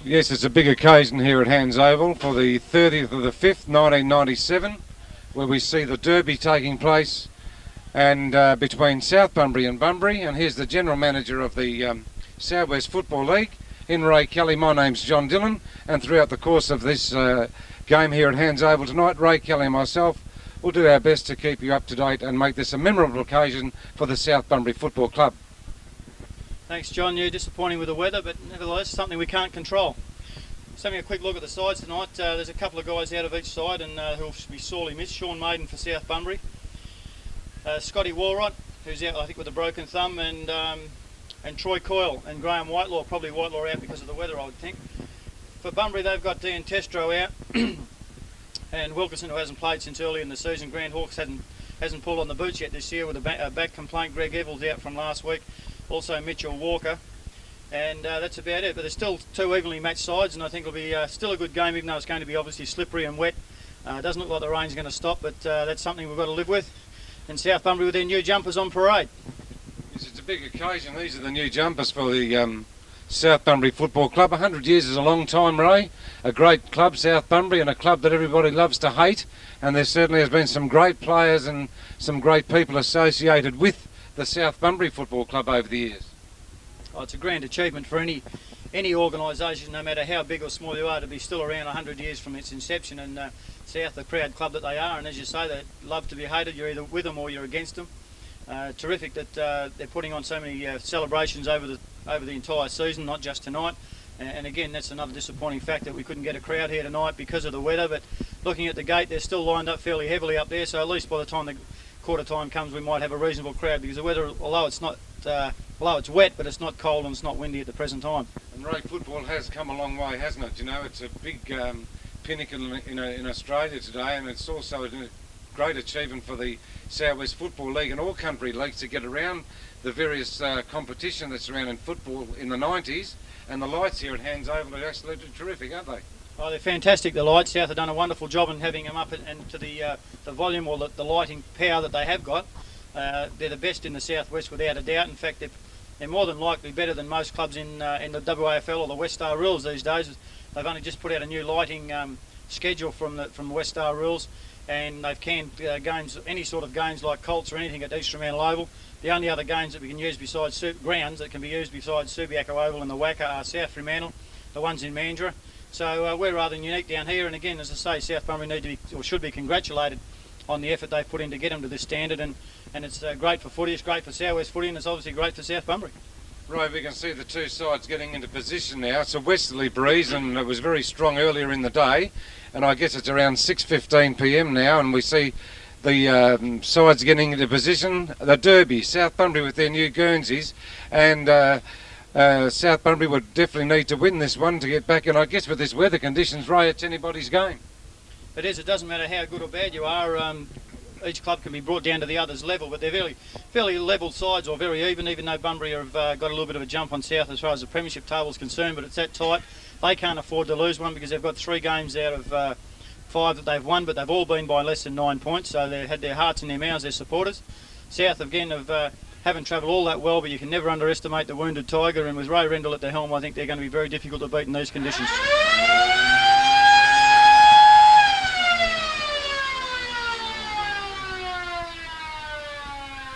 Yes, it's a big occasion here at Hands Oval for the 30th of the 5th, 1997, where we see the derby taking place and between South Bunbury and Bunbury. And here's the General Manager of the South West Football League, in Ray Kelly. My name's John Dillon, and throughout the course of this game here at Hands Oval tonight, Ray Kelly and myself will do our best to keep you up to date and make this a memorable occasion for the South Bunbury Football Club. Thanks, John. You're disappointing with the weather, but nevertheless something we can't control. Just having a quick look at the sides tonight. There's a couple of guys out of each side and who'll be sorely missed. Sean Maiden for South Bunbury, Scotty Walrot, who's out I think with a broken thumb, and Troy Coyle and Graham Whitelaw. Probably Whitelaw out because of the weather, I would think. For Bunbury, they've got Dean Testro out and Wilkinson, who hasn't played since early in the season. Grant Hawkes hasn't pulled on the boots yet this year with a back complaint. Greg Evans out from last week. Also Mitchell Walker, and that's about it. But there's still two evenly matched sides, and I think it'll be still a good game, even though it's going to be obviously slippery and wet. It doesn't look like the rain's going to stop, but that's something we've got to live with. And South Bunbury with their new jumpers on parade. Yes, it's a big occasion. These are the new jumpers for the South Bunbury Football Club. 100 years is a long time, Ray. A great club, South Bunbury, and a club that everybody loves to hate. And there certainly has been some great players and some great people associated with the South Bunbury Football Club over the years. Oh, it's a grand achievement for any organisation, no matter how big or small you are, to be still around 100 years from its inception. And South, the proud club that they are, and as you say, they love to be hated. You're either with them or you're against them. Terrific that they're putting on so many celebrations over the entire season, not just tonight. And again, that's another disappointing fact that we couldn't get a crowd here tonight because of the weather. But looking at the gate, they're still lined up fairly heavily up there, so at least by the time the quarter time comes, we might have a reasonable crowd, because the weather, although it's wet, but it's not cold and it's not windy at the present time. And Ray, football has come a long way, hasn't it? You know, it's a big pinnacle in Australia today, and it's also a great achievement for the South West Football League and all country leagues to get around the various competition that's around in football in the 90s. And the lights here at Hands Oval are absolutely terrific, aren't they? Oh, they're fantastic, the lights. South have done a wonderful job in having them up and to the volume or the lighting power that they have got. They're the best in the Southwest without a doubt. In fact, they're more than likely better than most clubs in the WAFL or the West Star Rules these days. They've only just put out a new lighting schedule from West Star Rules, and they've canned games, any sort of games like Colts or anything at East Fremantle Oval. The only other games that we can use besides grounds that can be used besides Subiaco Oval and the WACA are South Fremantle, the ones in Mandurah. So we're rather unique down here, and again, as I say, South Bunbury need to be, or should be, congratulated on the effort they've put in to get them to this standard, and it's great for footy, it's great for South West footy, and it's obviously great for South Bunbury. Right, we can see the two sides getting into position now. It's a westerly breeze, and it was very strong earlier in the day, and I guess it's around 6:15 p.m. now, and we see the sides getting into position. The Derby, South Bunbury with their new Guernseys, and South Bunbury would definitely need to win this one to get back, and I guess with this weather conditions, Ray, it's anybody's game. It is. It doesn't matter how good or bad you are. Each club can be brought down to the other's level, but they're fairly level sides, or very even though Bunbury have got a little bit of a jump on South as far as the premiership table is concerned, but it's that tight. They can't afford to lose one because they've got 3 games out of 5 that they've won, but they've all been by less than 9 points, so they had their hearts in their mouths, their supporters. South, again, haven't travelled all that well, but you can never underestimate the wounded tiger, and with Ray Rendell at the helm, I think they're going to be very difficult to beat in these conditions.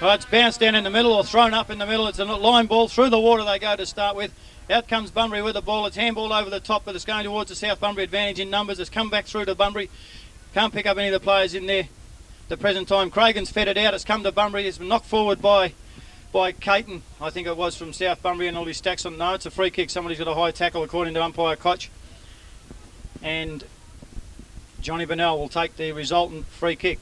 Right, it's bounced down in the middle or thrown up in the middle. It's a line ball. Through the water they go to start with. Out comes Bunbury with the ball. It's handball over the top, but it's going towards the South Bunbury advantage in numbers. It's come back through to Bunbury. Can't pick up any of the players in there. The present time, Cragen's fed it out. It's come to Bunbury. It's been knocked forward by Caton, I think it was, from South Bunbury, and all his stacks on. No, it's a free kick. Somebody's got a high tackle according to umpire Koch. And Johnny Burnell will take the resultant free kick.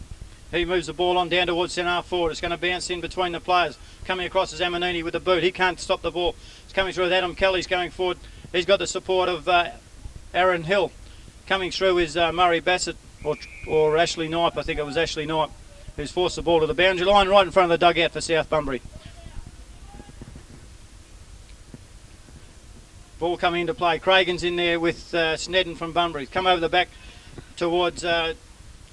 He moves the ball on down towards centre forward. It's going to bounce in between the players. Coming across is Amanini with the boot. He can't stop the ball. It's coming through with Adam Kelly's going forward. He's got the support of Aaron Hill. Coming through is Murray Bassett or Ashley Knipe. I think it was Ashley Knipe who's forced the ball to the boundary line right in front of the dugout for South Bunbury. Ball coming into play. Cragen's in there with Snedden from Bunbury. Come over the back towards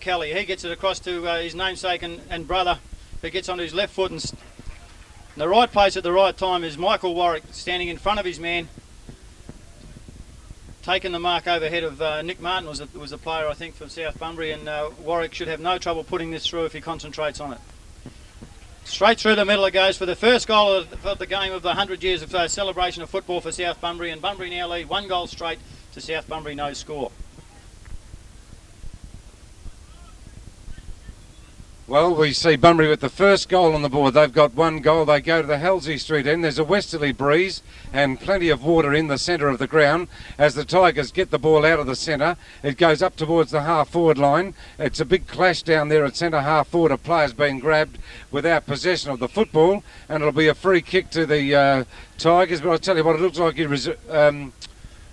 Kelly. He gets it across to his namesake and brother, who gets onto his left foot, and in the right place at the right time is Michael Warwick, standing in front of his man. taken the mark overhead of Nick Martin was a player, I think, for South Bunbury, and Warwick should have no trouble putting this through if he concentrates on it. Straight through the middle it goes for the first goal of the game of the 100 years of celebration of football for South Bunbury, and Bunbury now lead 1 goal straight to South Bunbury, no score. Well, we see Bunbury with the first goal on the board. They've got 1 goal. They go to the Halsey Street end. There's a westerly breeze and plenty of water in the centre of the ground. As the Tigers get the ball out of the centre, it goes up towards the half-forward line. It's a big clash down there at centre half-forward of players being grabbed without possession of the football, and it'll be a free kick to the Tigers. But I'll tell you what, it looks like he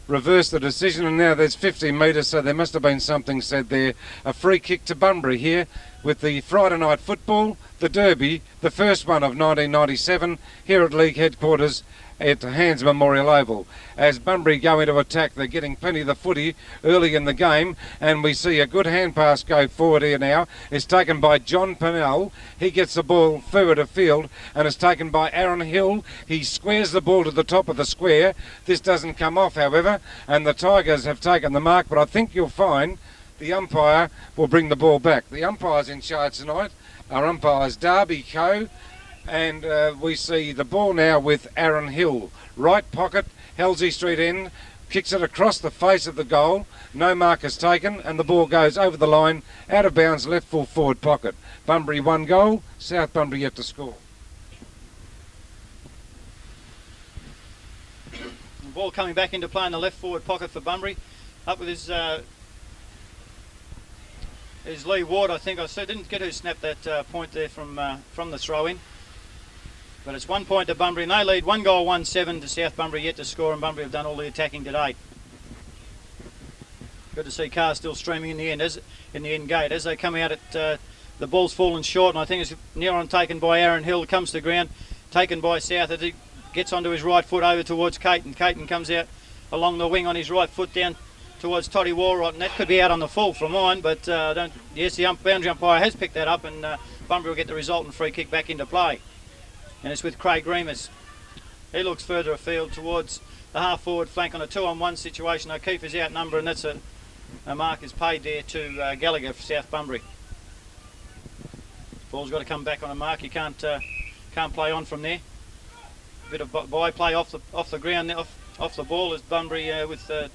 reversed the decision, and now there's 50 metres, so there must have been something said there. A free kick to Bunbury here with the Friday night football, the Derby, the first one of 1997, here at League headquarters at Hands Memorial Oval. As Bunbury go into attack, they're getting plenty of the footy early in the game, and we see a good hand pass go forward here now. It's taken by John Pennell. He gets the ball further to field, and it's taken by Aaron Hill. He squares the ball to the top of the square. This doesn't come off, however, and the Tigers have taken the mark, but I think you'll find the umpire will bring the ball back. The umpires in charge tonight are umpires Darby Coe, and we see the ball now with Aaron Hill. Right pocket, Halsey Street end, kicks it across the face of the goal. No mark is taken, and the ball goes over the line, out of bounds, left full forward pocket. Bunbury 1 goal, South Bunbury yet to score. The ball coming back into play in the left forward pocket for Bunbury. Up with his Lee Ward, I think. I didn't get who snapped that point there from the throw-in. But it's 1 point to Bunbury, and they lead 1 goal, 1-7 to South Bunbury yet to score, and Bunbury have done all the attacking today. Good to see cars still streaming in the end gate. As they come out, the ball's fallen short, and I think it's near on taken by Aaron Hill, comes to the ground, taken by South as he gets onto his right foot over towards Caton. Caton comes out along the wing on his right foot down towards Toddy Walrot, and that could be out on the full from mine, but yes, the boundary umpire has picked that up, and Bunbury will get the resultant free kick back into play. And it's with Craig Remus. He looks further afield towards the half-forward flank on a 2-on-1 situation. O'Keefe is outnumbered, and that's a mark is paid there to Gallagher for South Bunbury. Ball's got to come back on a mark. You can't play on from there. Bit of by play off the ground, off the ball is Bunbury with a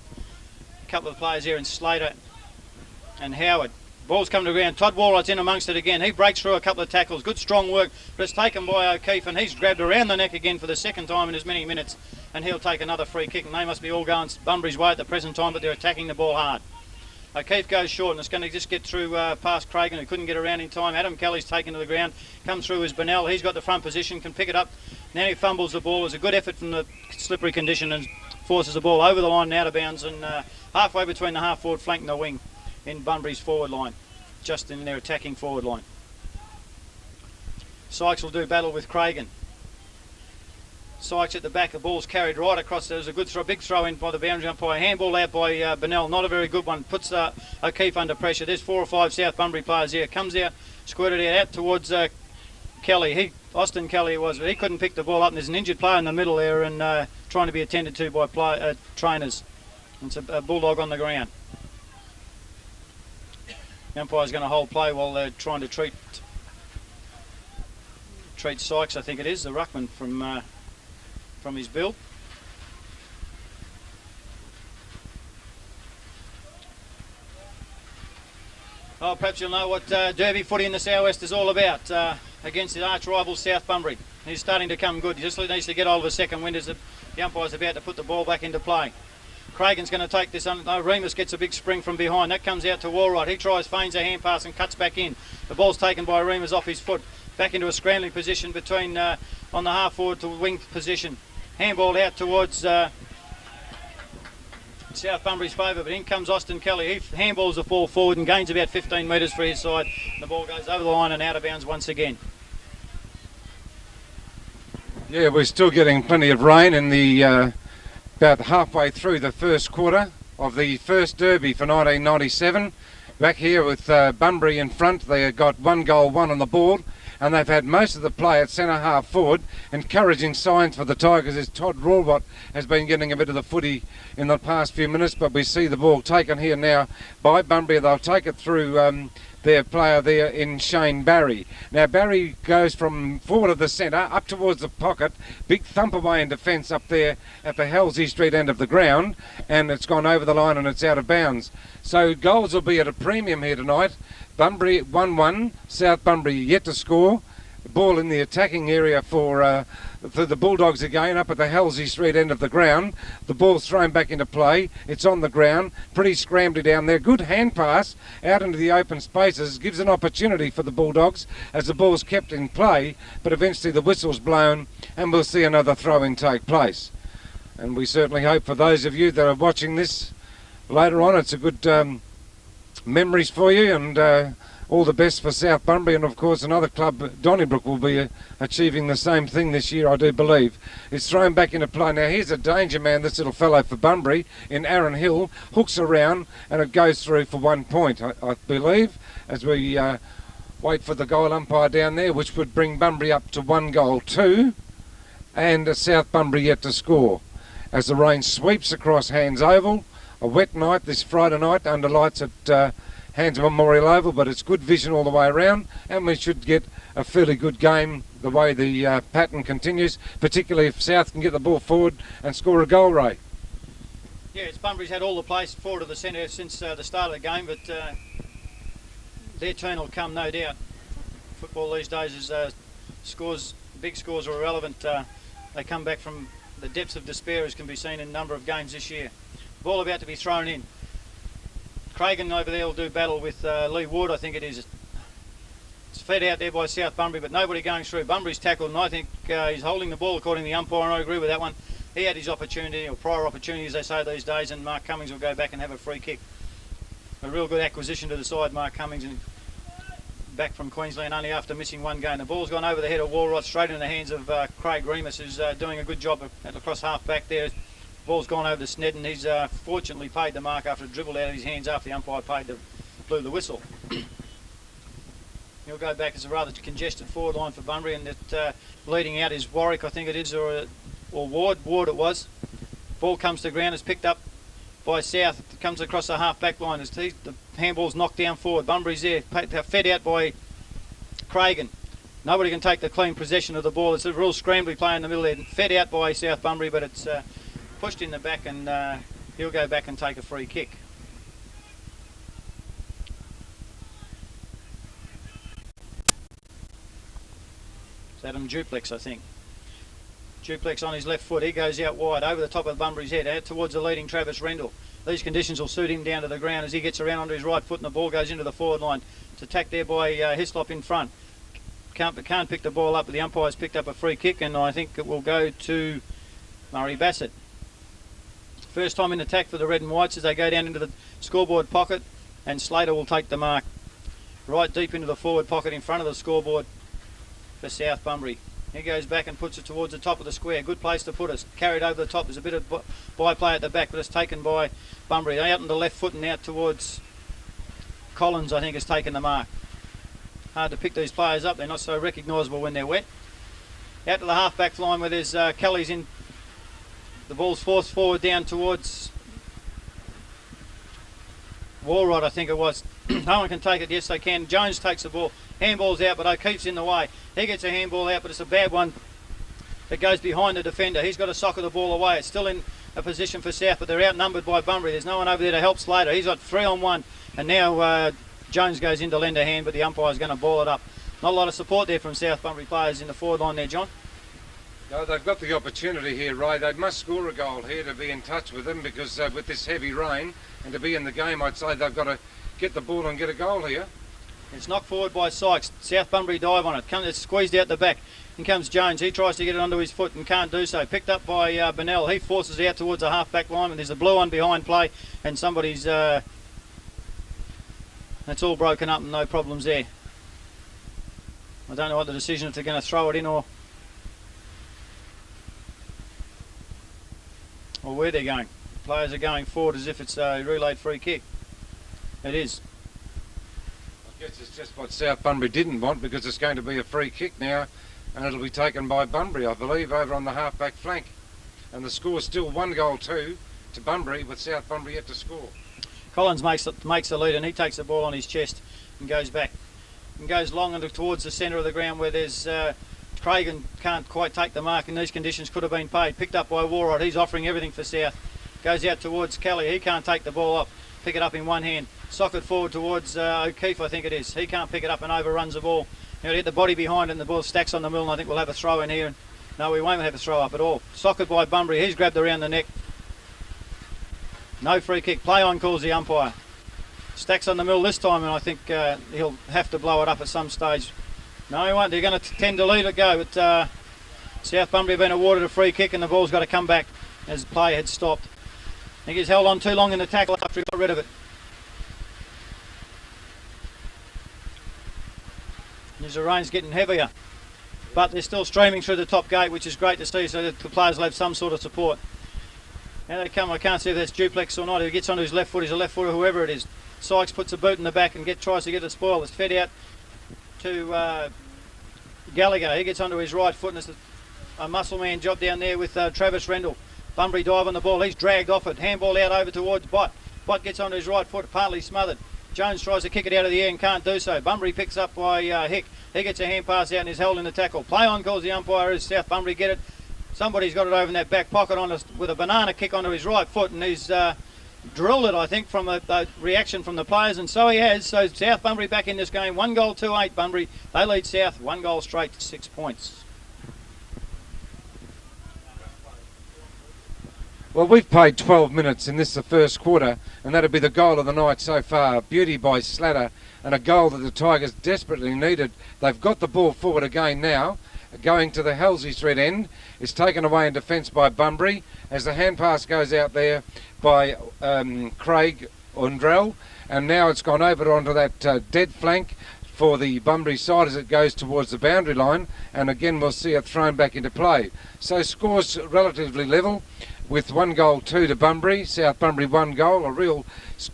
couple of players here in Slater and Howard. Ball's come to the ground. Todd Walright's in amongst it again. He breaks through a couple of tackles. Good strong work, but it's taken by O'Keefe, and he's grabbed around the neck again for the second time in as many minutes, and he'll take another free kick, and they must be all going Bunbury's way at the present time, but they're attacking the ball hard. O'Keefe goes short, and it's going to just get through past Cragen, who couldn't get around in time. Adam Kelly's taken to the ground. Comes through as Bennell. He's got the front position, can pick it up. Now he fumbles the ball. It's a good effort from the slippery condition and forces the ball over the line and out of bounds, and halfway between the half-forward flank and the wing in Bunbury's forward line, just in their attacking forward line. Sykes will do battle with Cragen. Sykes at the back, the ball's carried right across. There's a good big throw in by the boundary umpire. Handball out by Bennell, not a very good one. Puts O'Keefe under pressure. There's 4 or 5 South Bunbury players here. Comes out, squirted out towards Kelly. Austin Kelly it was, but he couldn't pick the ball up. And there's an injured player in the middle there, and trying to be attended to by trainers. It's a bulldog on the ground. The umpire's going to hold play while they're trying to treat Sykes, I think it is, the ruckman from his bill. Oh, perhaps you'll know what Derby footy in the southwest is all about against the arch rival South Bunbury. He's starting to come good. He just needs to get hold of a second wind as the umpire's about to put the ball back into play. Cragen's going to take this on. No, Remus gets a big spring from behind. That comes out to Walright. He tries, feigns a hand pass and cuts back in. The ball's taken by Remus off his foot. Back into a scrambling position between on the half forward to wing position. Handball out towards South Bunbury's favour, but in comes Austin Kelly. He handballs the ball forward and gains about 15 metres for his side. The ball goes over the line and out of bounds once again. Yeah, we're still getting plenty of rain in the about halfway through the first quarter of the first Derby for 1997. Back here with Bunbury in front, they got 1 goal, 1 on the board, and they've had most of the play at centre half forward. Encouraging signs for the Tigers as Todd Rawbot has been getting a bit of the footy in the past few minutes, but we see the ball taken here now by Bunbury. They'll take it through their player there in Shane Barry. Now Barry goes from forward of the centre up towards the pocket, big thump away in defence up there at the Halsey Street end of the ground, and it's gone over the line and it's out of bounds. So goals will be at a premium here tonight. Bunbury 1-1, South Bunbury yet to score. The ball in the attacking area for the Bulldogs again up at the Halsey Street end of the ground. The ball's thrown back into play. It's on the ground, pretty scrambly down there. Good hand pass out into the open spaces, gives an opportunity for the Bulldogs as the ball's kept in play, but eventually the whistle's blown and we'll see another throw-in take place. And we certainly hope for those of you that are watching this later on, it's a good memories for you, and all the best for South Bunbury, and of course another club, Donnybrook, will be achieving the same thing this year, I do believe. It's thrown back into play. Now here's a danger man, this little fellow for Bunbury, in Aaron Hill, hooks around and it goes through for 1 point, I believe, as we wait for the goal umpire down there, which would bring Bunbury up to 1 goal, 2, and South Bunbury yet to score. As the rain sweeps across Hands Oval, a wet night this Friday night under lights at Hands Memorial Oval, but it's good vision all the way around, and we should get a fairly good game the way the pattern continues, particularly if South can get the ball forward and score a goal, Ray. Yeah, it's Bunbury's had all the place forward of the centre since the start of the game, but their turn will come, no doubt. Football these days is big scores are irrelevant. They come back from the depths of despair, as can be seen in a number of games this year. Ball about to be thrown in. Cragen over there will do battle with Lee Wood, I think it is. It's fed out there by South Bunbury, but nobody going through. Bunbury's tackled, and I think he's holding the ball according to the umpire, and I agree with that one. He had his opportunity, or prior opportunity as they say these days, and Mark Cummings will go back and have a free kick. A real good acquisition to the side, Mark Cummings, and back from Queensland only after missing 1 game. The ball's gone over the head of Walrot, straight in the hands of Craig Remus, who's doing a good job across half back there. Ball's gone over to Snedden. He's fortunately paid the mark after it dribbled out of his hands after the umpire blew the whistle. He'll go back as a rather congested forward line for Bunbury, and that leading out is Warwick, I think it is, or Ward it was. Ball comes to ground, is picked up by South. It comes across the half back line as the handball's knocked down forward. Bunbury's there, fed out by Cragen. Nobody can take the clean possession of the ball. It's a real scrambly play in the middle there. Fed out by South Bunbury, but it's pushed in the back, and he'll go back and take a free kick. It's Adam Duplex, I think. Duplex on his left foot. He goes out wide over the top of Bunbury's head, out towards the leading Travis Rendell. These conditions will suit him down to the ground as he gets around onto his right foot, and the ball goes into the forward line. It's attacked there by Hislop in front. Can't pick the ball up, but the umpire's picked up a free kick, and I think it will go to Murray Bassett. First time in attack for the Red and Whites as they go down into the scoreboard pocket, and Slater will take the mark right deep into the forward pocket in front of the scoreboard for South Bunbury. He goes back and puts it towards the top of the square. Good place to put it. Carried over the top. There's a bit of byplay at the back, but it's taken by Bunbury. Out on the left foot and out towards Collins, I think, has taken the mark. Hard to pick these players up. They're not so recognisable when they're wet. Out to the half-back line where there's Kelly's in. The ball's forced forward down towards Walrod, I think it was. No one can take it. Yes, they can. Jones takes the ball. Handball's out, but O'Keefe's in the way. He gets a handball out, but it's a bad one that goes behind the defender. He's got to soccer the ball away. It's still in a position for South, but they're outnumbered by Bunbury. There's no one over there to help Slater. He's got 3-on-1, and now Jones goes in to lend a hand, but the umpire's going to ball it up. Not a lot of support there from South Bunbury players in the forward line there, John. No, they've got the opportunity here, Ray. They must score a goal here to be in touch with them, because with this heavy rain and to be in the game, I'd say they've got to get the ball and get a goal here. It's knocked forward by Sykes. South Bunbury dive on it. It's squeezed out the back. In comes Jones. He tries to get it onto his foot and can't do so. Picked up by Bennell. He forces out towards the half-back line, and there's a blue one behind play, and somebody's... That's all broken up and no problems there. I don't know what the decision if they're going to throw it in or where they're going. Players are going forward as if it's a relayed free kick. It is. guess it's just what South Bunbury didn't want, because it's going to be a free kick now, and it'll be taken by Bunbury, I believe, over on the half-back flank. And the score's still 1-2 to Bunbury, with South Bunbury yet to score. Collins makes the lead, and he takes the ball on his chest and goes back and goes long and towards the centre of the ground, where there's Craig can't quite take the mark in these conditions. Could have been paid. Picked up by Warrod. He's offering everything for South. Goes out towards Kelly. He can't take the ball up. Pick it up in one hand. Sock it forward towards O'Keefe, I think it is. He can't pick it up and overruns the ball. He'll hit the body behind it, and the ball stacks on the mill, and I think we'll have a throw in here. No, we won't have a throw up at all. Sock it by Bunbury. He's grabbed around the neck. No free kick. Play on, calls the umpire. Stacks on the mill this time, and I think he'll have to blow it up at some stage. No, he won't. They're going to tend to leave it go, but South Bunbury have been awarded a free kick, and the ball's got to come back as the play had stopped. I think he's held on too long in the tackle after he got rid of it. As the rain's getting heavier, but they're still streaming through the top gate, which is great to see, so that the players will have some sort of support. Now they come. I can't see if that's duplex or not. If he gets onto his left foot, he's a left footer, whoever it is. Sykes puts a boot in the back and tries to get a spoil. It's fed out to Gallagher. He gets onto his right foot, and it's a muscle man job down there with Travis Rendell. Bunbury dive on the ball. He's dragged off it. Handball out over towards Bott. Bott gets onto his right foot, partly smothered. Jones tries to kick it out of the air and can't do so. Bunbury picks up by Hick. He gets a hand pass out and is held in the tackle. Play on, calls the umpire, as South Bunbury get it. Somebody's got it over in that back pocket with a banana kick onto his right foot, and he's drilled it, I think, from the reaction from the players, and so he has. So South Bunbury back in this game. 1-2-8 Bunbury. They lead South 1 goal straight to 6 points. Well, we've played 12 minutes in this, the first quarter, and that'll be the goal of the night so far. Beauty by Slatter, and a goal that the Tigers desperately needed. They've got the ball forward again now, going to the Halsey Street end. It's taken away in defence by Bunbury, as the hand pass goes out there by Craig Undrell, and now it's gone over onto that dead flank for the Bunbury side as it goes towards the boundary line, and again we'll see it thrown back into play. So scores relatively level, with 1-2 to Bunbury. South Bunbury 1 goal, a real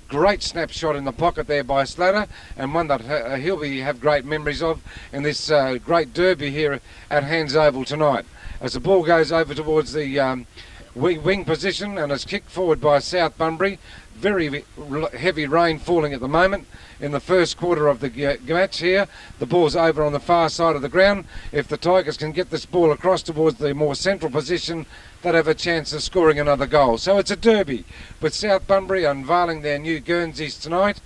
great snapshot in the pocket there by Slater, and one that he'll have great memories of in this great derby here at Hands Oval tonight. As the ball goes over towards the wing position, and it's kicked forward by South Bunbury. Very heavy rain falling at the moment in the first quarter of the match here. The ball's over on the far side of the ground. If the Tigers can get this ball across towards the more central position, they'd have a chance of scoring another goal. So it's a derby, with South Bunbury unveiling their new Guernseys tonight,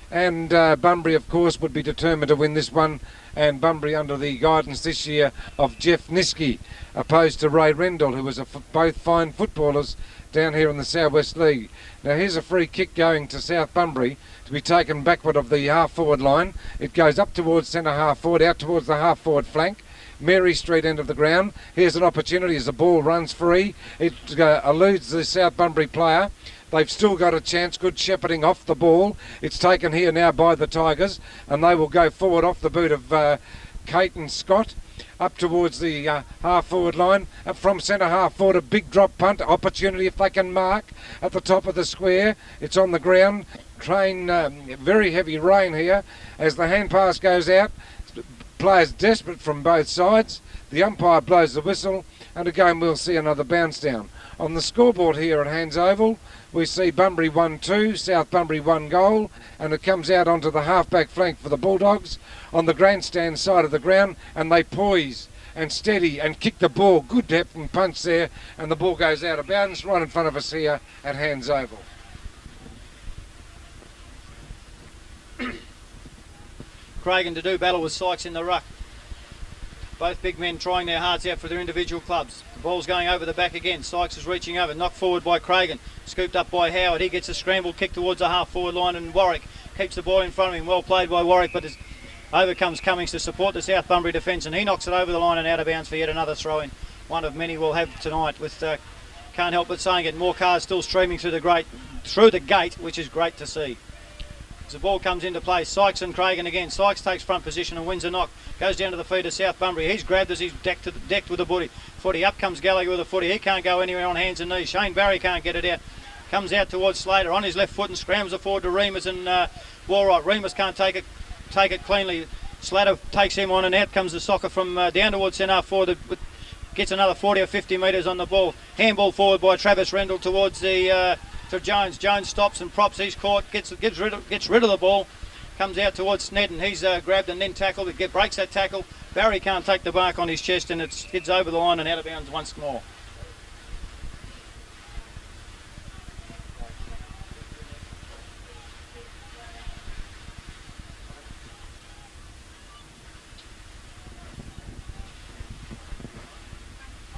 and Bunbury, of course, would be determined to win this one, and Bunbury under the guidance this year of Jeff Niski, opposed to Ray Rendell, who was both fine footballers down here in the South West League. Now here's a free kick going to South Bunbury to be taken backward of the half-forward line. It goes up towards centre half-forward, out towards the half-forward flank. Mary Street end of the ground. Here's an opportunity as the ball runs free. It eludes the South Bunbury player. They've still got a chance. Good shepherding off the ball. It's taken here now by the Tigers, and they will go forward off the boot of Caton Scott up towards the half-forward line. From centre half-forward, a big drop punt opportunity if they can mark at the top of the square. It's on the ground. Very heavy rain here as the hand pass goes out. Players desperate from both sides. The umpire blows the whistle, and again we'll see another bounce down. On the scoreboard here at Hands Oval, we see Bunbury 1-2, South Bunbury 1 goal, and it comes out onto the half-back flank for the Bulldogs on the grandstand side of the ground, and they poise and steady and kick the ball. Good depth and punch there, and the ball goes out of bounds right in front of us here at Hands Oval. Cragen to do battle with Sykes in the ruck. Both big men trying their hearts out for their individual clubs. The ball's going over the back again. Sykes is reaching over, knocked forward by Cragen, scooped up by Howard. He gets a scramble kick towards the half-forward line, and Warwick keeps the ball in front of him. Well played by Warwick, but over comes Cummings to support the South Bunbury defence, and he knocks it over the line and out of bounds for yet another throw-in. One of many we'll have tonight. With can't help but saying it, more cars still streaming through the gate, which is great to see. As the ball comes into play, Sykes and Cragen again. Sykes takes front position and wins a knock. Goes down to the feet of South Bunbury. He's grabbed as he's decked with a footy. Up comes Gallagher with a footy. He can't go anywhere on hands and knees. Shane Barry can't get it out. Comes out towards Slater on his left foot and scrambles it forward to Remus and Walright. Remus can't take it. take it cleanly. Slatter takes him on, and out comes the soccer from down towards centre half forward. Gets another 40 or 50 metres on the ball. Handball forward by Travis Rendell towards the to Jones. Jones stops and props. He's caught. Gets rid of the ball. Comes out towards Snedden. He's grabbed and then tackled. Breaks that tackle. Barry can't take the mark on his chest, and it skids over the line and out of bounds once more.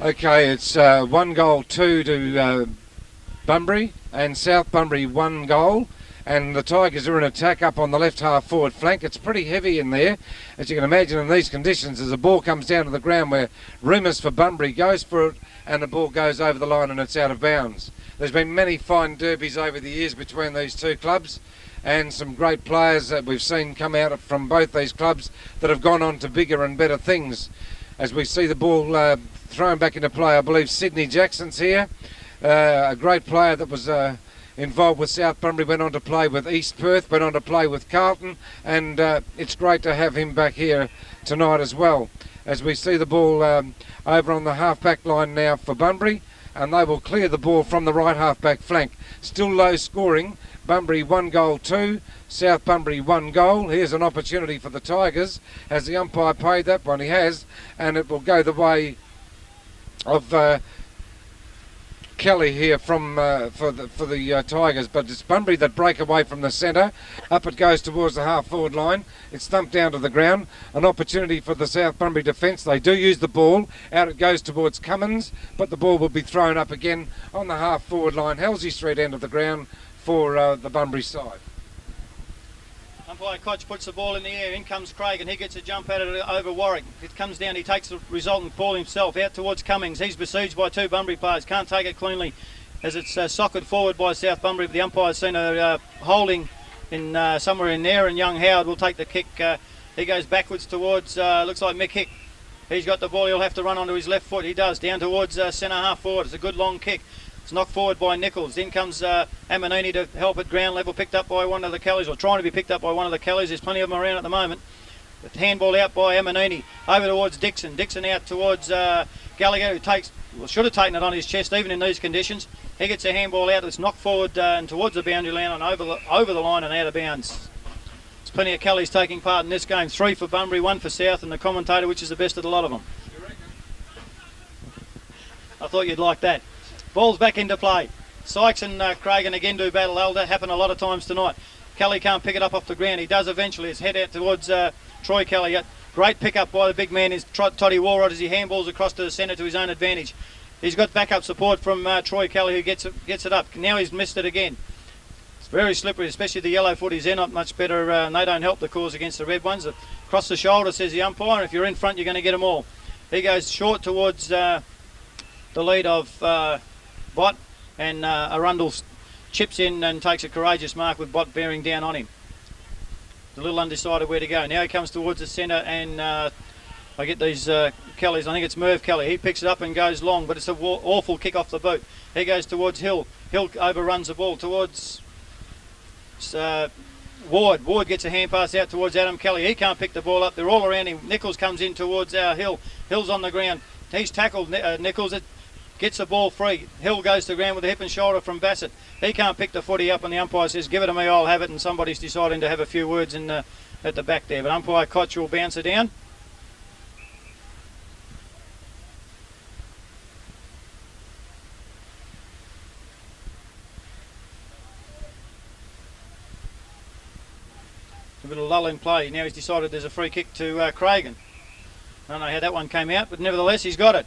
Okay, it's 1 goal 2 to Bunbury, and South Bunbury 1 goal, and the Tigers are in attack up on the left half forward flank. It's pretty heavy in there, as you can imagine in these conditions, as the ball comes down to the ground where Remus for Bunbury goes for it, and the ball goes over the line and it's out of bounds. There's been many fine derbies over the years between these two clubs, and some great players that we've seen come out from both these clubs that have gone on to bigger and better things. As we see the ball thrown back into play, I believe Sydney Jackson's here, a great player that was involved with South Bunbury, went on to play with East Perth, went on to play with Carlton, and it's great to have him back here tonight as well. As we see the ball over on the half-back line now for Bunbury, and they will clear the ball from the right half-back flank. Still low scoring, Bunbury 1 goal 2, South Bunbury 1 goal. Here's an opportunity for the Tigers. Has the umpire paid that one? He has, and it will go the way of Kelly here from for the Tigers, but it's Bunbury that break away from the centre. Up it goes towards the half forward line. It's thumped down to the ground. An opportunity for the South Bunbury defence. They do use the ball. Out it goes towards Cummins, but the ball will be thrown up again on the half forward line. Halsey Street end of the ground for the Bunbury side. Umpire Koch puts the ball in the air. In comes Craig, and he gets a jump at it over Warwick. It comes down. He takes the resultant ball himself out towards Cummings. He's besieged by 2 Bunbury players. Can't take it cleanly as it's socketed forward by South Bunbury. The umpire's seen a holding in somewhere in there, and young Howard will take the kick. He goes backwards towards, looks like Mick Hick. He's got the ball. He'll have to run onto his left foot. He does. Down towards centre half forward. It's a good long kick. It's knocked forward by Nichols. In comes Amanini to help at ground level, picked up by one of the Kellys, or trying to be picked up by one of the Kellys. There's plenty of them around at the moment. The handball out by Amanini. Over towards Dixon. Dixon out towards Gallagher, who should have taken it on his chest even in these conditions. He gets a handball out. It's knocked forward and towards the boundary line and over the line and out of bounds. There's plenty of Kellys taking part in this game. 3 for Bunbury, 1 for South, and the commentator, which is the best of the lot of them. I thought you'd like that. Ball's back into play. Sykes and Cragen again do battle. That'll happen a lot of times tonight. Kelly can't pick it up off the ground. He does eventually. His head out towards Troy Kelly. Great pick-up by the big man is Toddy Walrod as he handballs across to the centre to his own advantage. He's got backup support from Troy Kelly, who gets it up. Now he's missed it again. It's very slippery, especially the yellow footies. They're not much better, and they don't help the cause against the red ones. Across the shoulder, says the umpire, and if you're in front, you're going to get them all. He goes short towards the lead of Bott, and Arundel chips in and takes a courageous mark with Bott bearing down on him. A little undecided where to go. Now he comes towards the centre, and I get these Kellys. I think it's Merv Kelly. He picks it up and goes long, but it's an awful kick off the boot. He goes towards Hill. Hill overruns the ball towards Ward. Ward gets a hand pass out towards Adam Kelly. He can't pick the ball up. They're all around him. Nichols comes in towards Hill. Hill's on the ground. He's tackled Nichols. Gets the ball free. Hill goes to the ground with a hip and shoulder from Bassett. He can't pick the footy up, and the umpire says, give it to me, I'll have it, and somebody's deciding to have a few words at the back there. But umpire Koch will bounce it down. A bit of lull in play. Now he's decided there's a free kick to Cragen. I don't know how that one came out, but nevertheless he's got it.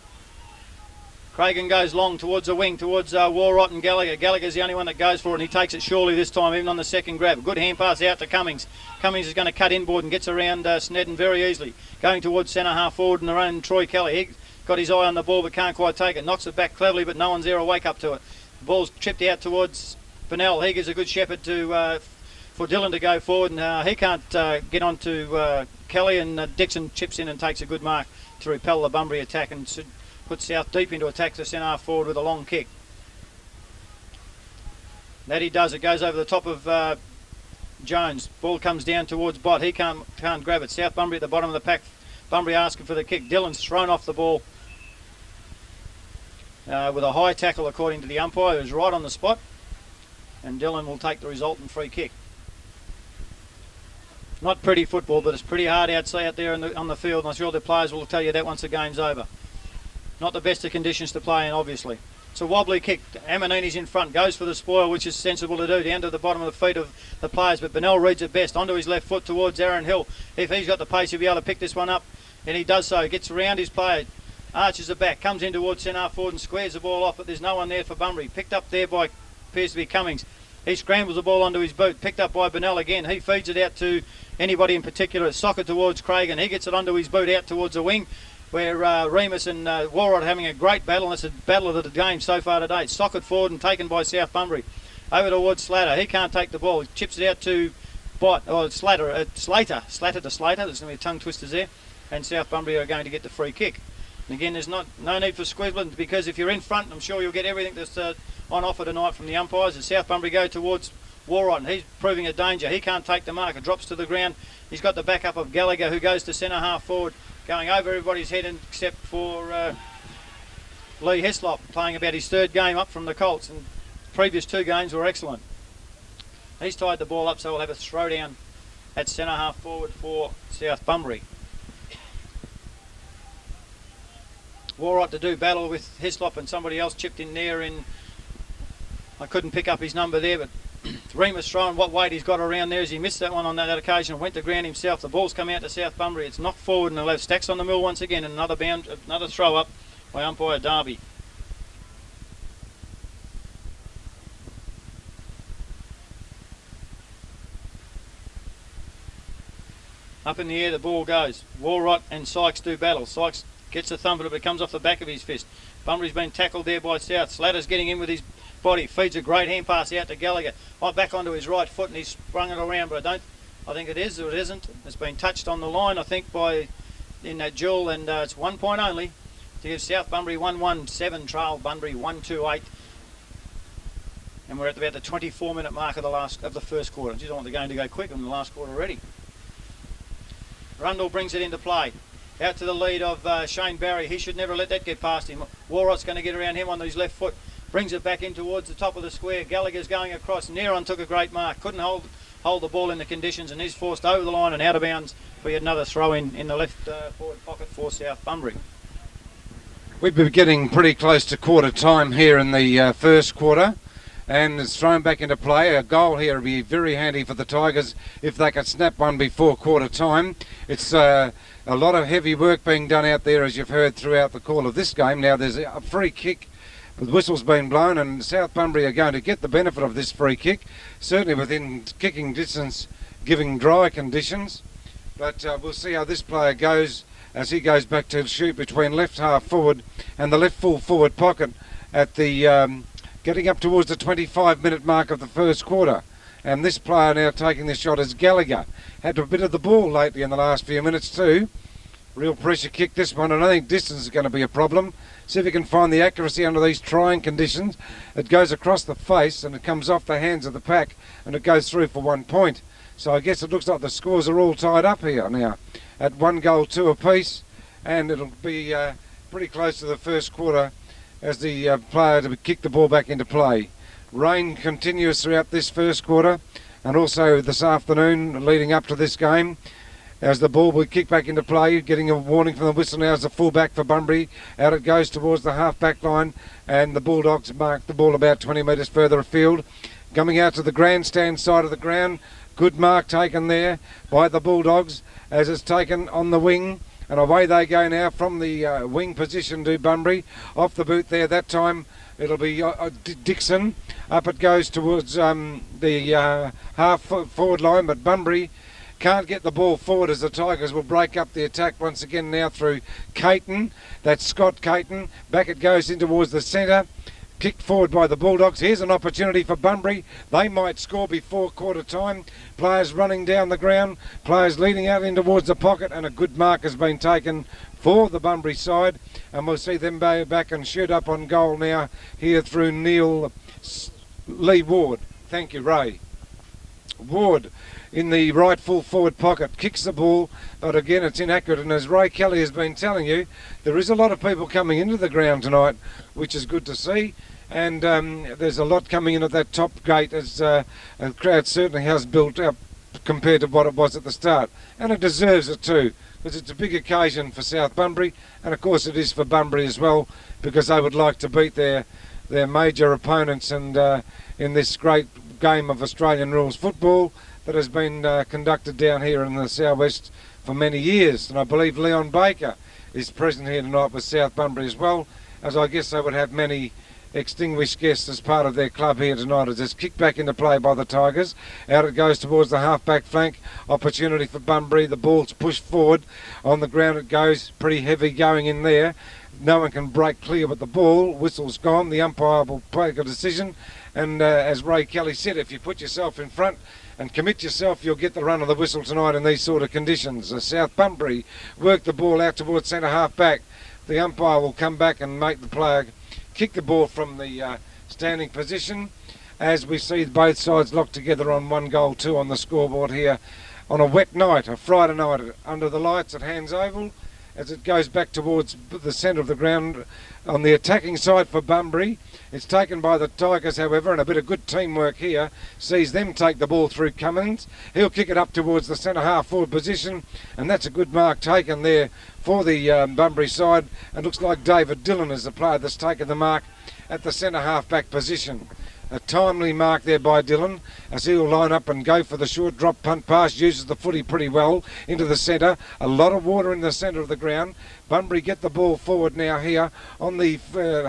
Cragen goes long towards the wing, towards Walrot and Gallagher. Gallagher's the only one that goes for it, and he takes it surely this time, even on the second grab. Good hand pass out to Cummings. Cummings is going to cut inboard and gets around Snedden very easily. Going towards centre half forward and around Troy Kelly. He got his eye on the ball but can't quite take it. Knocks it back cleverly, but no one's there to wake up to it. The ball's chipped out towards Fennell. He gives a good shepherd for Dillon to go forward, and he can't get on to Kelly, and Dixon chips in and takes a good mark to repel the Bunbury attack and put South deep into attack to centre half forward with a long kick. That he does. It goes over the top of Jones. Ball comes down towards Bott. He can't grab it. South Bunbury at the bottom of the pack. Bunbury asking for the kick. Dillon's thrown off the ball with a high tackle according to the umpire, who's right on the spot. And Dillon will take the resultant free kick. Not pretty football, but it's pretty hard out there on the field, and I'm sure the players will tell you that once the game's over. Not the best of conditions to play in, obviously. It's a wobbly kick. Amanini's in front, goes for the spoil, which is sensible to do, down to the bottom of the feet of the players, but Bennell reads it best, onto his left foot towards Aaron Hill. If he's got the pace, he'll be able to pick this one up, and he does so. Gets around his player, arches it back, comes in towards centre forward and squares the ball off, but there's no one there for Bunbury. Picked up there by, appears to be Cummings. He scrambles the ball onto his boot, picked up by Bennell again. He feeds it out to anybody in particular. It's socket towards Craig, and he gets it onto his boot out towards the wing, where Remus and Walrod are having a great battle, and it's a battle of the game so far today. It's socket forward and taken by South Bunbury. Over towards Slater. He can't take the ball. He chips it out to Bott, or Slater to Slater. There's going to be tongue twisters there. And South Bunbury are going to get the free kick. And again, there's no need for squibbling, because if you're in front, I'm sure you'll get everything that's on offer tonight from the umpires. As South Bunbury go towards Walrod, and he's proving a danger. He can't take the mark. It drops to the ground. He's got the backup of Gallagher, who goes to centre half forward, going over everybody's head except for Lee Heslop, playing about his third game up from the Colts, and previous two games were excellent. He's tied the ball up, so we'll have a throwdown at centre half forward for South Bunbury. Walrod to do battle with Heslop, and somebody else chipped in there I couldn't pick up his number there, but Remus throwing what weight he's got around there, as he missed that one on that occasion and went to ground himself. The ball's come out to South Bunbury. It's knocked forward, and they'll have Stacks on the mill once again, and another throw up by umpire Darby. Up in the air the ball goes. Walrod and Sykes do battle. Sykes gets a thump, but it comes off the back of his fist. Bunbury's been tackled there by South. Slater's getting in with his body, feeds a great hand pass out to Gallagher. Back onto his right foot, and he's sprung it around, but I think it is or it isn't. It's been touched on the line, I think, in that duel, and it's 1 point only to give South Bunbury 1-1-7 trail Bunbury 1-2-8. And we're at about the 24-minute mark of the first quarter. Geez, I want the game to go quick in the last quarter already. Rundle brings it into play. Out to the lead of Shane Barry. He should never let that get past him. Walrod's going to get around him on his left foot. Brings it back in towards the top of the square. Gallagher's going across. Neron took a great mark. Couldn't hold the ball in the conditions, and he's forced over the line and out of bounds for yet another throw in the left forward pocket for South Bunbury. We've been getting pretty close to quarter time here in the first quarter, and it's thrown back into play. A goal here would be very handy for the Tigers if they could snap one before quarter time. It's a lot of heavy work being done out there, as you've heard throughout the call of this game. Now there's a free kick. The whistle's been blown, and South Bunbury are going to get the benefit of this free kick, certainly within kicking distance, giving dry conditions. But we'll see how this player goes as he goes back to shoot between left half forward and the left full forward pocket at the getting up towards the 25-minute mark of the first quarter. And this player now taking the shot is Gallagher. Had a bit of the ball lately in the last few minutes too. Real pressure kick this one, and I think distance is going to be a problem. See if he can find the accuracy under these trying conditions. It goes across the face and it comes off the hands of the pack, and it goes through for 1 point. So I guess it looks like the scores are all tied up here now at 1 goal 2 apiece, and it'll be pretty close to the first quarter as the player to kick the ball back into play. Rain continues throughout this first quarter, and also this afternoon leading up to this game, as the ball will kick back into play, getting a warning from the whistle now as the full-back for Bunbury. Out it goes towards the half-back line, and the Bulldogs mark the ball about 20 metres further afield. Coming out to the grandstand side of the ground, good mark taken there by the Bulldogs as it's taken on the wing, and away they go now from the wing position to Bunbury. Off the boot there that time, it'll be Dixon. Up it goes towards the half-forward line, but Bunbury can't get the ball forward as the Tigers will break up the attack once again now through Caton. That's Scott Caton. Back it goes in towards the centre. Kicked forward by the Bulldogs. Here's an opportunity for Bunbury. They might score before quarter time. Players running down the ground. Players leading out in towards the pocket, and a good mark has been taken for the Bunbury side. And we'll see them back and shoot up on goal now here through Neil Lee Ward. Thank you, Ray. Ward in the right full forward pocket, kicks the ball, but again it's inaccurate, and as Ray Kelly has been telling you, there is a lot of people coming into the ground tonight, which is good to see, and there's a lot coming in at that top gate as the crowd certainly has built up compared to what it was at the start, and it deserves it too, because it's a big occasion for South Bunbury, and of course it is for Bunbury as well, because they would like to beat their major opponents, and in this great game of Australian rules football that has been conducted down here in the southwest for many years. And I believe Leon Baker is present here tonight with South Bunbury as well, as I guess they would have many extinguished guests as part of their club here tonight, as it's kicked back into play by the Tigers. Out it goes towards the half-back flank. Opportunity for Bunbury. The ball's pushed forward. On the ground it goes. Pretty heavy going in there. No one can break clear with the ball. Whistle's gone. The umpire will take a decision. And as Ray Kelly said, if you put yourself in front and commit yourself, you'll get the run of the whistle tonight in these sort of conditions. South Bunbury work the ball out towards centre half back. The umpire will come back and make the player kick the ball from the standing position, as we see both sides locked together on 1-2 on the scoreboard here on a wet night, a Friday night under the lights at Hands Oval, as it goes back towards the centre of the ground on the attacking side for Bunbury. It's taken by the Tigers, however, and a bit of good teamwork here sees them take the ball through Cummins. He'll kick it up towards the centre half forward position, and that's a good mark taken there for the Bunbury side. It looks like David Dillon is the player that's taken the mark at the centre half back position. A timely mark there by Dillon, as he'll line up and go for the short drop punt pass, uses the footy pretty well into the centre. A lot of water in the centre of the ground. Bunbury get the ball forward now here on the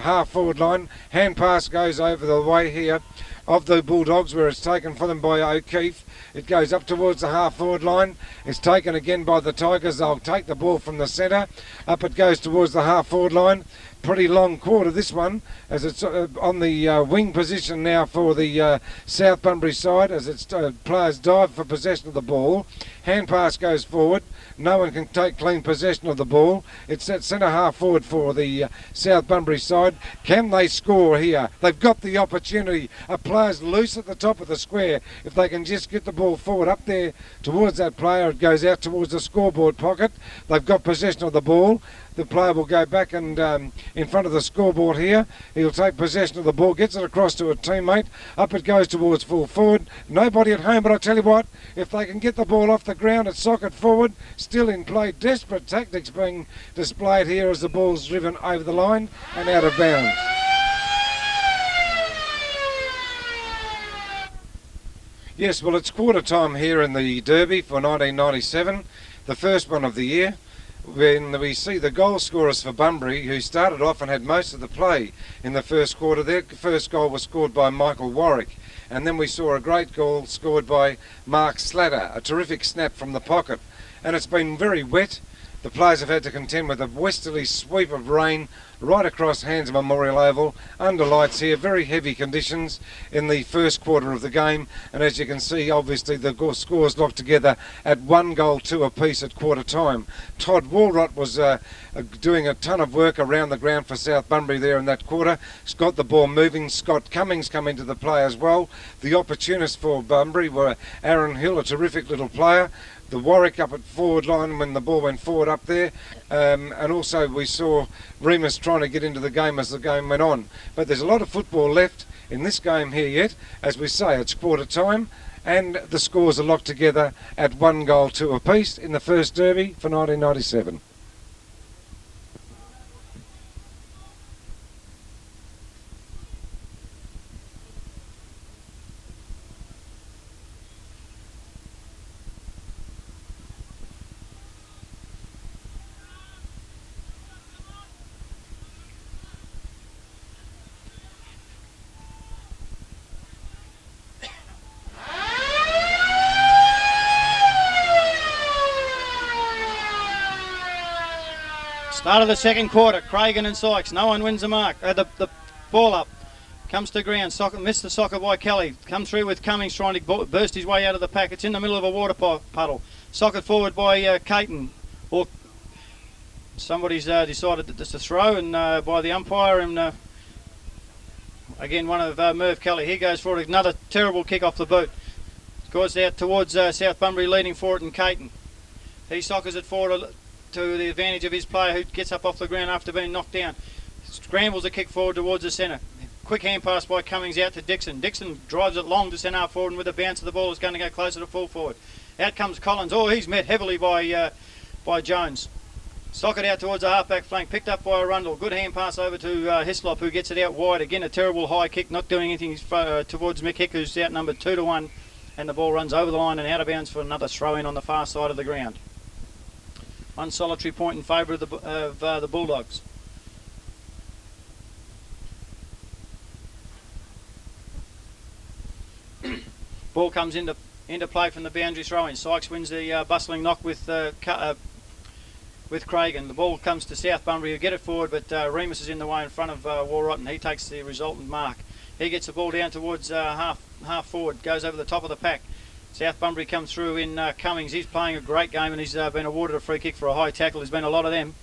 half forward line. Hand pass goes over the way here of the Bulldogs, where it's taken for them by O'Keefe. It goes up towards the half forward line. It's taken again by the Tigers. They'll take the ball from the centre. Up it goes towards the half forward line. Pretty long quarter this one, as it's on the wing position now for the South Bunbury side, as its players dive for possession of the ball. Hand pass goes forward. No one can take clean possession of the ball. It's at centre half forward for the South Bunbury side. Can they score here? They've got the opportunity. A player's loose at the top of the square. If they can just get the ball forward up there towards that player, it goes out towards the scoreboard pocket. They've got possession of the ball. The player will go back and in front of the scoreboard here. He'll take possession of the ball, gets it across to a teammate. Up it goes towards full forward. Nobody at home, but I'll tell you what, if they can get the ball off the ground, it's socket forward. Still in play. Desperate tactics being displayed here as the ball's driven over the line and out of bounds. Yes, well, it's quarter time here in the Derby for 1997, the first one of the year, when we see the goal scorers for Bunbury, who started off and had most of the play in the first quarter. Their first goal was scored by Michael Warwick, and then we saw a great goal scored by Mark Slatter, a terrific snap from the pocket. And it's been very wet. The players have had to contend with a westerly sweep of rain right across Hands Memorial Oval, under lights here, very heavy conditions in the first quarter of the game, and as you can see, obviously the scores locked together at 1-2 apiece at quarter time. Todd Walrott was doing a ton of work around the ground for South Bunbury there in that quarter. He's got the ball moving. Scott Cummings come into the play as well. The opportunists for Bunbury were Aaron Hill, a terrific little player, the Warwick up at forward line when the ball went forward up there, and also we saw Remus trying to get into the game as the game went on. But there's a lot of football left in this game here yet. As we say, it's quarter time and the scores are locked together at 1-2 apiece in the first Derby for 1997. Start of the second quarter, Cragen and Sykes. No one wins the mark. The ball up. Comes to ground. Missed the soccer by Kelly. Comes through with Cummings trying to burst his way out of the pack. It's in the middle of a water puddle. Socket forward by Caton. Or somebody's decided that this is a throw and by the umpire. And again, one of Merv Kelly. He goes for it. Another terrible kick off the boot. course, out towards South Bunbury, leading for it, and Caton. He soccers it forward to the advantage of his player, who gets up off the ground after being knocked down. Scrambles a kick forward towards the centre. Quick hand pass by Cummings out to Dixon. Dixon drives it long to centre half forward, and with a bounce of the ball is going to go closer to full forward. Out comes Collins. Oh, he's met heavily by Jones. Socket out towards the half-back flank, picked up by Arundel. Good hand pass over to Hislop, who gets it out wide. Again, a terrible high kick, not doing anything towards Mick Hick, who's outnumbered 2-1. And the ball runs over the line and out of bounds for another throw-in on the far side of the ground. One solitary point in favour of the Bulldogs. Ball comes into play from the boundary throw-in. Sykes wins the bustling knock with Cragen. The ball comes to South Bunbury, who get it forward, but Remus is in the way in front of Walrott, and he takes the resultant mark. He gets the ball down towards half forward, goes over the top of the pack. South Bunbury comes through in Cummings. He's playing a great game, and he's been awarded a free kick for a high tackle. There's been a lot of them.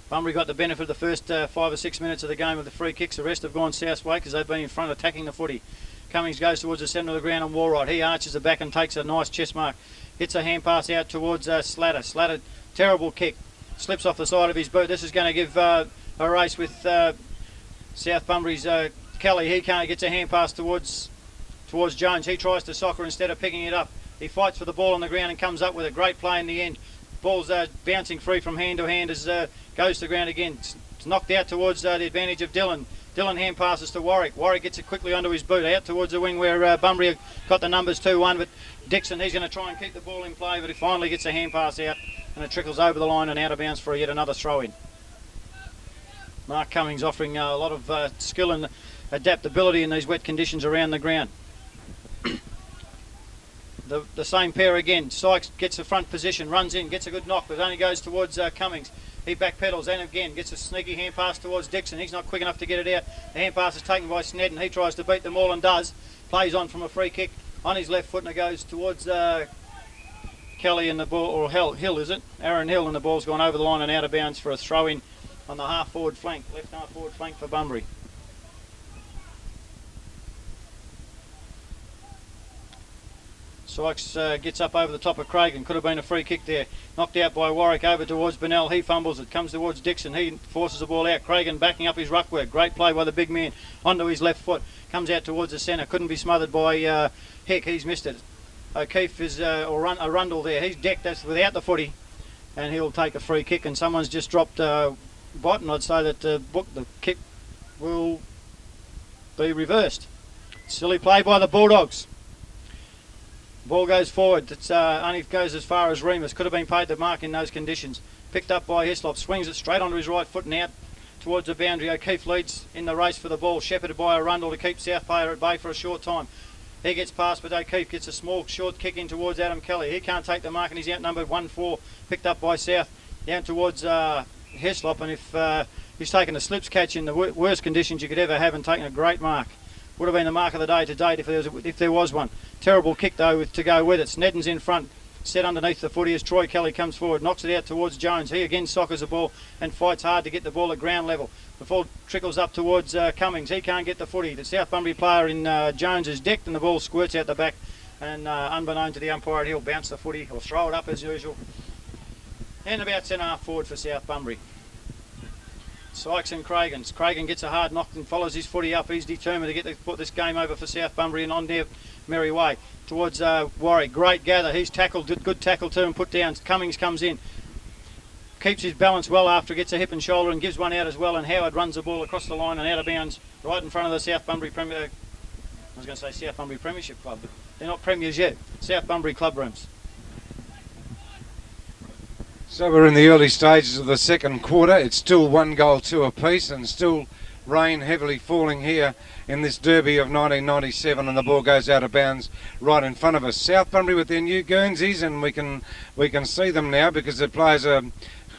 Bunbury got the benefit of the first 5 or 6 minutes of the game of the free kicks. The rest have gone South's way because they've been in front attacking the footy. Cummings goes towards the centre of the ground on Walrott. He arches the back and takes a nice chest mark. Hits a hand pass out towards Slatter. Slatter, terrible kick. Slips off the side of his boot. This is going to give a race with South Bunbury's Kelly. He gets a hand pass towards Jones. He tries to soccer instead of picking it up. He fights for the ball on the ground and comes up with a great play in the end. Ball's bouncing free from hand to hand as goes to the ground again. It's knocked out towards the advantage of Dillon. Dillon hand passes to Warwick. Warwick gets it quickly onto his boot, out towards the wing where Bunbury got the numbers 2-1, but Dixon, he's going to try and keep the ball in play, but he finally gets a hand pass out and it trickles over the line and out of bounds for yet another throw-in. Mark Cummings offering a lot of skill and adaptability in these wet conditions around the ground. The same pair again. Sykes gets the front position, runs in, gets a good knock, but only goes towards Cummings. He backpedals and again gets a sneaky hand pass towards Dixon. He's not quick enough to get it out. The hand pass is taken by Snedden. He tries to beat them all and does. Plays on from a free kick on his left foot and it goes towards Kelly and the ball, or Hill is it? Aaron Hill, and the ball's gone over the line and out of bounds for a throw-in on the half-forward flank, left half-forward flank for Bunbury. Sykes gets up over the top of Craig and could have been a free kick there. Knocked out by Warwick over towards Burnell. He fumbles it, comes towards Dixon. He forces the ball out. Cragen backing up his ruck work. Great play by the big man onto his left foot. Comes out towards the centre. Couldn't be smothered by Heck. He's missed it. O'Keefe is Arundel there. He's decked us without the footy, and he'll take a free kick. And someone's just dropped Botton. I'd say that the kick will be reversed. Silly play by the Bulldogs. Ball goes forward. It's only goes as far as Remus. Could have been paid the mark in those conditions. Picked up by Hislop. Swings it straight onto his right foot and out towards the boundary. O'Keefe leads in the race for the ball. Shepherded by Arundel to keep South Player at bay for a short time. He gets past, but O'Keefe gets a small short kick in towards Adam Kelly. He can't take the mark and he's outnumbered 1-4. Picked up by South down towards Hislop. And if he's taken a slips catch in the worst conditions you could ever have and taken a great mark. Would have been the mark of the day to date if there was one. Terrible kick though to go with it. Snedden's in front, set underneath the footy as Troy Kelly comes forward, knocks it out towards Jones. He again soccers the ball and fights hard to get the ball at ground level. The ball trickles up towards Cummings. He can't get the footy. The South Bunbury player in Jones is decked and the ball squirts out the back, and unbeknown to the umpire he'll bounce the footy or throw it up as usual. And about centre half forward for South Bunbury. Sykes and Cragen. Cragen gets a hard knock and follows his footy up. He's determined to put this game over for South Bunbury and on their merry way. Towards Warwick. Great gather. He's tackled. Good tackle too and put down. Cummings comes in. Keeps his balance well after gets a hip and shoulder and gives one out as well. And Howard runs the ball across the line and out of bounds right in front of the South Bunbury Premier. I was going to say South Bunbury Premiership Club, but they're not premiers yet. South Bunbury club rooms. So we're in the early stages of the second quarter. It's still 1-2 apiece and still rain heavily falling here in this derby of 1997, and the ball goes out of bounds right in front of us. South Bunbury with their new Guernseys, and we can see them now because the players are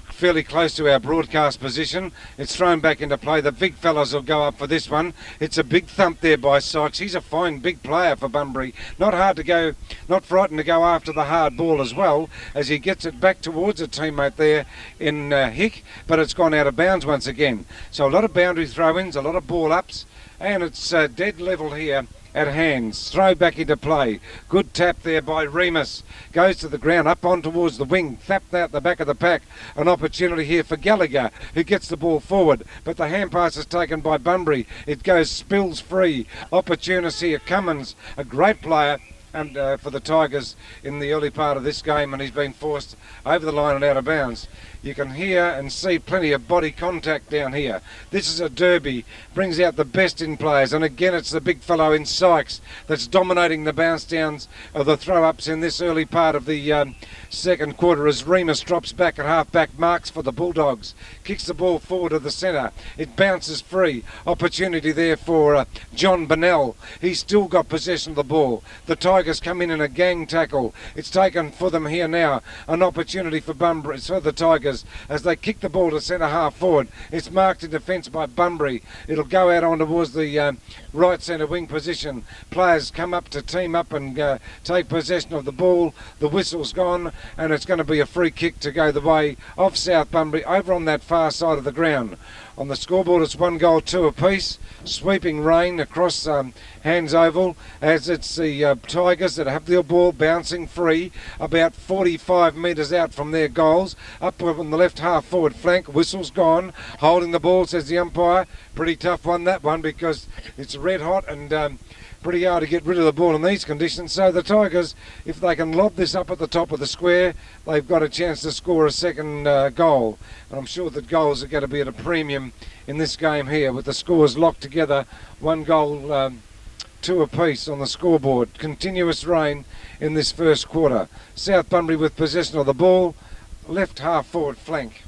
fairly close to our broadcast position. It's thrown back into play. The big fellas will go up for this one. It's a big thump there by Sykes. He's a fine big player for Bunbury. Not frightened to go after the hard ball as well, as he gets it back towards a teammate there in Hick, but it's gone out of bounds once again. So a lot of boundary throw-ins, a lot of ball ups, and it's dead level here at hands. Throw back into play. Good tap there by Remus. Goes to the ground, up on towards the wing. Thapped out the back of the pack. An opportunity here for Gallagher, who gets the ball forward. But the hand pass is taken by Bunbury. It goes, spills free. Opportunist here. Cummins, a great player. And for the Tigers in the early part of this game, and he's been forced over the line and out of bounds. You can hear and see plenty of body contact down here. This is a derby, brings out the best in players, and again it's the big fellow in Sykes that's dominating the bounce downs of the throw ups in this early part of the second quarter as Remus drops back at half back, marks for the Bulldogs, kicks the ball forward to the centre. It bounces free. Opportunity there for John Bennell. He's still got possession of the ball. The Tigers come in a gang tackle. It's taken for them here now. An opportunity for Bunbury, for the Tigers, as they kick the ball to centre half forward. It's marked in defence by Bunbury. It'll go out on towards the right centre wing position. Players come up to team up and take possession of the ball. The whistle's gone, and it's going to be a free kick to go the way of South Bunbury over on that far side of the ground. On the scoreboard it's 1 goal, 2 apiece. Sweeping rain across Hands Oval as it's the Tigers that have the ball bouncing free about 45 metres out from their goals. Up on the left half forward flank, whistle's gone. Holding the ball, says the umpire. Pretty tough one, that one, because it's red hot and pretty hard to get rid of the ball in these conditions. So the Tigers, if they can lob this up at the top of the square, they've got a chance to score a second goal. And I'm sure that goals are going to be at a premium in this game here, with the scores locked together. 1 goal, 2 apiece on the scoreboard. Continuous rain in this first quarter. South Bunbury with possession of the ball, left half forward flank.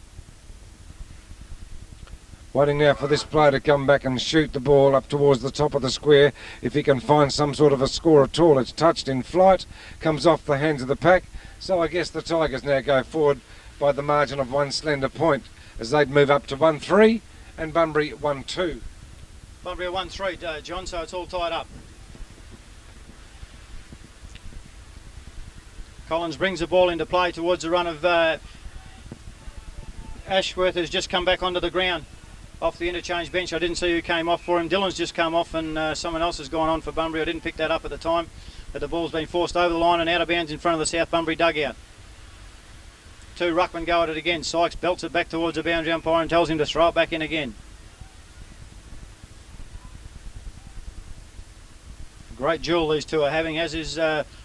Waiting now for this player to come back and shoot the ball up towards the top of the square. If he can find some sort of a score at all. It's touched in flight, comes off the hands of the pack. So I guess the Tigers now go forward by the margin of 1 slender point as they'd move up to 1-3 and Bunbury 1-2. Bunbury 1-3, John, so it's all tied up. Collins brings the ball into play towards the run of Ashworth, who's just come back onto the ground off the interchange bench. I didn't see who came off for him. Dylan's just come off and someone else has gone on for Bunbury. I didn't pick that up at the time, but the ball's been forced over the line and out of bounds in front of the South Bunbury dugout. 2 ruckmen go at it again. Sykes belts it back towards the boundary umpire and tells him to throw it back in again. Great duel these two are having, as is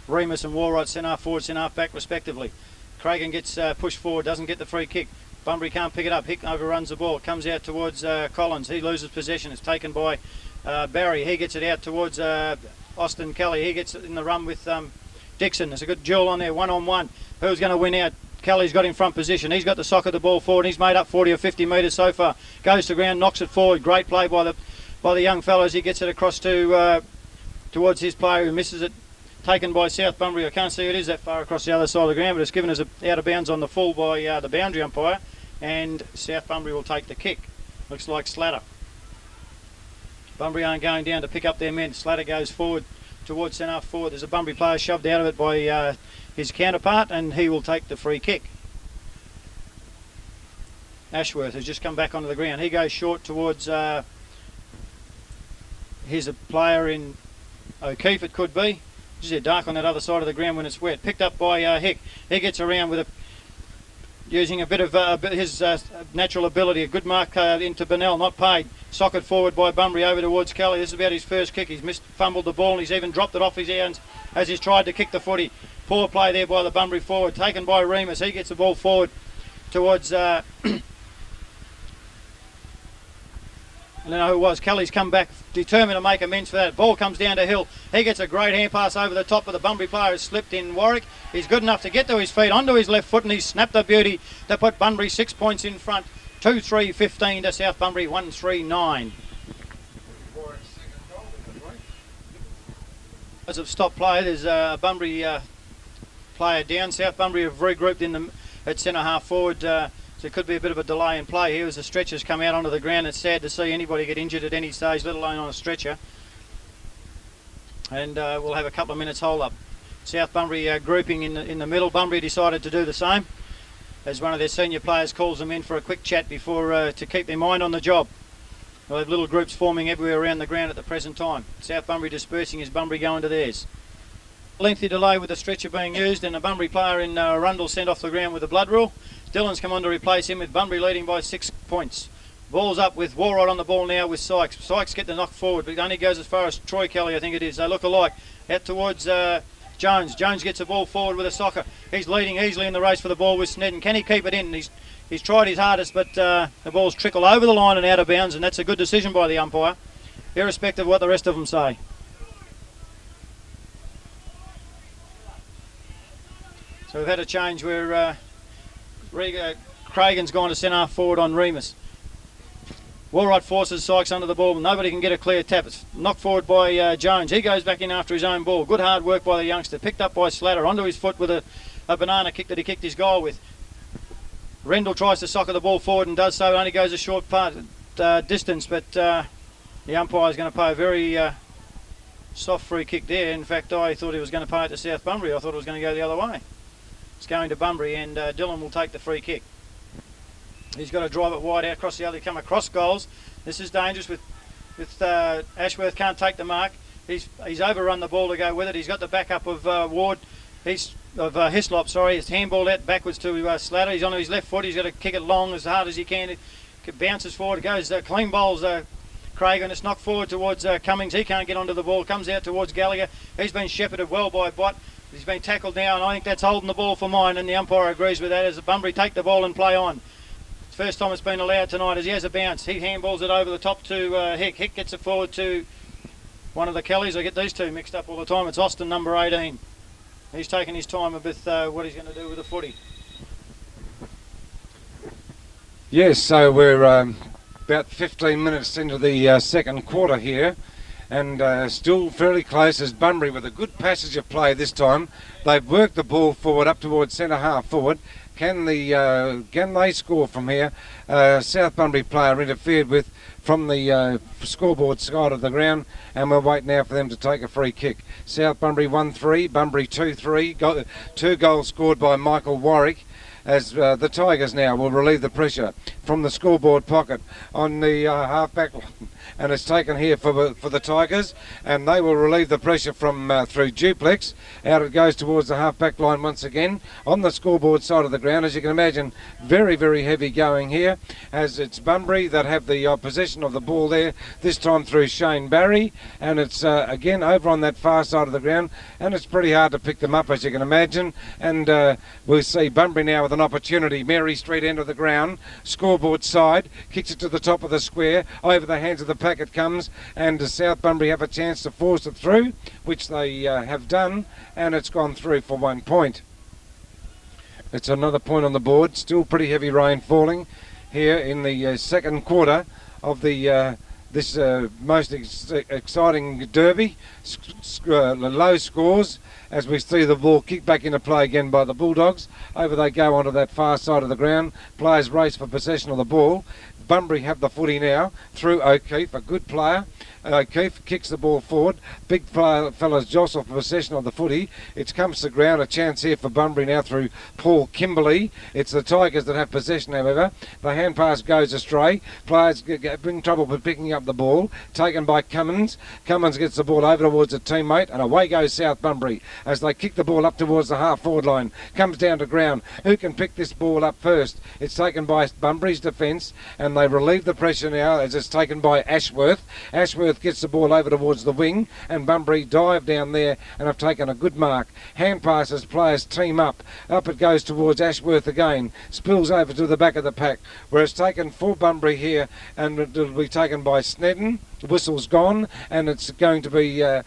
Remus and Walright, centre half forward, centre half back respectively. Cragen gets pushed forward, doesn't get the free kick. Bunbury can't pick it up. Hick overruns the ball. It comes out towards Collins. He loses possession. It's taken by Barry. He gets it out towards Austin Kelly. He gets it in the run with Dixon. There's a good duel on there, 1-on-1. Who's going to win out? Kelly's got in front position. He's got the sock of the ball forward. He's made up 40 or 50 metres so far. Goes to ground, knocks it forward. Great play by the young fellows. He gets it across to towards his player who misses it. Taken by South Bunbury. I can't see it is that far across the other side of the ground, but it's given us out of bounds on the full by the boundary umpire, and South Bunbury will take the kick. Looks like Slatter. Bunbury aren't going down to pick up their men. Slatter goes forward towards centre half forward. There's a Bunbury player shoved out of it by his counterpart, and he will take the free kick. Ashworth has just come back onto the ground. He goes short towards here's a player in O'Keefe, it could be. Just dark on that other side of the ground when it's wet. Picked up by Hick. He gets around with using a bit of his natural ability. A good mark into Bennell, not paid. Socket forward by Bunbury over towards Kelly. This is about his first kick. He's fumbled the ball and he's even dropped it off his hands as he's tried to kick the footy. Poor play there by the Bunbury forward. Taken by Remus. He gets the ball forward towards... I don't know who it was. Kelly's come back determined to make amends for that. Ball comes down to Hill. He gets a great hand pass over the top of the Bunbury player who's slipped in Warwick. He's good enough to get to his feet onto his left foot and he's snapped a beauty to put Bunbury 6 points in front. 2-3-15 to South Bunbury 1-3-9. As of stop play, there's a Bunbury player down. South Bunbury have regrouped at centre half forward. So it could be a bit of a delay in play here as the stretchers come out onto the ground. It's sad to see anybody get injured at any stage, let alone on a stretcher. And we'll have a couple of minutes hold up. South Bunbury grouping in the middle. Bunbury decided to do the same as one of their senior players calls them in for a quick chat before to keep their mind on the job. We'll have little groups forming everywhere around the ground at the present time. South Bunbury dispersing as Bunbury going to theirs. Lengthy delay with the stretcher being used, and a Bunbury player in Rundle sent off the ground with a blood rule. Dillon's come on to replace him, with Bunbury leading by 6 points. Ball's up with Walrod on the ball now with Sykes. Sykes get the knock forward, but it only goes as far as Troy Kelly, I think it is. They look alike. Out towards Jones. Jones gets the ball forward with a soccer. He's leading easily in the race for the ball with Snedden. Can he keep it in? He's tried his hardest, but the ball's trickled over the line and out of bounds, and that's a good decision by the umpire, irrespective of what the rest of them say. So we've had a change where Cragen's gone to centre forward on Remus. Walrod forces Sykes under the ball, but nobody can get a clear tap. It's knocked forward by Jones. He goes back in after his own ball. Good hard work by the youngster. Picked up by Slatter onto his foot with a banana kick that he kicked his goal with. Rendell tries to soccer the ball forward and does so. It only goes a short distance, but the umpire is going to pay a very soft free kick there. In fact, I thought he was going to pay it to South Bunbury. I thought it was going to go the other way. It's going to Bunbury, and Dillon will take the free kick. He's got to drive it wide out across the other, come across goals. This is dangerous with Ashworth can't take the mark. He's overrun the ball to go with it. He's got the backup of Hislop, sorry. It's handball out backwards to Slatter. He's on his left foot. He's got to kick it long as hard as he can. It bounces forward. It goes clean bowls Craig, and it's knocked forward towards Cummings. He can't get onto the ball. Comes out towards Gallagher. He's been shepherded well by Bott. He's been tackled now, and I think that's holding the ball for mine, and the umpire agrees with that as the Bunbury take the ball and play on. First time it's been allowed tonight as he has a bounce. He handballs it over the top to Hick. Hick gets it forward to one of the Kellys. I get these two mixed up all the time. It's Austin, number 18. He's taking his time with what he's going to do with the footy. Yes, so we're about 15 minutes into the second quarter here, and still fairly close as Bunbury with a good passage of play this time. They've worked the ball forward up towards centre half forward. Can they score from here? South Bunbury player interfered with from the scoreboard side of the ground, and we'll wait now for them to take a free kick. South Bunbury 1-3, Bunbury 2-3. 2 goals scored by Michael Warwick, as the Tigers now will relieve the pressure from the scoreboard pocket on the half-back line. And it's taken here for the Tigers, and they will relieve the pressure from through Duplex. Out it goes towards the half-back line once again on the scoreboard side of the ground. As you can imagine, very, very heavy going here, as it's Bunbury that have the possession of the ball there, this time through Shane Barry, and it's again over on that far side of the ground, and it's pretty hard to pick them up, as you can imagine. And we'll see Bunbury now with an opportunity. Mary Street end of the ground, scoreboard side, kicks it to the top of the square, over the hands of the packet comes, and South Bunbury have a chance to force it through, which they have done, and it's gone through for 1 point. It's another point on the board. Still pretty heavy rain falling here in the second quarter of the this most exciting derby. Low scores as we see the ball kicked back into play again by the Bulldogs. Over they go onto that far side of the ground. Players race for possession of the ball. Bunbury have the footy now through O'Keefe, a good player. O'Keefe kicks the ball forward. Big fellas jostle for possession of the footy. It comes to ground. A chance here for Bunbury now through Paul Kimberley. It's the Tigers that have possession, however. The hand pass goes astray. Players bring trouble with picking up the ball. Taken by Cummins. Cummins gets the ball over towards a teammate, and away goes South Bunbury as they kick the ball up towards the half-forward line. Comes down to ground. Who can pick this ball up first? It's taken by Bunbury's defence, and they relieve the pressure now as it's taken by Ashworth. Ashworth gets the ball over towards the wing, and Bunbury dive down there and have taken a good mark. Hand passes, players team up. Up it goes towards Ashworth again. Spills over to the back of the pack, where it's taken for Bunbury here, and it'll be taken by Snedden. The whistle's gone, and it's going to be a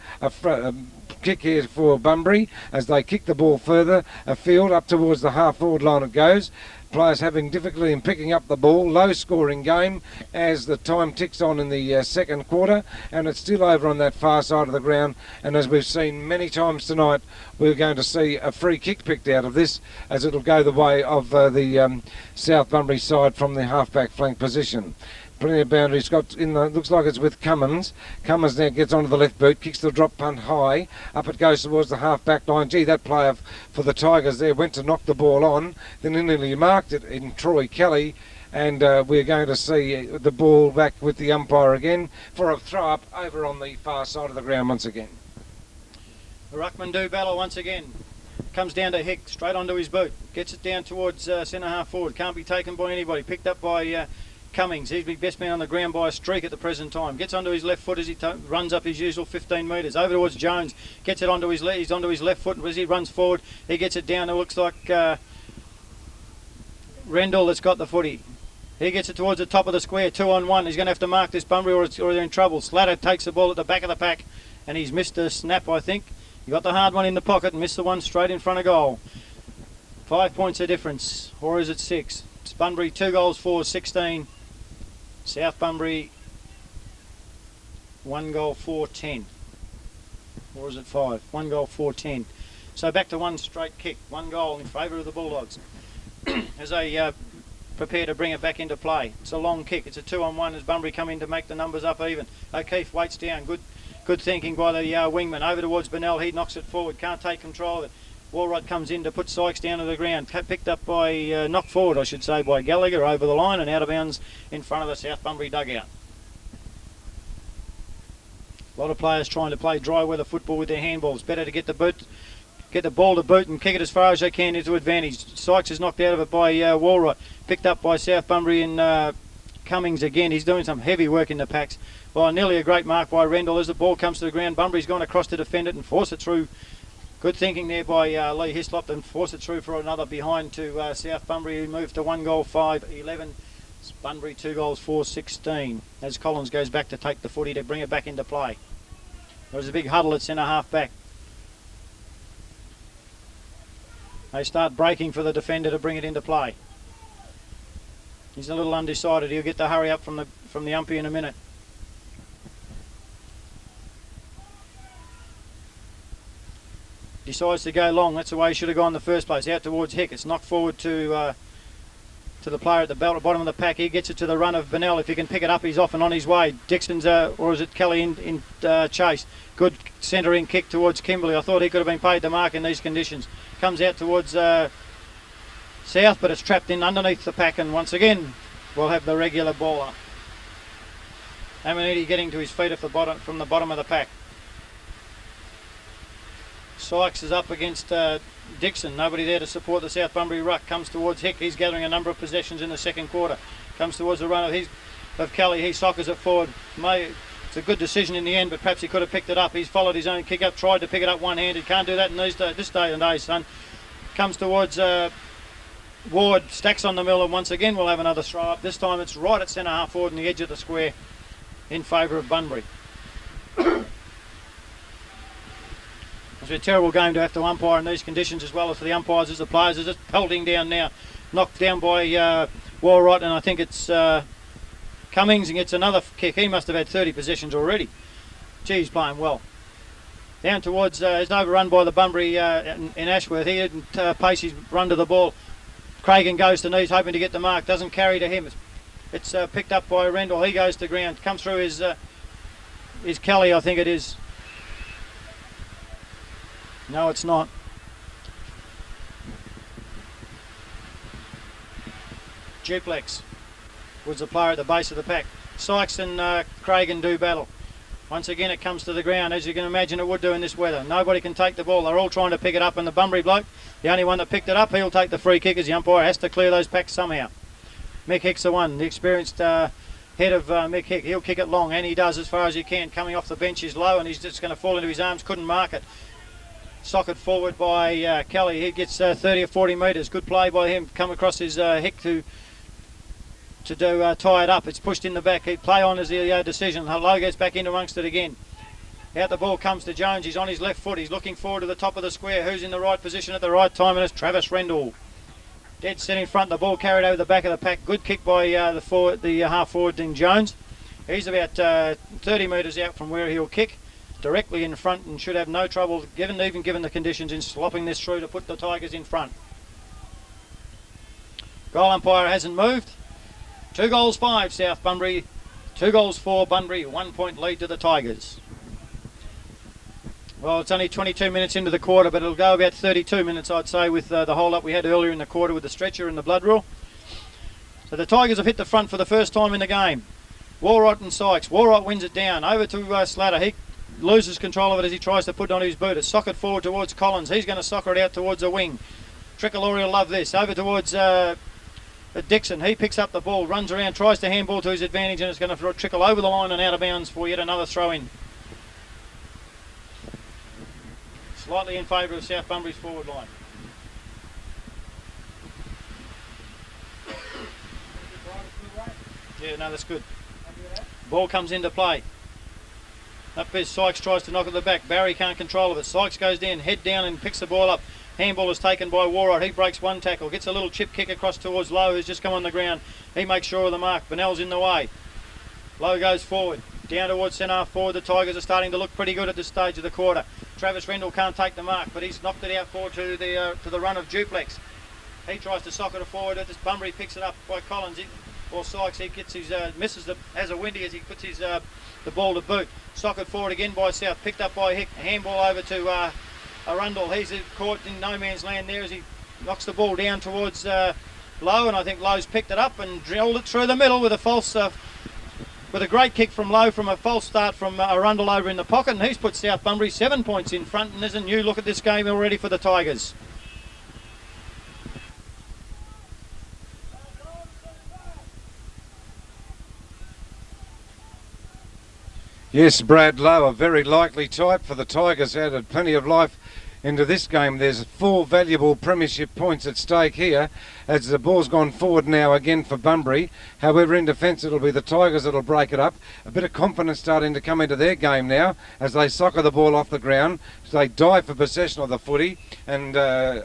kick here for Bunbury as they kick the ball further afield up towards the half-forward line it goes. Players having difficulty in picking up the ball. Low scoring game as the time ticks on in the second quarter, and it's still over on that far side of the ground, and as we've seen many times tonight, we're going to see a free kick picked out of this as it'll go the way of the South Bunbury side from the half-back flank position. plenty of boundary. It's got in the, looks like it's with Cummins. Cummins now gets onto the left boot, kicks the drop punt high. Up it goes towards the half-back line. Gee, that player for the Tigers there went to knock the ball on, then nearly marked it in Troy Kelly. And we're going to see the ball back with the umpire again for a throw-up over on the far side of the ground once again. Ruckman do battle once again. Comes down to Hick, straight onto his boot. Gets it down towards centre half forward. Can't be taken by anybody. Picked up by Cummings. He's the best man on the ground by a streak at the present time. Gets onto his left foot as he runs up his usual 15 metres. Over towards Jones. Gets it onto his left. He's onto his left foot as he runs forward. He gets it down. It looks like Rendell that's got the footy. He gets it towards the top of the square, 2-on-1. He's going to have to mark this Bunbury or they're in trouble. Slatter takes the ball at the back of the pack and he's missed a snap, I think. He got the hard one in the pocket and missed the one straight in front of goal. 5 points of difference, or is it 6? It's Bunbury 2 goals for 16. South Bunbury 1 goal for 10. Or is it 5? 1 goal for 10. So back to one straight kick, 1 goal in favour of the Bulldogs. As they prepare to bring it back into play. It's a long kick. It's a 2-on-1 as Bunbury come in to make the numbers up even. O'Keefe waits down. Good thinking by the wingman. Over towards Bennell. He knocks it forward. Can't take control of it. Walrod comes in to put Sykes down to the ground. Picked up by, knocked forward I should say, by Gallagher over the line and out of bounds in front of the South Bunbury dugout. A lot of players trying to play dry weather football with their handballs. Better to get the ball to boot and kick it as far as they can into advantage. Sykes is knocked out of it by Walrod. Picked up by South Bunbury and Cummings again. He's doing some heavy work in the packs. Well, nearly a great mark by Rendell as the ball comes to the ground. Bunbury's gone across to defend it and force it through. Good thinking there by Lee Hislop and force it through for another behind to South Bunbury, who moved to 1 goal 5-11. It's Bunbury 2 goals 4-16 as Collins goes back to take the footy to bring it back into play. There was a big huddle at centre half back. They start breaking for the defender to bring it into play. He's a little undecided. He'll get the hurry up from the umpire in a minute. Decides to go long. That's the way he should have gone in the first place. Out towards Hick. It's knocked forward to the player at the bottom of the pack. He gets it to the run of Bennell. If he can pick it up, he's off and on his way. Dixon's, or is it Kelly in chase? Good centering kick towards Kimberley. I thought he could have been paid the mark in these conditions. Comes out towards South, but it's trapped in underneath the pack, and once again we'll have the regular baller. Amaniti getting to his feet from the bottom of the pack. Sykes is up against Dixon. Nobody there to support the South Bunbury ruck. Comes towards Hick. He's gathering a number of possessions in the second quarter. Comes towards the run of Kelly. He soccers it forward. It's a good decision in the end, but perhaps he could have picked it up. He's followed his own kick up, tried to pick it up one-handed. Can't do that in this day and age, son. Comes towards Ward. Stacks on the mill, and once again we'll have another throw up. This time it's right at centre half forward on the edge of the square in favour of Bunbury. It's a terrible game to have to umpire in these conditions, as well as for the umpires as the players are just pelting down now. Knocked down by Walrot, and I think it's Cummings, and gets another kick. He must have had 30 possessions already. Gee, he's playing well. Down towards, he's overrun by the Bunbury in Ashworth. He didn't pace his run to the ball. Cragen goes to knees, hoping to get the mark. Doesn't carry to him. It's picked up by Rendell. He goes to ground. Comes through his Kelly, I think it is. No, it's not. Duplex was the player at the base of the pack. Sykes and Cragen do battle. Once again it comes to the ground, as you can imagine it would do in this weather. Nobody can take the ball. They're all trying to pick it up, and the Bunbury bloke, the only one that picked it up, he'll take the free kick as the umpire has to clear those packs somehow. Mick Hick's the one, the experienced head of Mick Hick. He'll kick it long, and he does as far as he can. Coming off the bench is low, and he's just going to fall into his arms. Couldn't mark it. Socket forward by Kelly. He gets 30 or 40 metres. Good play by him. Come across his Hick to tie it up. It's pushed in the back. He play on as the decision. Low gets back in amongst it again. Out the ball comes to Jones. He's on his left foot. He's looking forward to the top of the square. Who's in the right position at the right time? And it's Travis Rendell. Dead set in front. The ball carried over the back of the pack. Good kick by the half forward in Jones. He's about 30 metres out from where he'll kick. Directly in front, and should have no trouble, even given the conditions, in slopping this through to put the Tigers in front. Goal umpire hasn't moved. 2 goals 5, South Bunbury. 2 goals for Bunbury, 1 point lead to the Tigers. Well, it's only 22 minutes into the quarter, but it'll go about 32 minutes, I'd say, with the hold-up we had earlier in the quarter with the stretcher and the blood rule. So the Tigers have hit the front for the first time in the game. Walrot and Sykes. Walrot wins it down. Over to Slatter. He loses control of it as he tries to put it on his boot. It's socket forward towards Collins. He's going to soccer it out towards a wing. Tricolore will love this. Over towards Dixon. He picks up the ball, runs around, tries to handball to his advantage, and it's going to trickle over the line and out of bounds for yet another throw-in. Slightly in favour of South Bunbury's forward line. Yeah, no, that's good. Ball comes into play. Up is Sykes, tries to knock at the back. Barry can't control of it. Sykes goes down, head down and picks the ball up. Handball is taken by Warrot. He breaks one tackle, gets a little chip kick across towards Lowe, who's just come on the ground. He makes sure of the mark. Bonnell's in the way. Lowe goes forward. Down towards centre half forward. The Tigers are starting to look pretty good at this stage of the quarter. Travis Rendell can't take the mark, but he's knocked it out forward to the run of Duplex. He tries to socket it forward. Bunbury picks it up by Collins. Sykes, he gets his misses has a windy as he puts his the ball to boot. Socket forward again by South, picked up by Hick. Handball over to Arundel. He's caught in no man's land there as he knocks the ball down towards Lowe, and I think Lowe's picked it up and drilled it through the middle with a false. With a great kick from Lowe from a false start from Arundel over in the pocket, and he's put South Bunbury 7 points in front, and there's a new look at this game already for the Tigers. Yes, Brad Lowe, a very likely type for the Tigers, added plenty of life into this game. There's 4 valuable premiership points at stake here as the ball's gone forward now again for Bunbury. However, in defence it'll be the Tigers that'll break it up. A bit of confidence starting to come into their game now as they soccer the ball off the ground. They dive for possession of the footy, and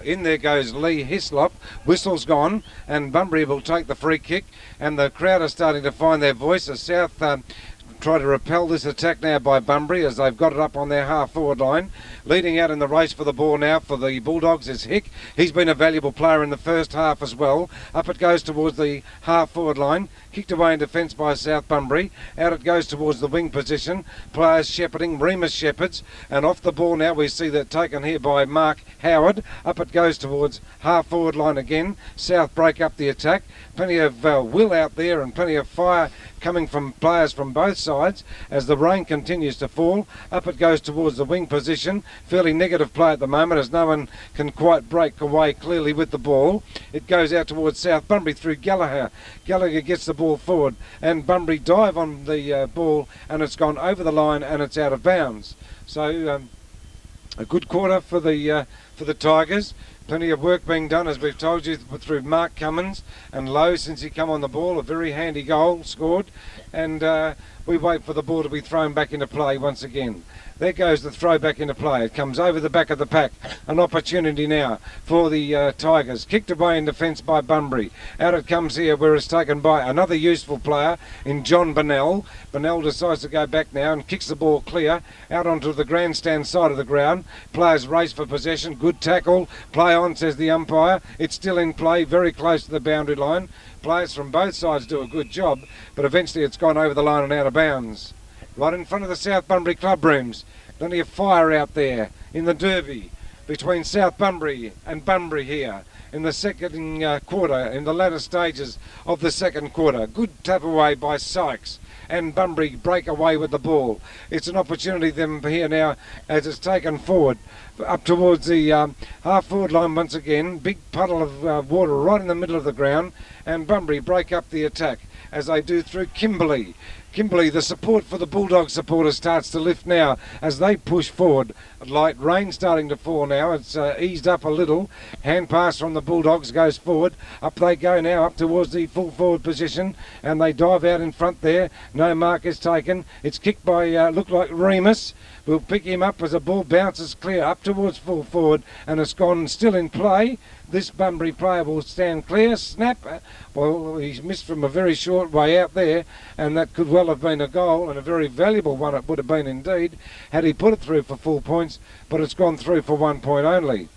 in there goes Lee Hislop. Whistle's gone and Bunbury will take the free kick, and the crowd are starting to find their voice as South try to repel this attack now by Bunbury as they've got it up on their half-forward line. Leading out in the race for the ball now for the Bulldogs is Hick. He's been a valuable player in the first half as well. Up it goes towards the half-forward line. Kicked away in defence by South Bunbury. Out it goes towards the wing position. Players shepherding, Remus shepherds. And off the ball now we see that taken here by Mark Howard. Up it goes towards half-forward line again. South break up the attack. Plenty of will out there and plenty of fire coming from players from both sides as the rain continues to fall. Up it goes towards the wing position. Fairly negative play at the moment as no one can quite break away clearly with the ball. It goes out towards South Bunbury through Gallagher. Gallagher gets the ball forward and Bunbury dive on the ball and it's gone over the line and it's out of bounds. So a good quarter for the Tigers. Plenty of work being done, as we've told you, through Mark Cummins and Lowe since he come on the ball. A very handy goal scored, and we wait for the ball to be thrown back into play once again. There goes the throw back into play. It comes over the back of the pack. An opportunity now for the Tigers. Kicked away in defence by Bunbury. Out it comes here where it's taken by another useful player in John Bonnell. Bonnell decides to go back now and kicks the ball clear out onto the grandstand side of the ground. Players race for possession. Good tackle. Play on, says the umpire. It's still in play, very close to the boundary line. Players from both sides do a good job, but eventually it's gone over the line and out of bounds. Right in front of the South Bunbury club rooms. Plenty of fire out there in the derby between South Bunbury and Bunbury here in the second quarter, in the latter stages of the second quarter. Good tap away by Sykes and Bunbury break away with the ball. It's an opportunity them here now as it's taken forward up towards the half-forward line once again. Big puddle of water right in the middle of the ground, and Bunbury break up the attack as they do through Kimberley. Kimberley, the support for the Bulldog supporters starts to lift now as they push forward. Light rain starting to fall now. It's eased up a little. Hand pass from the Bulldogs goes forward. Up they go now, up towards the full forward position, and they dive out in front there. No mark is taken. It's kicked by, look like Remus. We'll pick him up as the ball bounces clear up towards full forward, and it's gone still in play. This Bunbury player will stand clear, snap. Well, he's missed from a very short way out there, and that could well have been a goal, and a very valuable one it would have been indeed, had he put it through for full points, but it's gone through for 1 point only.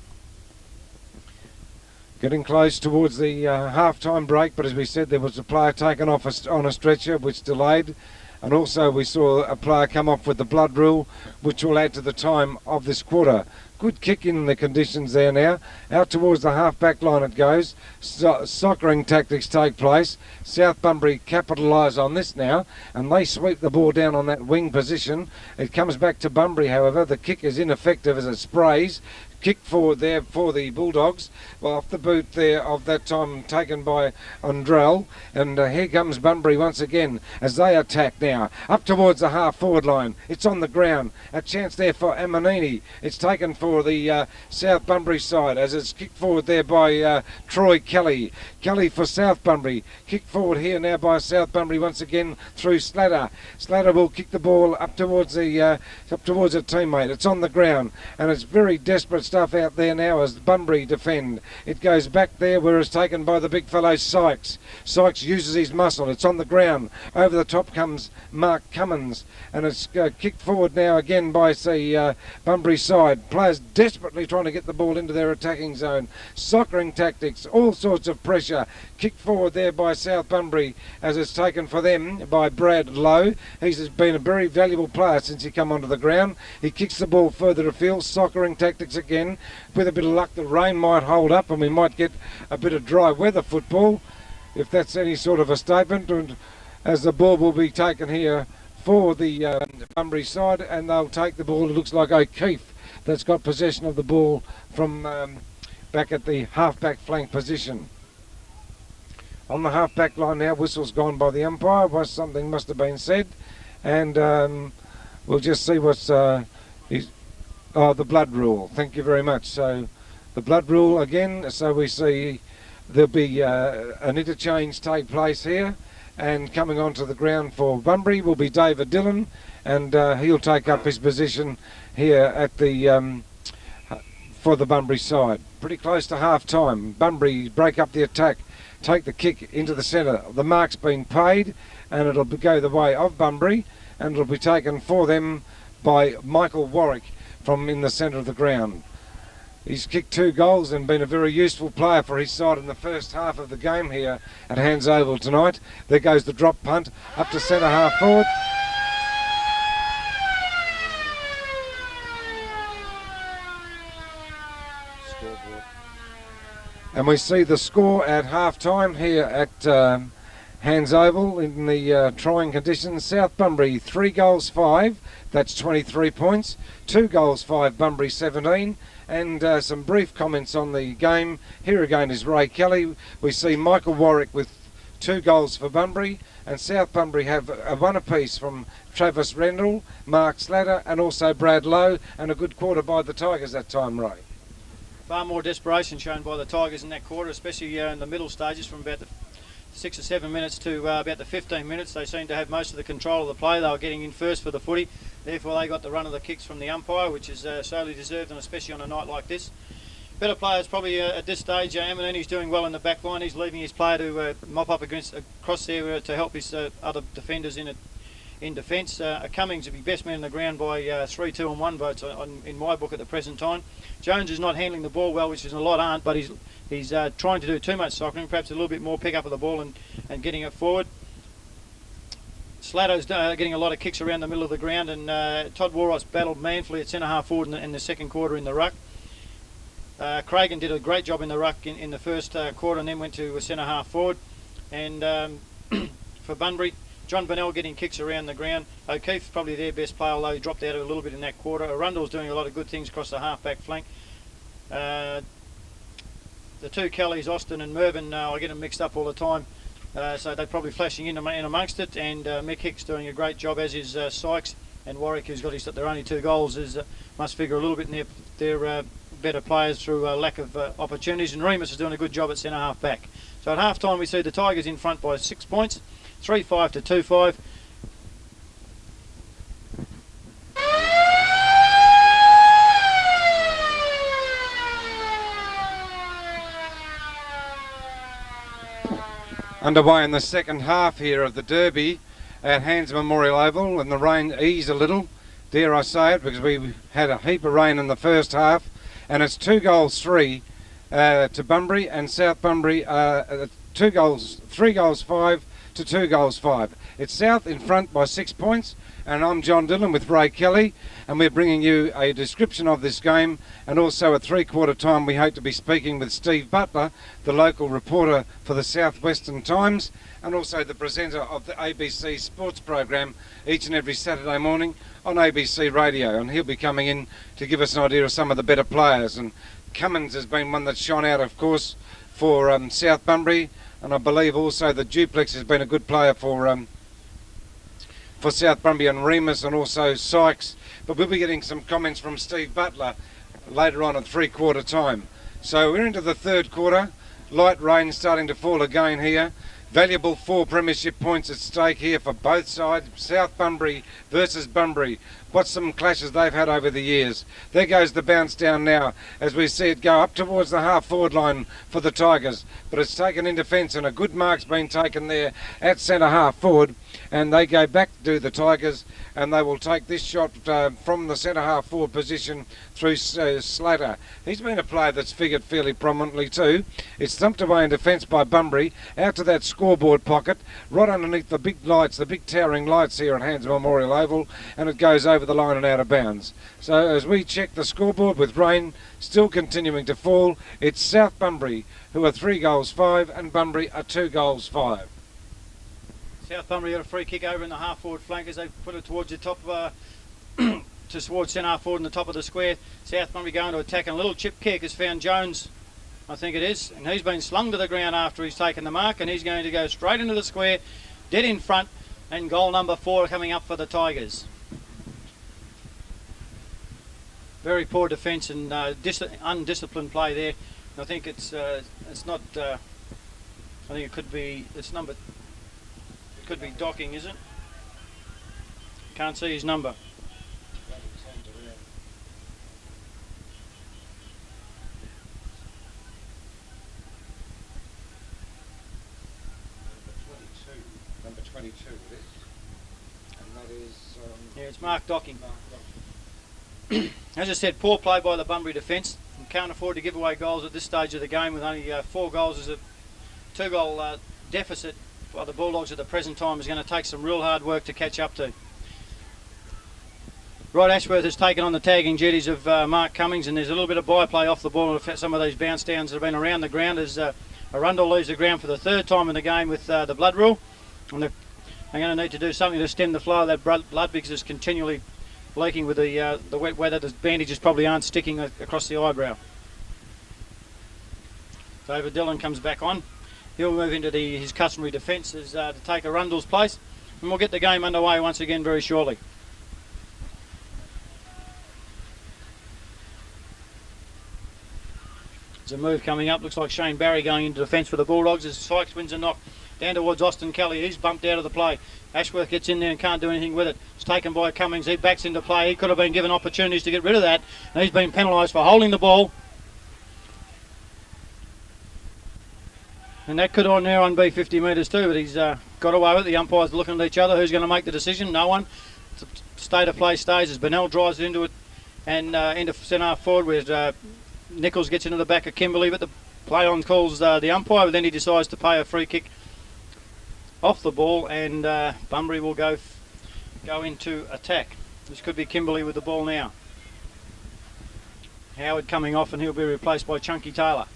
Getting close towards the half-time break, but as we said, there was a player taken off on a stretcher, which delayed And also we saw a player come off with the blood rule, which will add to the time of this quarter. Good kick in the conditions there now. Out towards the half-back line it goes. Soccering tactics take place. South Bunbury capitalise on this now, and they sweep the ball down on that wing position. It comes back to Bunbury, however. The kick is ineffective as it sprays. Kick forward there for the Bulldogs. Well, off the boot there of that time taken by Andrell. And here comes Bunbury once again as they attack now. Up towards the half-forward line. It's on the ground. A chance there for Amanini. It's taken for the South Bunbury side as it's kicked forward there by Troy Kelly. Kelly for South Bunbury. Kick forward here now by South Bunbury once again through Slatter. Slatter will kick the ball up towards a teammate. It's on the ground and it's very desperate stuff out there now as Bunbury defend. It goes back there where it's taken by the big fellow Sykes. Sykes uses his muscle. It's on the ground. Over the top comes Mark Cummins and it's kicked forward now again by Bunbury side. Players desperately trying to get the ball into their attacking zone. Soccering tactics, all sorts of pressure. Kicked forward there by South Bunbury as it's taken for them by Brad Lowe. He's been a very valuable player since he come onto the ground. He kicks the ball further afield. Soccering tactics again. With a bit of luck, the rain might hold up and we might get a bit of dry weather football, if that's any sort of a statement. And as the ball will be taken here for the Bunbury side, and they'll take the ball. It looks like O'Keefe that's got possession of the ball from back at the half-back flank position. On the half-back line now, whistle's gone by the umpire. Something must have been said, and we'll just see what's... Oh, the blood rule. Thank you very much. So the blood rule again. So we see there'll be an interchange take place here, and coming onto the ground for Bunbury will be David Dillon, and he'll take up his position here at the for the Bunbury side. Pretty close to half time. Bunbury break up the attack, take the kick into the centre. The mark's been paid, and it'll go the way of Bunbury, and it'll be taken for them by Michael Warwick from in the centre of the ground. He's kicked 2 goals and been a very useful player for his side in the first half of the game here at Hands Oval tonight. There goes the drop punt up to centre half forward. Scoreboard. And we see the score at half time here at Hands Oval in the trying conditions. South Bunbury 3 goals 5, that's 23 points. 2 goals 5, Bunbury 17. And some brief comments on the game. Here again is Ray Kelly. We see Michael Warwick with 2 goals for Bunbury, and South Bunbury have one apiece from Travis Rendell, Mark Slatter and also Brad Lowe, and a good quarter by the Tigers that time, Ray. Far more desperation shown by the Tigers in that quarter, especially in the middle stages from about the 6 or 7 minutes to about the 15 minutes. They seemed to have most of the control of the play. They were getting in first for the footy. Therefore, they got the run of the kicks from the umpire, which is solely deserved, and especially on a night like this. Better players probably at this stage. Amanini's doing well in the back line. He's leaving his player to mop up across there to help his other defenders in defence. Cummings will be best man in the ground by 3, 2 and 1 votes in my book at the present time. Jones is not handling the ball well, which is a lot aren't, but he's trying to do too much soccering, perhaps a little bit more pick up of the ball and getting it forward. Slatto's getting a lot of kicks around the middle of the ground, and Todd Warross battled manfully at centre half forward in the second quarter in the ruck. Cragen did a great job in the ruck in the first quarter and then went to centre half forward. And for Bunbury, John Burnell getting kicks around the ground. O'Keefe's probably their best player, although he dropped out a little bit in that quarter. Arundel's doing a lot of good things across the half-back flank. The 2 Kellys, Austin and Mervyn, I get them mixed up all the time. So they're probably flashing in amongst it, and Mick Hicks doing a great job, as is Sykes, and Warwick, who's got their only 2 goals, must figure a little bit in their better players through lack of opportunities, and Remus is doing a good job at centre half back. So at half time we see the Tigers in front by 6 points, 3-5 to 2-5. Underway in the second half here of the Derby at Hands Memorial Oval, and the rain eased a little, dare I say it, because we had a heap of rain in the first half, and it's 2 goals 3 to Bunbury, and South Bunbury 3 goals 5 to 2 goals 5. It's South in front by 6 points, and I'm John Dillon with Ray Kelly, and we're bringing you a description of this game, and also at 3/4 time we hope to be speaking with Steve Butler, the local reporter for the South Western Times, and also the presenter of the ABC sports program each and every Saturday morning on ABC Radio, and he'll be coming in to give us an idea of some of the better players. And Cummins has been one that's shone out, of course, for South Bunbury, and I believe also that Duplex has been a good player for South Bunbury, and Remus, and also Sykes. But we'll be getting some comments from Steve Butler later on at 3/4 time. So we're into the 3rd quarter. Light rain starting to fall again here. Valuable 4 premiership points at stake here for both sides. South Bunbury versus Bunbury. What some clashes they've had over the years. There goes the bounce down now as we see it go up towards the half-forward line for the Tigers. But it's taken in defence, and a good mark's been taken there at centre half-forward. And they go back to the Tigers, and they will take this shot from the centre half-forward position through Slater. He's been a player that's figured fairly prominently too. It's thumped away in defence by Bunbury, out to that scoreboard pocket, right underneath the big lights, the big towering lights here at Hands Memorial Oval, and it goes over the line and out of bounds. So as we check the scoreboard with rain still continuing to fall, it's South Bunbury who are 3 goals 5 and Bunbury are 2 goals 5. South Bunbury got a free kick over in the half-forward flank as they put it towards the top of towards centre half-forward in the top of the square. South Bunbury going to attack, and a little chip kick has found Jones, I think it is, and he's been slung to the ground after he's taken the mark, and he's going to go straight into the square, dead in front, and goal number 4 coming up for the Tigers. Very poor defence and undisciplined play there. I think it's not. I think it could be. It's number. It could be Docking, is it? Can't see his number. Number 22 it is. And that is... yeah, it's Mark Docking. As I said, poor play by the Bunbury defence. Can't afford to give away goals at this stage of the game with only 4 goals as a 2-goal deficit by the Bulldogs at the present time is going to take some real hard work to catch up to. Rod Ashworth has taken on the tagging duties of Mark Cummings, and there's a little bit of byplay off the ball of some of these bounce downs that have been around the ground as Arundel leaves the ground for the 3rd time in the game with the blood rule. And they're going to need to do something to stem the flow of that blood because it's continually leaking with the wet weather. The bandages probably aren't sticking across the eyebrow. David Dillon comes back on. He'll move into his customary defence to take Arundel's place, and we'll get the game underway once again very shortly. There's a move coming up. Looks like Shane Barry going into defence for the Bulldogs as Sykes wins a knock down towards Austin Kelly. He's bumped out of the play. Ashworth gets in there and can't do anything with it. It's taken by Cummings. He backs into play. He could have been given opportunities to get rid of that, and he's been penalised for holding the ball. And that could now be 50 metres too, but he's got away with it. The umpires looking at each other. Who's going to make the decision? No one. It's a state of play stays as Bennell drives it into it and into centre half forward where Nichols gets into the back of Kimberley, but the play on calls the umpire, but then he decides to pay a free kick off the ball, and Bunbury will go into attack. This could be Kimberley with the ball now. Howard coming off, and he'll be replaced by Chunky Taylor.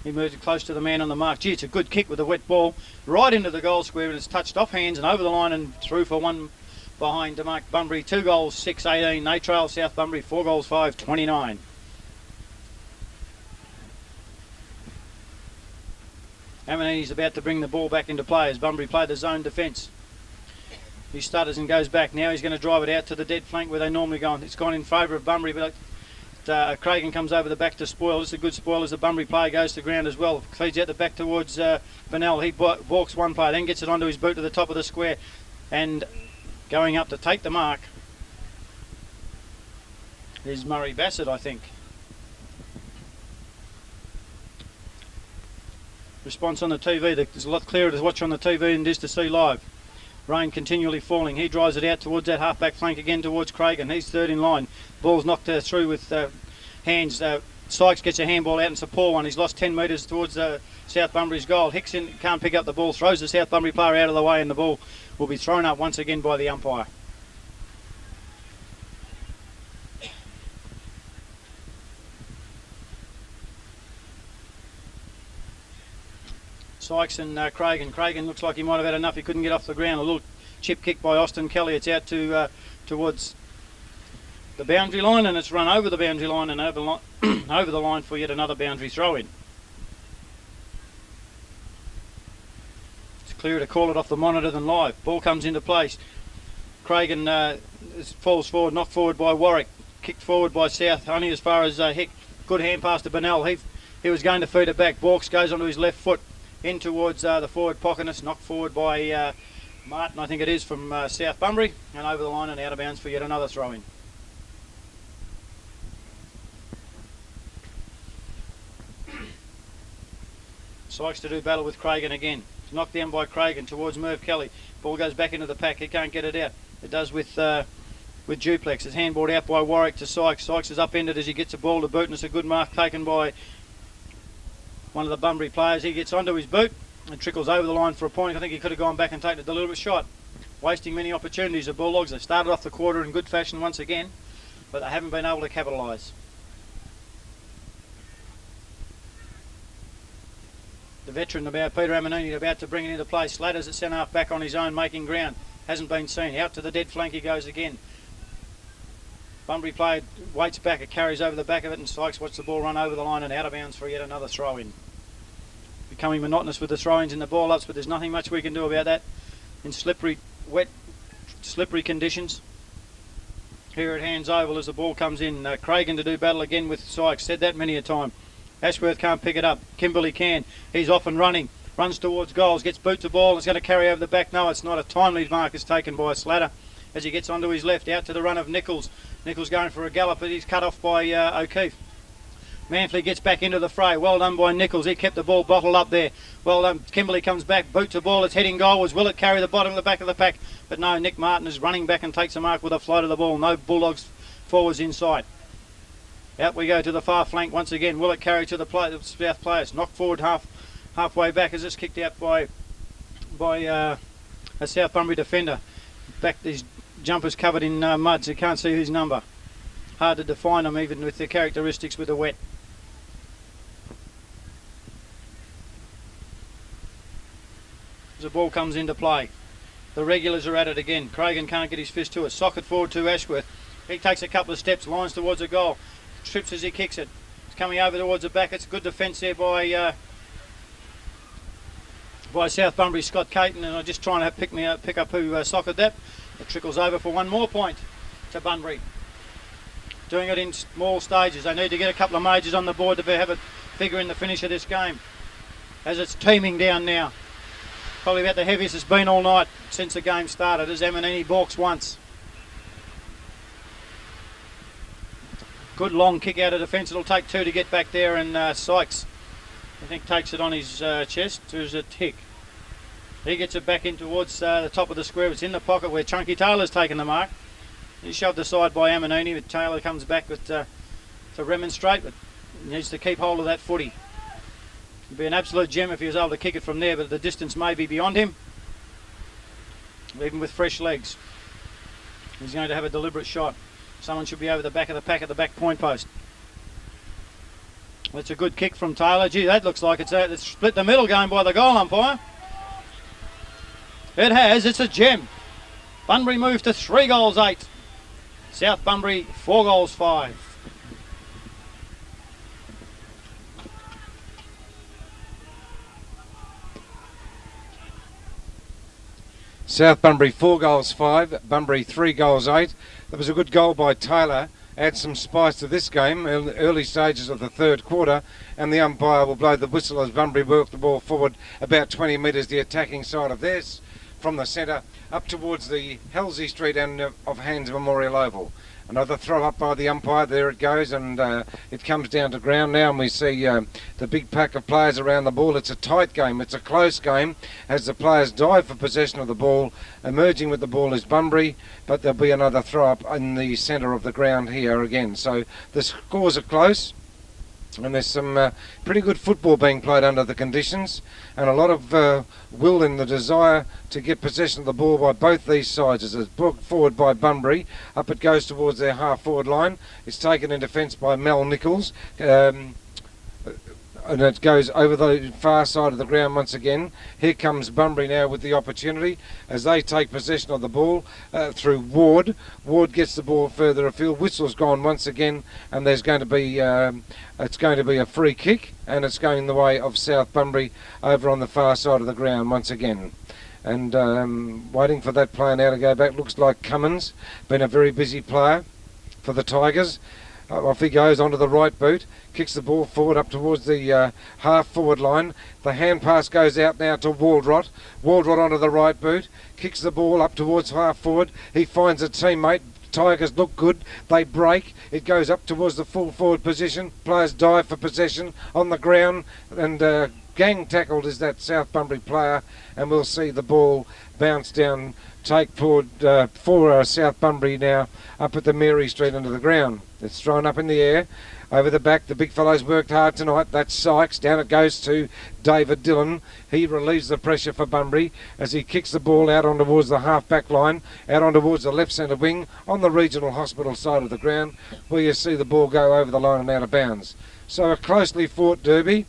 He moves close to the man on the mark. Gee, it's a good kick with a wet ball right into the goal square, and it's touched off hands and over the line and through for one behind to mark Bunbury. 2 goals, 6-18. They trail South Bunbury. 4 goals, 5-29. Amanini's about to bring the ball back into play as Bunbury play the zone defence. He stutters and goes back. Now he's going to drive it out to the dead flank where they normally go. It's gone in favour of Bunbury, but Cragen comes over the back to spoil. It's a good spoil as the Bunbury player goes to ground as well. Feeds out the back towards Bennell. He balks one player, then gets it onto his boot to the top of the square. And going up to take the mark is Murray Bassett, I think. Response on the TV. There's a lot clearer to watch on the TV than it is to see live. Rain continually falling. He drives it out towards that half-back flank again towards Cragen. He's 3rd in line. Ball's knocked through with hands. Sykes gets a handball out and it's a poor one. He's lost 10 metres towards South Bunbury's goal. Hickson can't pick up the ball, throws the South Bunbury player out of the way, and the ball will be thrown up once again by the umpire. Sykes and Cragen. Cragen looks like he might have had enough. He couldn't get off the ground. A little chip kick by Austin Kelly. It's out to towards the boundary line, and it's run over the boundary line and over the line for yet another boundary throw-in. It's clearer to call it off the monitor than live. Ball comes into place. Cragen falls forward, knocked forward by Warwick. Kicked forward by South, only as far as Hick. Good hand pass to Bennell. He was going to feed it back. Borks goes onto his left foot in towards the forward pocket. It's knocked forward by Martin, I think it is, from South Bunbury, and over the line and out of bounds for yet another throw-in. Sykes to do battle with Cragen again. It's knocked down by Cragen towards Merv Kelly. Ball goes back into the pack. He can't get it out. It does with Duplex. It's handballed out by Warwick to Sykes. Sykes is upended as he gets a ball to boot, and it's a good mark taken by one of the Bunbury players. He gets onto his boot and trickles over the line for a point. I think he could have gone back and taken a deliberate shot, wasting many opportunities. The Bulldogs, they started off the quarter in good fashion once again, but they haven't been able to capitalise. The veteran about Peter Amanuni about to bring it into play. Slatters at centre half back on his own, making ground. Hasn't been seen. Out to the dead flank he goes again. Bunbury player waits back, it carries over the back of it, and Sykes watches the ball run over the line and out of bounds for yet another throw-in. Becoming monotonous with the throw-ins and the ball-ups, but there's nothing much we can do about that in slippery, wet, slippery conditions. Here at Hands Oval as the ball comes in. Cragen to do battle again with Sykes. Said that many a time. Ashworth can't pick it up. Kimberley can. He's off and running. Runs towards goals. Gets boot to ball. It's going to carry over the back. No, it's not. A timely mark is taken by Slatter as he gets onto his left. Out to the run of Nichols. Nichols going for a gallop, but he's cut off by O'Keefe. Manfrey gets back into the fray. Well done by Nichols. He kept the ball bottled up there. Well done. Kimberley comes back. Boot to ball. It's heading goalwards. Will it carry the bottom of the back of the pack? But no, Nick Martin is running back and takes a mark with a float of the ball. No Bulldogs forwards in sight. Out we go to the far flank once again. Will it carry to the South players? Knocked forward halfway back as it's kicked out by a South Bunbury defender. Back, his jumper's covered in mud, so you can't see whose number. Hard to define them even with their characteristics with the wet. As the ball comes into play, the regulars are at it again. Cragen can't get his fist to it. Socket forward to Ashworth. He takes a couple of steps, lines towards a goal. Trips as he kicks it. It's coming over towards the back. It's good defence there by South Bunbury, Scott Caton, and I'm just trying to pick up who socket that. It trickles over for one more point to Bunbury. Doing it in small stages. They need to get a couple of majors on the board to have a figure in the finish of this game. As it's teeming down now. Probably about the heaviest it's been all night since the game started, as Amanini balks once. Good long kick out of defence. It'll take two to get back there, and Sykes, I think, takes it on his chest. There's a tick. He gets it back in towards the top of the square. It's in the pocket where Chunky Taylor's taken the mark. He's shoved aside by Amanini, but Taylor comes back to remonstrate, but needs to keep hold of that footy. It'd be an absolute gem if he was able to kick it from there, but the distance may be beyond him, even with fresh legs. He's going to have a deliberate shot. Someone should be over the back of the pack at the back point post. That's a good kick from Taylor. Gee, that looks like it's split the middle going by the goal umpire. It has. It's a gem. Bunbury moved to 3 goals 8. South Bunbury 4 goals 5. South Bunbury 4 goals 5, Bunbury 3 goals 8. There was a good goal by Taylor. Add some spice to this game in the early stages of the third quarter, and the umpire will blow the whistle as Bunbury work the ball forward about 20 metres the attacking side of theirs from the centre up towards the Halsey Street end of Hands Memorial Oval. Another throw up by the umpire. There it goes, and it comes down to ground now, and we see the big pack of players around the ball. It's a tight game. It's a close game as the players dive for possession of the ball. Emerging with the ball is Bunbury, but there'll be another throw up in the centre of the ground here again. So the scores are close. And there's some pretty good football being played under the conditions, and a lot of will and the desire to get possession of the ball by both these sides. As it's brought forward by Bunbury, up it goes towards their half-forward line. It's taken in defence by Mel Nichols. And it goes over the far side of the ground once again. Here comes Bunbury now with the opportunity as they take possession of the ball through Ward. Ward gets the ball further afield. Whistle's gone once again, and there's going to be it's going to be a free kick, and it's going the way of South Bunbury over on the far side of the ground once again. And waiting for that player now to go back. Looks like Cummins, been a very busy player for the Tigers. Off he goes onto the right boot, kicks the ball forward up towards the half-forward line. The hand pass goes out now to Waldrot. Waldrot onto the right boot, kicks the ball up towards half-forward. He finds a teammate. Tigers look good. They break. It goes up towards the full-forward position. Players dive for possession on the ground, and gang tackled is that South Bunbury player, and we'll see the ball bounce down, take forward for South Bunbury now up at the Mary Street under the ground. It's thrown up in the air. Over the back, the big fellows worked hard tonight. That's Sykes. Down it goes to David Dillon. He relieves the pressure for Bunbury as he kicks the ball out on towards the half-back line, out on towards the left centre wing on the regional hospital side of the ground, where you see the ball go over the line and out of bounds. So a closely fought derby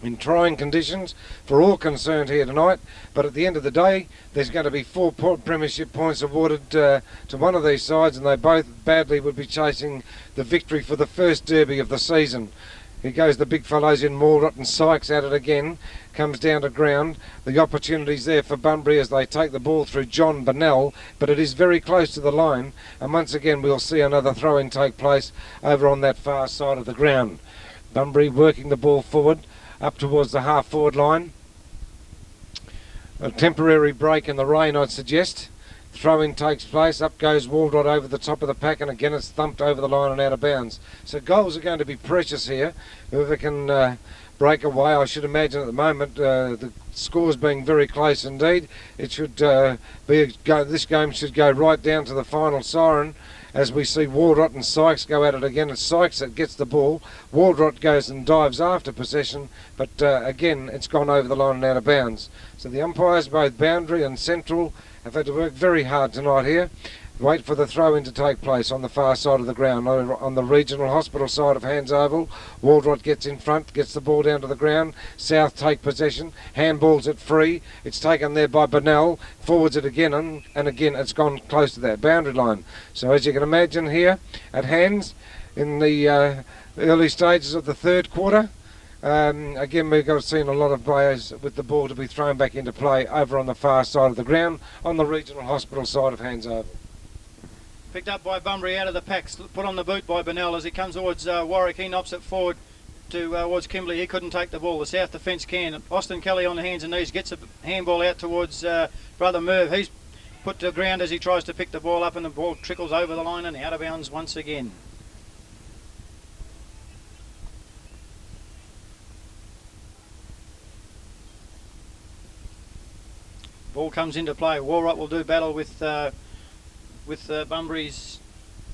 in trying conditions for all concerned here tonight, but at the end of the day there's going to be 4 premiership points awarded to one of these sides, and they both badly would be chasing the victory for the first derby of the season. Here goes the big fellows in Waldrot, and Sykes at it again, comes down to ground. The opportunity's there for Bunbury as they take the ball through John Burnell, but it is very close to the line, and once again we'll see another throw-in take place over on that far side of the ground. Bunbury working the ball forward up towards the half-forward line. A temporary break in the rain, I'd suggest. Throw-in takes place. Up goes Waldrot over the top of the pack, and again it's thumped over the line and out of bounds. So goals are going to be precious here. Whoever can break away, I should imagine at the moment, the scores being very close indeed. It should this game should go right down to the final siren, as we see Waldrot and Sykes go at it again. It's Sykes that gets the ball. Waldrot goes and dives after possession, but again it's gone over the line and out of bounds. So the umpires, both Boundary and Central, have had to work very hard tonight here. Wait for the throw-in to take place on the far side of the ground, on the regional hospital side of Hands Oval. Waldrot gets in front, gets the ball down to the ground. South take possession, handballs it free. It's taken there by Burnell, forwards it again, and again it's gone close to that boundary line. So as you can imagine here at Hands, in the early stages of the third quarter, again we've got seen a lot of players with the ball to be thrown back into play over on the far side of the ground, on the regional hospital side of Hands Oval. Picked up by Bunbury out of the packs, put on the boot by Burnell as he comes towards Warwick. He knocks it forward towards Kimberley. He couldn't take the ball. The South defence can. Austin Kelly on the hands and knees gets a handball out towards Brother Merv. He's put to the ground as he tries to pick the ball up, and the ball trickles over the line and out of bounds once again. Ball comes into play. Waldrot will do battle with Bunbury's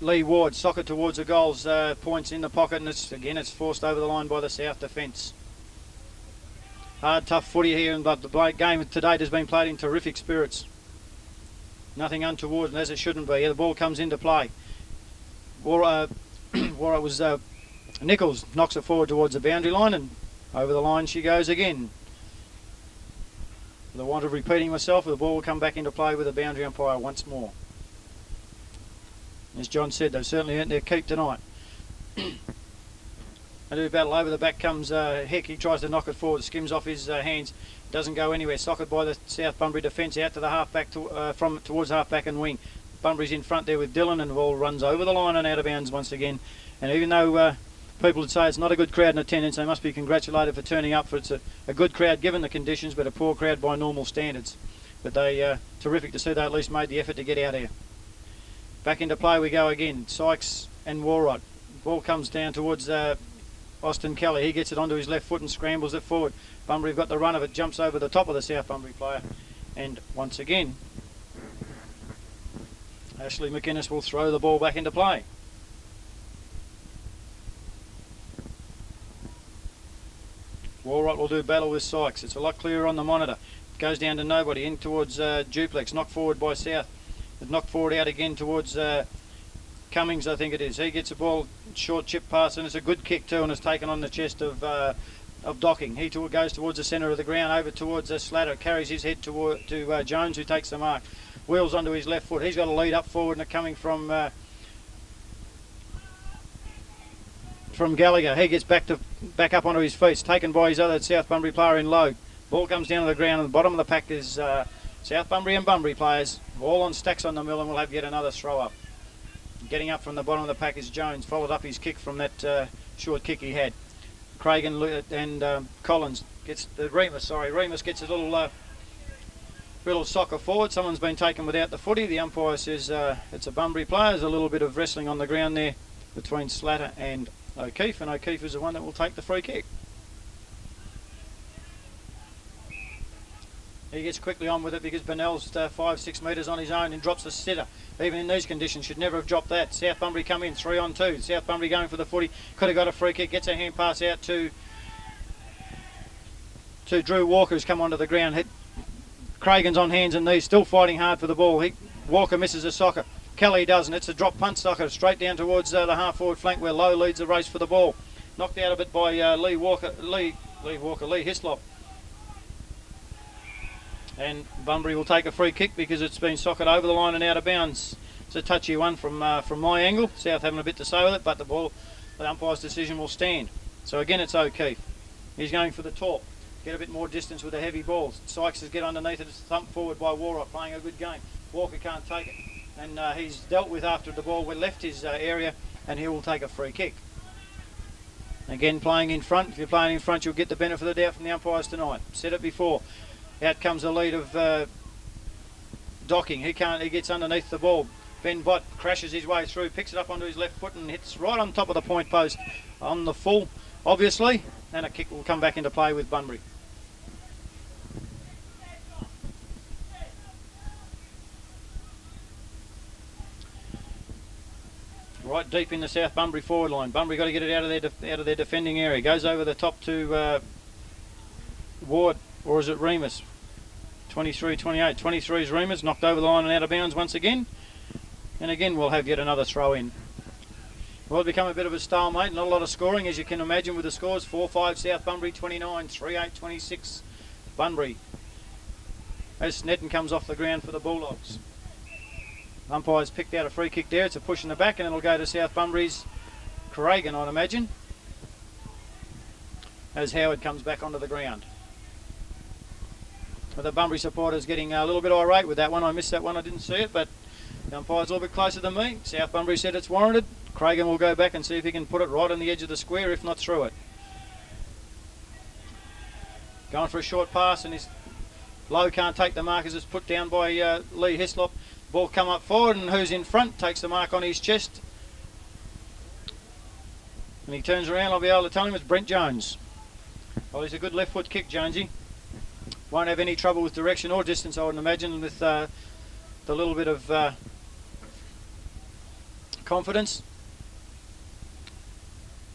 Lee Ward. Sock it towards the goals, points in the pocket, and it's forced over the line by the South defence. Hard, tough footy here, but the game to date has been played in terrific spirits. Nothing untoward, as it shouldn't be. The ball comes into play. Nichols knocks it forward towards the boundary line, and over the line she goes again. For the want of repeating myself, the ball will come back into play with the boundary umpire once more. As John said, they've certainly earned their keep tonight. They do battle. Over the back comes Heck. He tries to knock it forward, skims off his hands, doesn't go anywhere. Socked by the South Bunbury defence out to the half-back, towards half-back and wing. Bunbury's in front there with Dillon, and the ball runs over the line and out of bounds once again. And even though people would say it's not a good crowd in attendance, they must be congratulated for turning up. For it's a good crowd given the conditions, but a poor crowd by normal standards. But they terrific to see they at least made the effort to get out here. Back into play we go again. Sykes and Waldrot. Ball comes down towards Austin Kelly. He gets it onto his left foot and scrambles it forward. Bunbury have got the run of it, jumps over the top of the South Bunbury player. And once again, Ashley McInnes will throw the ball back into play. will do battle with Sykes. It's a lot clearer on the monitor. It goes down to nobody, in towards Duplex, knocked forward by South. It knocked forward out again towards Cummings, I think it is. He gets a ball, short chip pass, and it's a good kick too, and it's taken on the chest of Docking. He goes towards the centre of the ground, over towards Slatter, carries his head to Jones, who takes the mark. Wheels onto his left foot. He's got a lead up forward, and coming from Gallagher. He gets back up onto his feet. It's taken by his other South Bunbury player in low. Ball comes down to the ground, and the bottom of the pack is South Bunbury and Bunbury players, all on stacks on the mill, and we'll have yet another throw up. Getting up from the bottom of the pack is Jones, followed up his kick from that short kick he had. Craig and Collins gets Remus gets a little soccer forward. Someone's been taken without the footy. The umpire says it's a Bunbury player. There's a little bit of wrestling on the ground there between Slatter and O'Keefe, and O'Keefe is the one that will take the free kick. He gets quickly on with it because Bennell's 5-6 metres on his own and drops the sitter. Even in these conditions, should never have dropped that. South Bunbury come in 3-on-2. South Bunbury going for the footy. Could have got a free kick. Gets a hand pass out to Drew Walker, who's come onto the ground. Cragan's on hands and knees, still fighting hard for the ball. Walker misses a soccer. Kelly doesn't. It's a drop punt soccer straight down towards the half forward flank where Lowe leads the race for the ball. Knocked out a bit by Lee Hislop. And Bunbury will take a free kick because it's been socked over the line and out of bounds. It's a touchy one from my angle. South having a bit to say with it, but the umpire's decision will stand. So again, it's O'Keefe. He's going for the top. Get a bit more distance with the heavy balls. Sykes has get underneath it. It's thumped forward by Warrock, playing a good game. Walker can't take it, and he's dealt with after the ball left his area, and he will take a free kick. Again, playing in front. If you're playing in front, you'll get the benefit of the doubt from the umpires tonight. Said it before. Out comes the lead of Docking. He gets underneath the ball. Ben Bott crashes his way through, picks it up onto his left foot and hits right on top of the point post on the full, obviously, and a kick will come back into play with Bunbury. Right deep in the South Bunbury forward line. Bunbury got to get it out of their defending area. Goes over the top to Ward. Or is it Remus? 23-28. 23 is Remus, knocked over the line and out of bounds once again. And again, we'll have yet another throw in. Well, it's become a bit of a stalemate. Not a lot of scoring, as you can imagine, with the scores. 4-5 South Bunbury, 29, 3-8, 26 Bunbury. As Sneddon comes off the ground for the Bulldogs. Umpires picked out a free kick there. It's a push in the back, and it'll go to South Bunbury's Cragan, I'd imagine, as Howard comes back onto the ground. The Bunbury supporters getting a little bit irate with that one. I missed that one, I didn't see it, but the umpire's a little bit closer than me. South Bunbury said it's warranted. Cragan will go back and see if he can put it right on the edge of the square, if not through it. Going for a short pass, and his Lowe can't take the mark as it's put down by Lee Hislop. Ball come up forward, and who's in front takes the mark on his chest. And he turns around, I'll be able to tell him it's Brent Jones. Well, he's a good left foot kick, Jonesy. Won't have any trouble with direction or distance, I would imagine, with the little bit of confidence.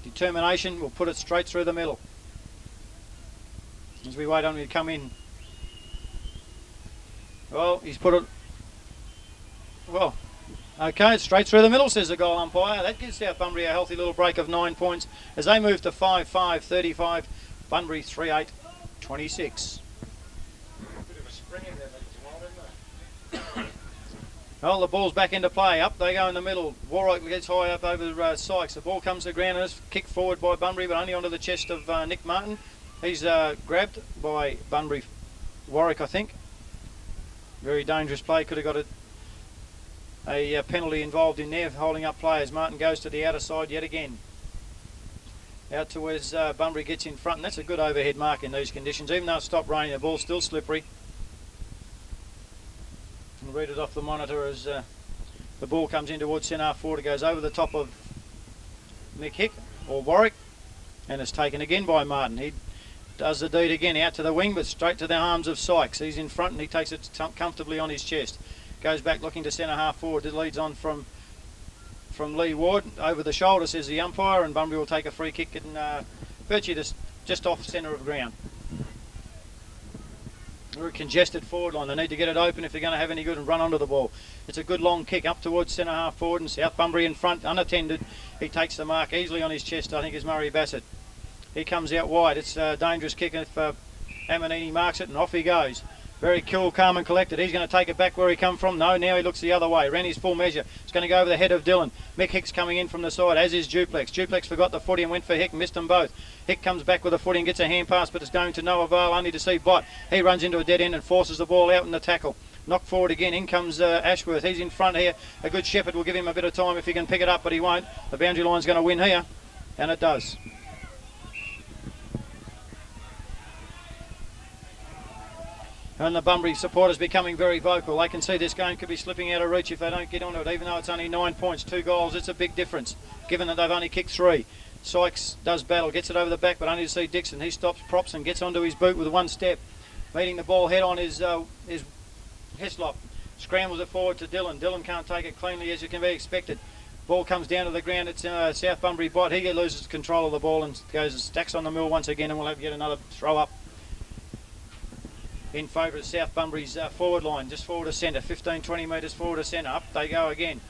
Determination will put it straight through the middle. As we wait on him to come in. Well, he's put it... Well, okay, straight through the middle, says the goal umpire. That gives South Bunbury a healthy little break of 9 points as they move to 5-5, 35. Bunbury 3-8, 26. Well, the ball's back into play. Up they go in the middle. Warrock gets high up over Sykes. The ball comes to the ground and is kicked forward by Bunbury, but only onto the chest of Nick Martin. He's grabbed by Bunbury Warwick, I think. Very dangerous play. Could have got a penalty involved in there, holding up players. Martin goes to the outer side yet again. Out towards Bunbury gets in front, and that's a good overhead mark in these conditions. Even though it stopped raining, the ball's still slippery. We'll read it off the monitor as the ball comes in towards centre half forward. It goes over the top of Mick Hick, or Warwick, and it's taken again by Martin. He does the deed again, out to the wing, but straight to the arms of Sykes. He's in front and he takes it comfortably on his chest. Goes back looking to centre half forward. It leads on from Lee Ward. Over the shoulder, says the umpire, and Bunbury will take a free kick and virtue just off centre of ground. Very congested forward line. They need to get it open if they're going to have any good and run onto the ball. It's a good long kick up towards centre half forward, and South Bunbury in front, unattended. He takes the mark easily on his chest, I think, is Murray Bassett. He comes out wide. It's a dangerous kick if Amanini marks it, and off he goes. Very cool, calm and collected. He's going to take it back where he come from. No, now he looks the other way. Ran his full measure. It's going to go over the head of Dylan. Mick Hicks coming in from the side, as is Duplex. Duplex forgot the footy and went for Hick, missed them both. Hick comes back with the footy and gets a hand pass, but it's going to no avail, only to see Bott. He runs into a dead end and forces the ball out in the tackle. Knocked forward again. In comes Ashworth. He's in front here. A good shepherd will give him a bit of time if he can pick it up, but he won't. The boundary line's going to win here, and it does. And the Bunbury supporters becoming very vocal. They can see this game could be slipping out of reach if they don't get onto it, even though it's only 9 points, 2 goals. It's a big difference, given that they've only kicked 3. Sykes does battle, gets it over the back, but only to see Dixon. He stops, props, and gets onto his boot with one step. Meeting the ball head on is Heslop. Scrambles it forward to Dylan. Dylan can't take it cleanly, as you can be expected. Ball comes down to the ground. It's South Bunbury Bott. He loses control of the ball and goes and stacks on the mill once again, and we'll have yet another throw up in favour of South Bunbury's forward line, just forward to centre, 15-20 metres forward to centre. Up they go again.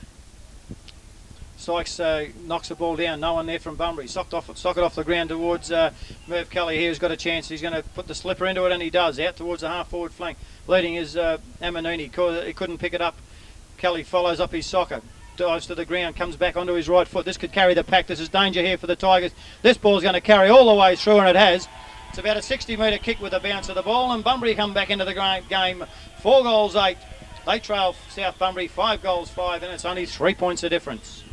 Sykes knocks the ball down, no one there from Bunbury. Sock it off the ground towards Merv Kelly here, who's got a chance. He's going to put the slipper into it, and he does, out towards the half-forward flank. Leading is Amanini. He couldn't pick it up. Kelly follows up his socker, dives to the ground, comes back onto his right foot. This could carry the pack. This is danger here for the Tigers. This ball's going to carry all the way through, and it has. It's about a 60-metre kick with the bounce of the ball, and Bunbury come back into the game. 4 goals, 8. They trail South Bunbury 5 goals, 5, and it's only 3 points of difference.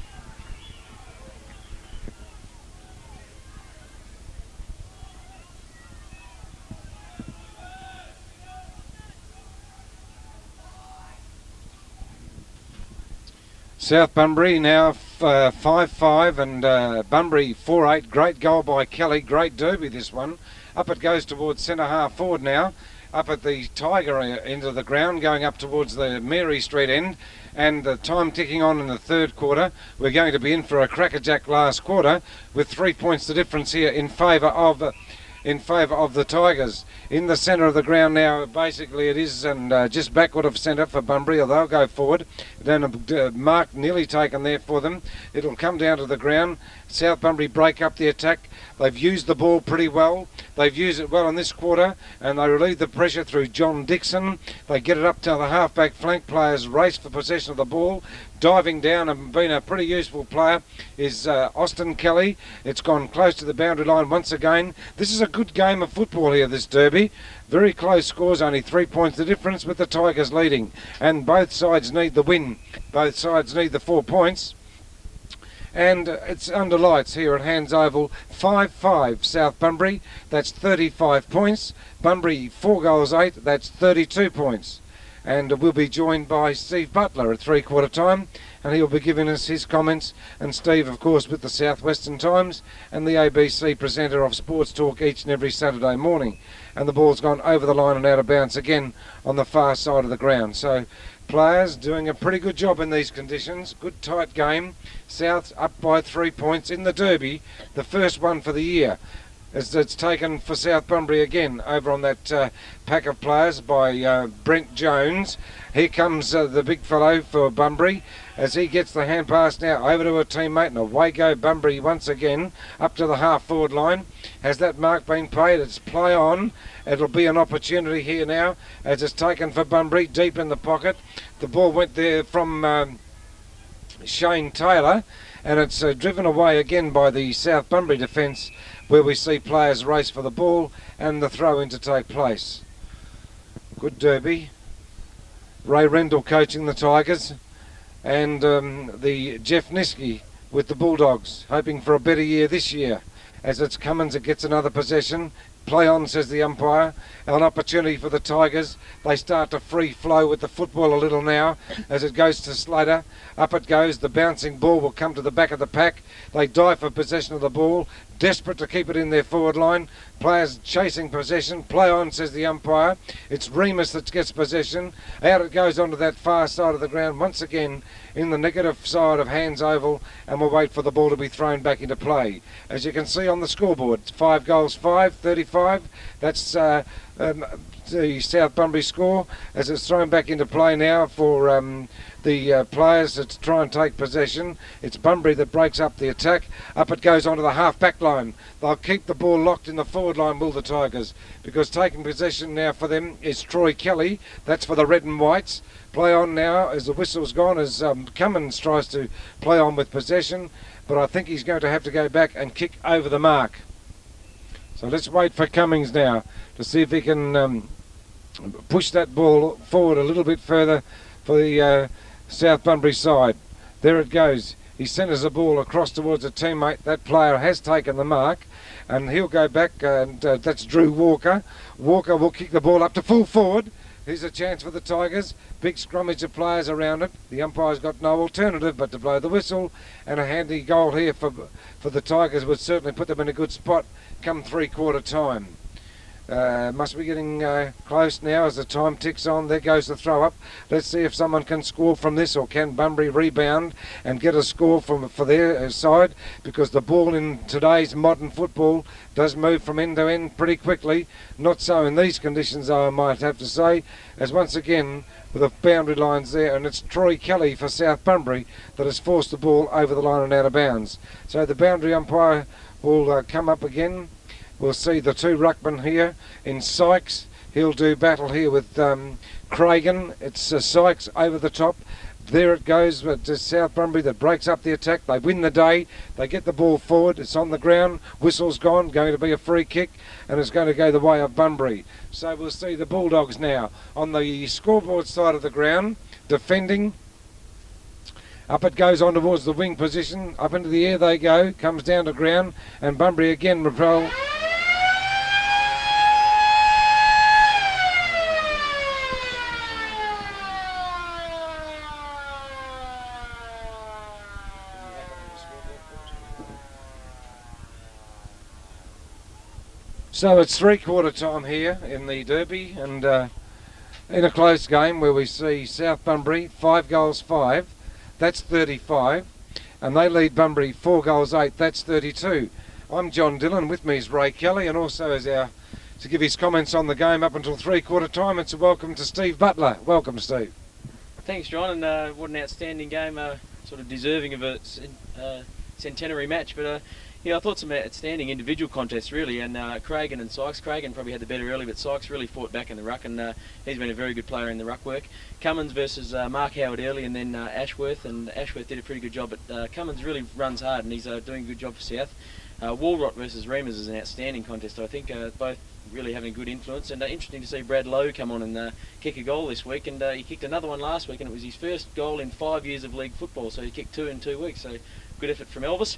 South Bunbury now 5-5 and Bunbury 4-8. Great goal by Kelly. Great derby this one. Up it goes towards centre half forward now. Up at the Tiger end of the ground, going up towards the Mary Street end. And the time ticking on in the third quarter. We're going to be in for a crackerjack last quarter with 3 points the difference here in favour of the Tigers. In the centre of the ground now, basically it is, and just backward of centre for Bunbury, or they'll go forward. Then a mark nearly taken there for them. It'll come down to the ground. South Bunbury break up the attack. They've used the ball pretty well. They've used it well in this quarter, and they relieve the pressure through John Dixon. They get it up to the half-back flank. Players race for possession of the ball. Diving down and being a pretty useful player is Austin Kelly. It's gone close to the boundary line once again. This is a good game of football here, this derby. Very close scores, only 3 points the difference, with the Tigers leading. And both sides need the win. Both sides need the 4 points. And it's under lights here at Hands Oval. 5-5 South Bunbury. That's 35 points. Bunbury 4 goals 8. That's 32 points. And we'll be joined by Steve Butler at 3/4 time, and he'll be giving us his comments. And Steve, of course, with the South Western Times and the ABC presenter of Sports Talk each and every Saturday morning. And the ball's gone over the line and out of bounds again on the far side of the ground. So players doing a pretty good job in these conditions. Good tight game. South up by 3 points in the derby, the first one for the year. As it's taken for South Bunbury again over on that pack of players by Brent Jones. Here comes the big fellow for Bunbury as he gets the hand pass now over to a teammate, and away go Bunbury once again up to the half forward line. Has that mark been paid? It's play on. It'll be an opportunity here now as it's taken for Bunbury deep in the pocket. The ball went there from Shane Taylor, and it's driven away again by the South Bunbury defence, where we see players race for the ball and the throw-in to take place. Good derby. Ray Rendell coaching the Tigers, and the Jeff Niski with the Bulldogs, hoping for a better year this year. As it's Cummins that gets another possession. Play on, says the umpire. An opportunity for the Tigers. They start to free flow with the football a little now as it goes to Slater. Up it goes. The bouncing ball will come to the back of the pack. They dive for possession of the ball, desperate to keep it in their forward line. Players chasing possession. Play on, says the umpire. It's Remus that gets possession. Out it goes onto that far side of the ground once again in the negative side of Hands Oval, and we'll wait for the ball to be thrown back into play. As you can see on the scoreboard, 5 goals 5, 35 35. That's the South Bunbury score as it's thrown back into play now for the players to try and take possession. It's Bunbury that breaks up the attack. Up it goes onto the half-back line. They'll keep the ball locked in the forward line, will the Tigers, because taking possession now for them is Troy Kelly. That's for the red and whites. Play on now as the whistle's gone, as Cummins tries to play on with possession, but I think he's going to have to go back and kick over the mark. So let's wait for Cummings now to see if he can push that ball forward a little bit further for the South Bunbury side. There it goes. He centres the ball across towards a teammate. That player has taken the mark, and he'll go back, and that's Drew Walker. Walker will kick the ball up to full forward. Here's a chance for the Tigers. Big scrummage of players around it. The umpire's got no alternative but to blow the whistle, and a handy goal here for the Tigers would certainly put them in a good spot come three-quarter time. Must be getting close now as the time ticks on. There goes the throw up. Let's see if someone can score from this, or can Bunbury rebound and get a score for their side, because the ball in today's modern football does move from end to end pretty quickly. Not so in these conditions, I might have to say, as once again with the boundary lines there, and it's Troy Kelly for South Bunbury that has forced the ball over the line and out of bounds. So the boundary umpire will come up again. We'll see the two ruckmen here in Sykes. He'll do battle here with Cragen. It's Sykes over the top. There it goes to South Bunbury that breaks up the attack. They win the day. They get the ball forward. It's on the ground. Whistle's gone. Going to be a free kick, and it's going to go the way of Bunbury. So we'll see the Bulldogs now on the scoreboard side of the ground, defending. Up it goes on towards the wing position. Up into the air they go. Comes down to ground, and Bunbury again repel. So it's three-quarter time here in the Derby, and in a close game where we see South Bunbury 5 goals 5, that's 35, and they lead Bunbury 4 goals 8, that's 32. I'm John Dillon, with me is Ray Kelly, and also as to give his comments on the game up until three-quarter time, it's a welcome to Steve Butler. Welcome, Steve. Thanks, John, and what an outstanding game, sort of deserving of a centenary match, but yeah, I thought some outstanding individual contests really, and Cragen and Sykes. Cragen probably had the better early, but Sykes really fought back in the ruck, and he's been a very good player in the ruck work. Cummins versus Mark Howard early, and then Ashworth, and Ashworth did a pretty good job, but Cummins really runs hard, and he's doing a good job for South. Walrot versus Reamers is an outstanding contest, I think, both really having a good influence, and interesting to see Brad Lowe come on and kick a goal this week, and he kicked another one last week, and it was his first goal in 5 years of league football, so he kicked 2 in 2 weeks, so good effort from Elvis.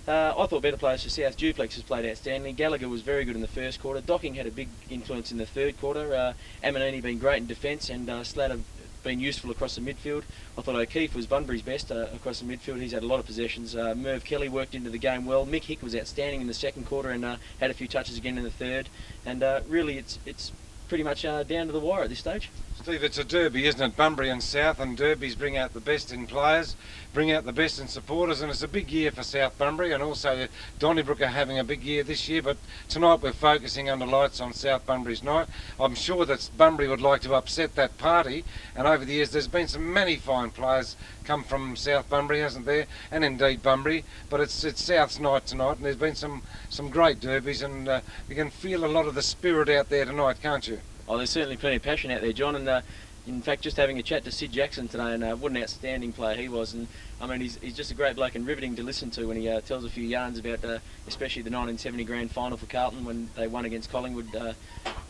I thought better players for South. Duplex has played outstandingly. Gallagher was very good in the first quarter. Docking had a big influence in the third quarter. Amanini been great in defence, and Slatter been useful across the midfield. I thought O'Keefe was Bunbury's best across the midfield. He's had a lot of possessions. Merv Kelly worked into the game well. Mick Hick was outstanding in the second quarter, and had a few touches again in the third. And really, it's pretty much down to the wire at this stage. Steve, it's a derby, isn't it? Bunbury and South, and derbies bring out the best in players, bring out the best in supporters, and it's a big year for South Bunbury, and also Donnybrook are having a big year this year, but tonight we're focusing under lights on South Bunbury's night. I'm sure that Bunbury would like to upset that party, and over the years there's been many fine players come from South Bunbury, hasn't there, and indeed Bunbury, but it's South's night tonight, and there's been some great derbies, and you can feel a lot of the spirit out there tonight, can't you? Oh, there's certainly plenty of passion out there, John, and in fact just having a chat to Sid Jackson today, and what an outstanding player he was, and I mean he's just a great bloke and riveting to listen to when he tells a few yarns about especially the 1970 grand final for Carlton when they won against Collingwood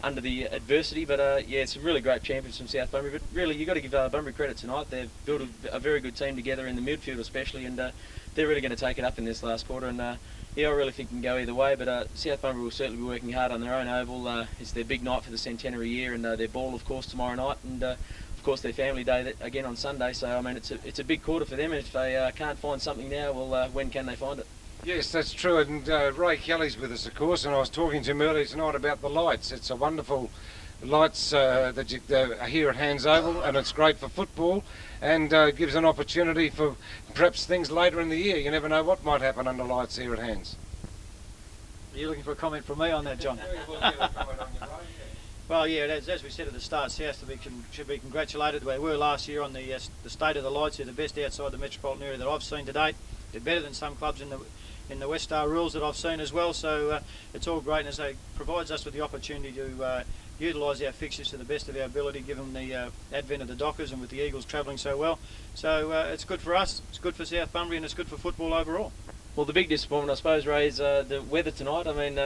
under the adversity, but yeah, some really great champions from South Bunbury, but really you've got to give Bunbury credit tonight. They've built a very good team together in the midfield especially, and they're really going to take it up in this last quarter, and yeah, I really think it can go either way, but South Bunbury will certainly be working hard on their own oval. It's their big night for the Centenary year, and their ball, of course, tomorrow night, and of course their family day again on Sunday. So I mean, it's a big quarter for them, and if they can't find something now, well, when can they find it? Yes, that's true, and Ray Kelly's with us, of course, and I was talking to him earlier tonight about the lights. It's a wonderful lights that you are here at Hands Oval, and it's great for football, and gives an opportunity for perhaps things later in the year. You never know what might happen under lights here at Hands. Are you looking for a comment from me on that, John? Well, yeah, as we said at the start, South should be congratulated. We were last year on the state of the lights. They're the best outside the metropolitan area that I've seen to date. They're better than some clubs in the West Star rules that I've seen as well. So it's all great, and as it provides us with the opportunity to utilise our fixtures to the best of our ability, given the advent of the Dockers and with the Eagles travelling so well. So it's good for us, it's good for South Bunbury, and it's good for football overall. Well, the big disappointment, I suppose, Ray, is the weather tonight. I mean,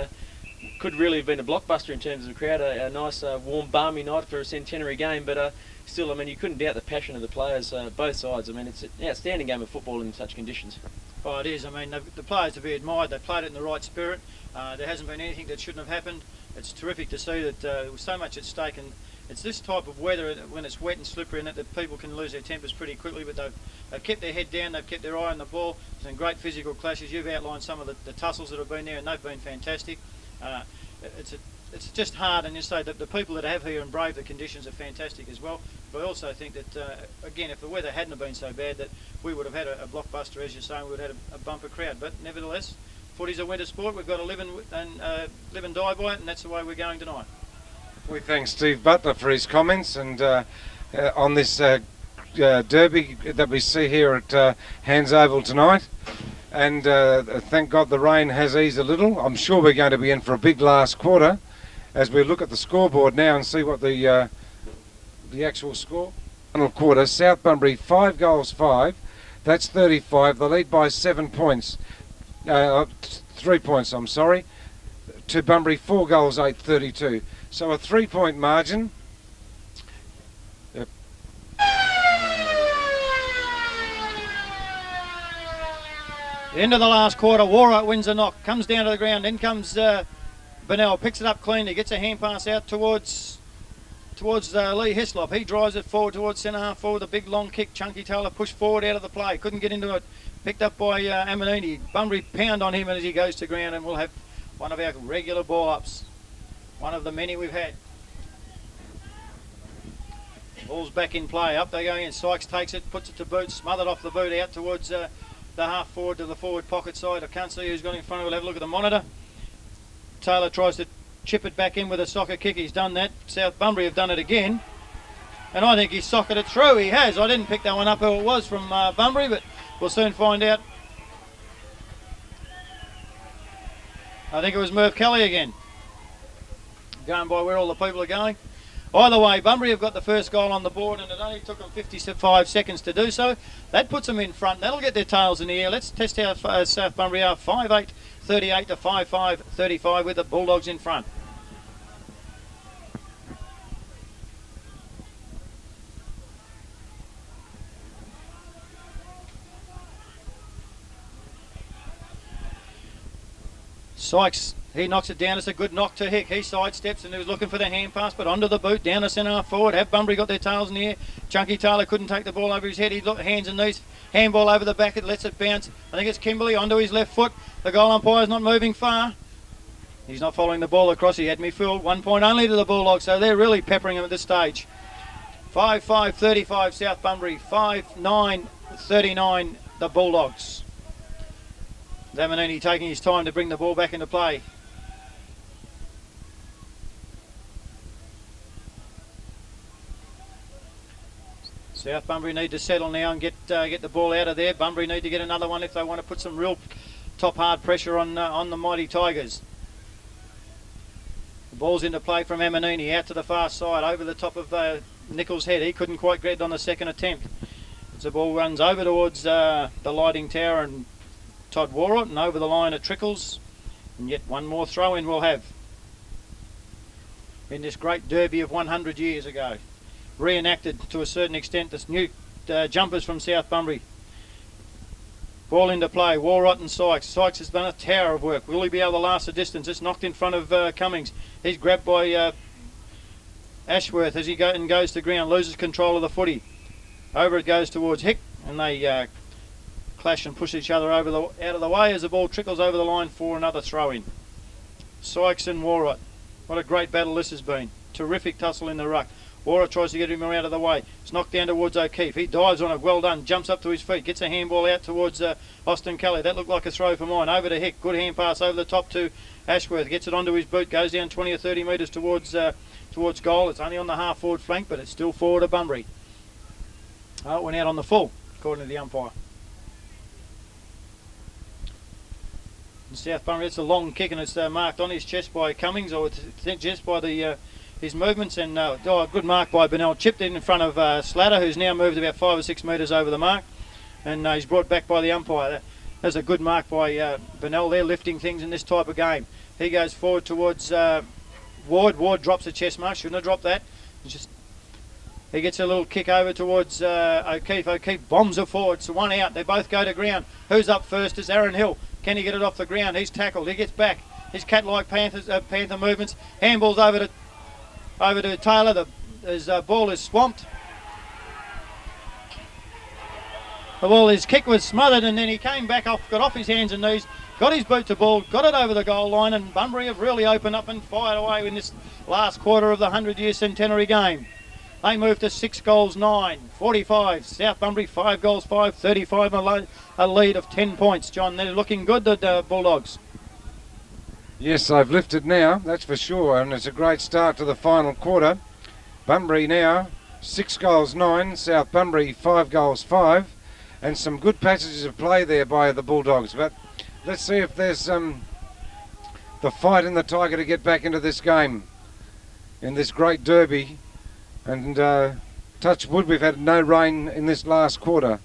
could really have been a blockbuster in terms of the crowd, a nice, warm, balmy night for a Centenary game, but still, I mean, you couldn't doubt the passion of the players, both sides. I mean, it's an outstanding game of football in such conditions. Oh, it is. I mean, the players to be admired. They played it in the right spirit. There hasn't been anything that shouldn't have happened. It's terrific to see that there was so much at stake, and it's this type of weather when it's wet and slippery in it that people can lose their tempers pretty quickly, but they've kept their head down, they've kept their eye on the ball. There's been great physical clashes. You've outlined some of the tussles that have been there, and they've been fantastic. It's just hard, and you say that the people that have here and brave the conditions are fantastic as well. But I also think that, again, if the weather hadn't have been so bad, that we would have had a blockbuster, as you're saying, we would have had a bumper crowd. But nevertheless, footy's a winter sport. We've got to live and die by it, and that's the way we're going tonight. We thank Steve Butler for his comments, and on this derby that we see here at Hands Oval tonight. And thank God the rain has eased a little. I'm sure we're going to be in for a big last quarter as we look at the scoreboard now and see what the actual score. Final quarter, South Bunbury 5 goals 5. That's 35. They lead by 7 points. 3 points, I'm sorry. To Bunbury 4 goals 8, 32. So a 3-point margin. End of the last quarter, Warright wins a knock, comes down to the ground, in comes Bennell, picks it up cleanly, gets a hand pass out towards Lee Hislop. He drives it forward towards centre half forward, a big long kick. Chunky Taylor pushed forward out of the play, couldn't get into it, picked up by Amanini. Bunbury pound on him as he goes to ground, and we'll have one of our regular ball ups, one of the many we've had. Ball's back in play, up they go in, Sykes takes it, puts it to boot, smothered off the boot out towards the half forward to the forward pocket side. I can't see who's got in front. We'll have a look at the monitor. Taylor tries to chip it back in with a soccer kick. He's done that. South Bunbury have done it again, and I think he's socketed it through. He has. I didn't pick that one up who it was from Bunbury, but we'll soon find out. I think it was Merv Kelly again, going by where all the people are going. Either way, Bunbury have got the first goal on the board, and it only took them 55 seconds to do so. That puts them in front. That'll get their tails in the air. Let's test how South Bunbury are. 5-8, 38 to 5-5, 35 with the Bulldogs in front. Sykes, he knocks it down. It's a good knock to Hick. He sidesteps and he was looking for the hand pass, but onto the boot, down to centre half forward. Have Bunbury got their tails in the air? Chunky Taylor couldn't take the ball over his head. He looked hands and knees. Handball over the back. It lets it bounce. I think it's Kimberley onto his left foot. The goal umpire's not moving far. He's not following the ball across. He had me fooled. 1 point only to the Bulldogs, so they're really peppering him at this stage. 5-5, 35 South Bunbury. 5-9, 39 the Bulldogs. Damanini taking his time to bring the ball back into play. South Bunbury need to settle now and get the ball out of there. Bunbury need to get another one if they want to put some real top hard pressure on the mighty Tigers. The ball's into play from Amanini, out to the far side, over the top of Nichols' head. He couldn't quite get it on the second attempt. As the ball runs over towards the lighting tower and Todd Warrott, and over the line it trickles. And yet one more throw-in we'll have in this great derby of 100 years ago. Reenacted to a certain extent, this new jumpers from South Bunbury. Ball into play, Warrott and Sykes. Sykes has done a tower of work. Will he be able to last the distance? It's knocked in front of Cummings. He's grabbed by Ashworth as he goes to ground, loses control of the footy. Over it goes towards Hick, and they clash and push each other out of the way as the ball trickles over the line for another throw-in. Sykes and Warrott. What a great battle this has been. Terrific tussle in the ruck. Bora tries to get him out of the way. It's knocked down towards O'Keefe. He dives on it. Well done. Jumps up to his feet. Gets a handball out towards Austin Kelly. That looked like a throw for mine. Over to Hick. Good hand pass over the top to Ashworth. Gets it onto his boot. Goes down 20 or 30 metres towards goal. It's only on the half forward flank, but it's still forward of Bunbury. Oh, it went out on the full, according to the umpire. And South Bunbury, it's a long kick, and it's marked on his chest by Cummings, or just by the his movements, and good mark by Bennell. Chipped in front of Slatter, who's now moved about 5 or 6 metres over the mark, and he's brought back by the umpire. That's a good mark by Bennell. They're lifting things in this type of game. He goes forward towards Ward. Ward drops a chest mark. Shouldn't have dropped that. He gets a little kick over towards O'Keefe. O'Keefe bombs it forward. So one out. They both go to ground. Who's up first? It's Aaron Hill. Can he get it off the ground? He's tackled. He gets back. His cat-like panther movements. Handballs over to Taylor. His ball is swamped. His kick was smothered, and then he came back off, got off his hands and knees, got his boot to ball, got it over the goal line, and Bunbury have really opened up and fired away in this last quarter of the 100-year Centenary game. They moved to 6 goals 9, 45. South Bunbury 5 goals 5, 35, a lead of 10 points. John, they're looking good, the Bulldogs. Yes, they've lifted now, that's for sure, and it's a great start to the final quarter. Bunbury now 6 goals 9, South Bunbury 5 goals 5, and some good passages of play there by the Bulldogs. But let's see if there's the fight in the Tiger to get back into this game, in this great derby. And touch wood, we've had no rain in this last quarter.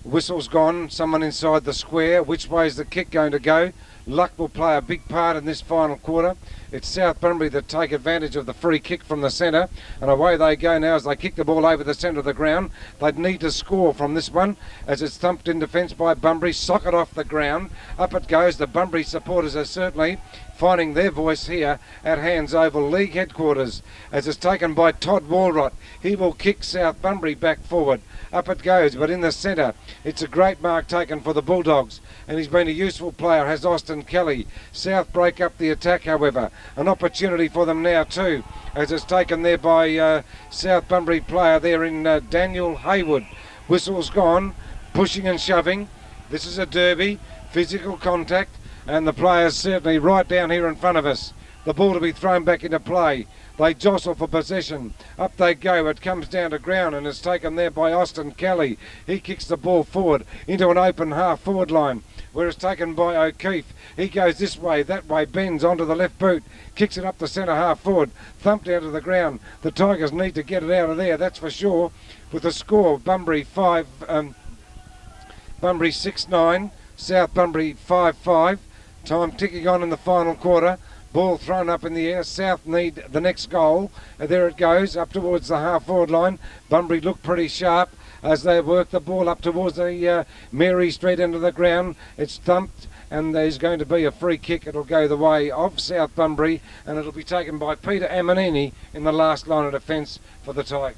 Whistle's gone, someone inside the square. Which way is the kick going to go? Luck will play a big part in this final quarter. It's South Bunbury that take advantage of the free kick from the centre, and away they go now as they kick the ball over the centre of the ground. They'd need to score from this one as it's thumped in defence by Bunbury. Socket off the ground. Up it goes. The Bunbury supporters are certainly finding their voice here at Hands Oval League headquarters as it's taken by Todd Walrot. He will kick South Bunbury back forward. Up it goes, but in the centre, it's a great mark taken for the Bulldogs, and he's been a useful player, has Austin Kelly. South break up the attack, however. An opportunity for them now too, as it's taken there by South Bunbury player there in Daniel Haywood. Whistle's gone, pushing and shoving. This is a derby, physical contact, and the players certainly right down here in front of us. The ball to be thrown back into play. They jostle for possession. Up they go. It comes down to ground and is taken there by Austin Kelly. He kicks the ball forward into an open half forward line, where it's taken by O'Keefe. He goes this way, that way, bends onto the left boot, kicks it up the centre half forward, thumped out of the ground. The Tigers need to get it out of there, that's for sure. With the score, Bunbury 6-9, South Bunbury 5-5. Time ticking on in the final quarter. Ball thrown up in the air. South need the next goal. There it goes, up towards the half-forward line. Bunbury look pretty sharp as they work the ball up towards the Mary Street end of the ground. It's thumped, and there's going to be a free kick. It'll go the way of South Bunbury, and it'll be taken by Peter Amanini in the last line of defence for the Tigers.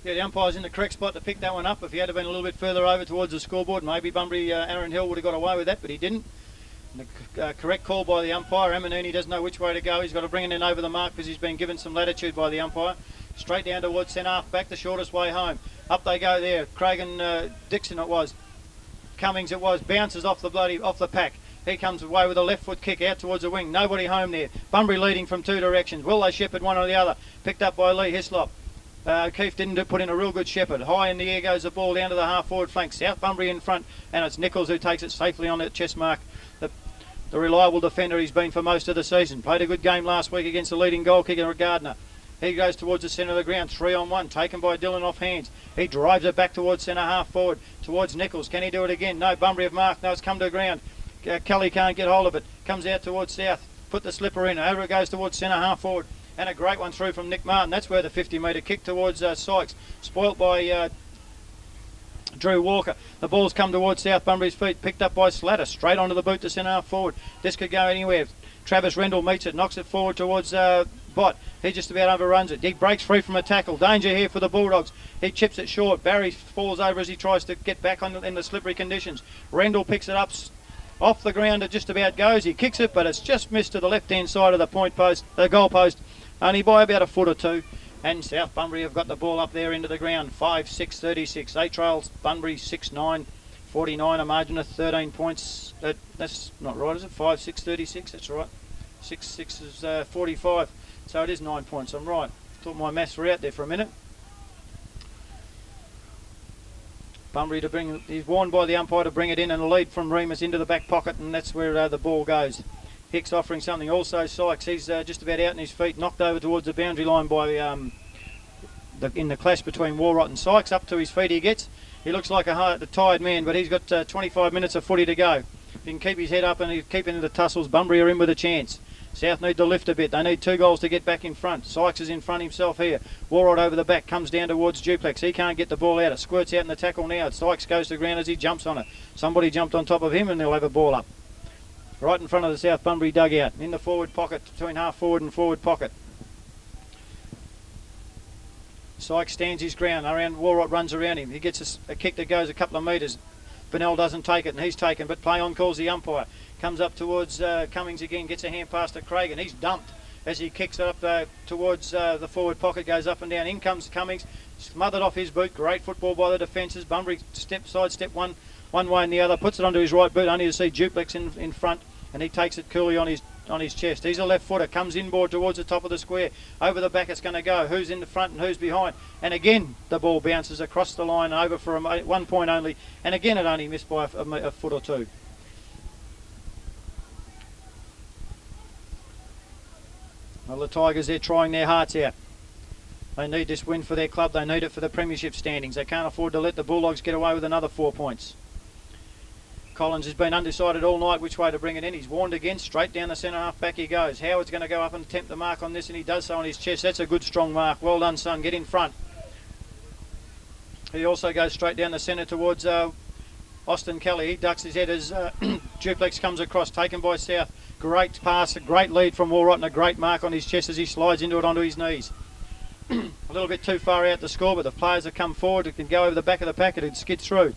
Yeah, the umpire's in the correct spot to pick that one up. If he had been a little bit further over towards the scoreboard, maybe Bunbury, Aaron Hill would have got away with that, but he didn't. The correct call by the umpire. Amanini doesn't know which way to go. He's got to bring it in over the mark because he's been given some latitude by the umpire. Straight down towards centre half, back the shortest way home. Up they go there. Craig and Dixon it was. Cummings it was. Bounces off the pack. He comes away with a left foot kick out towards the wing. Nobody home there. Bunbury leading from 2 directions. Will they shepherd one or the other? Picked up by Lee Hislop. O'Keefe didn't put in a real good shepherd. High in the air goes the ball down to the half forward flank. South Bunbury in front, and it's Nichols who takes it safely on that chest mark. The reliable defender he's been for most of the season. Played a good game last week against the leading goal kicker, Gardner. He goes towards the centre of the ground, 3-on-1, taken by Dillon off hands. He drives it back towards centre half forward, towards Nichols. Can he do it again? No, Bunbury have marked. No, it's come to the ground. Kelly can't get hold of it. Comes out towards South. Put the slipper in. Over it goes towards centre half forward. And a great one through from Nick Martin. That's where the 50-metre kick towards Sykes. Spoilt by Drew Walker. The ball's come towards South Bunbury's feet, picked up by Slatter, straight onto the boot to centre half forward. This could go anywhere. Travis Rendell meets it, knocks it forward towards Bott. He just about overruns it. He breaks free from a tackle. Danger here for the Bulldogs. He chips it short. Barry falls over as he tries to get back in the slippery conditions. Rendell picks it up off the ground. It just about goes. He kicks it, but it's just missed to the left-hand side of the goal post, only by about a foot or two. And South Bunbury have got the ball up there into the ground. 5-6-36. They trails Bunbury 6-9-49. A margin of 13 points. That's not right, is it? 5-6-36. That's right. 6-6 is 45. So it is 9 points. I'm right. Thought my maths were out there for a minute. Bunbury to bring. He's warned by the umpire to bring it in and a lead from Remus into the back pocket, and that's where the ball goes. Hicks offering something. Also Sykes, he's just about out on his feet, knocked over towards the boundary line by in the clash between Walrot and Sykes. Up to his feet he gets. He looks like a tired man, but he's got 25 minutes of footy to go. If he can keep his head up and keep into the tussles, Bunbury are in with a chance. South need to lift a bit. They need 2 goals to get back in front. Sykes is in front himself here. Walrot over the back, comes down towards Duplex. He can't get the ball out. It squirts out in the tackle now. Sykes goes to the ground as he jumps on it. Somebody jumped on top of him and they'll have a ball up. Right in front of the South Bunbury dugout, in the forward pocket, between half forward and forward pocket. Sykes stands his ground. Walrot runs around him. He gets a kick that goes a couple of metres. Bennell doesn't take it, and he's taken, but play on calls the umpire. Comes up towards Cummings again, gets a hand pass to Craig, and he's dumped as he kicks it up towards the forward pocket, goes up and down. In comes Cummings, smothered off his boot. Great football by the defences. Bunbury sidestep one way and the other, puts it onto his right boot, only to see Duplex in front, and he takes it coolly on his chest. He's a left footer, comes inboard towards the top of the square. Over the back it's going to go. Who's in the front and who's behind? And again the ball bounces across the line over for 1 point only, and again it only missed by a foot or two. Well, the Tigers, they're trying their hearts out. They need this win for their club. They need it for the premiership standings. They can't afford to let the Bulldogs get away with another 4 points. Collins has been undecided all night which way to bring it in. He's warned again. Straight down the centre half back he goes. Howard's going to go up and attempt the mark on this, and he does so on his chest. That's a good strong mark. Well done, son. Get in front. He also goes straight down the centre towards Austin Kelly. He ducks his head as Duplex comes across, taken by South. Great pass, a great lead from Walrot, and a great mark on his chest as he slides into it onto his knees. A little bit too far out to score, but the players have come forward. It can go over the back of the packet and skid through.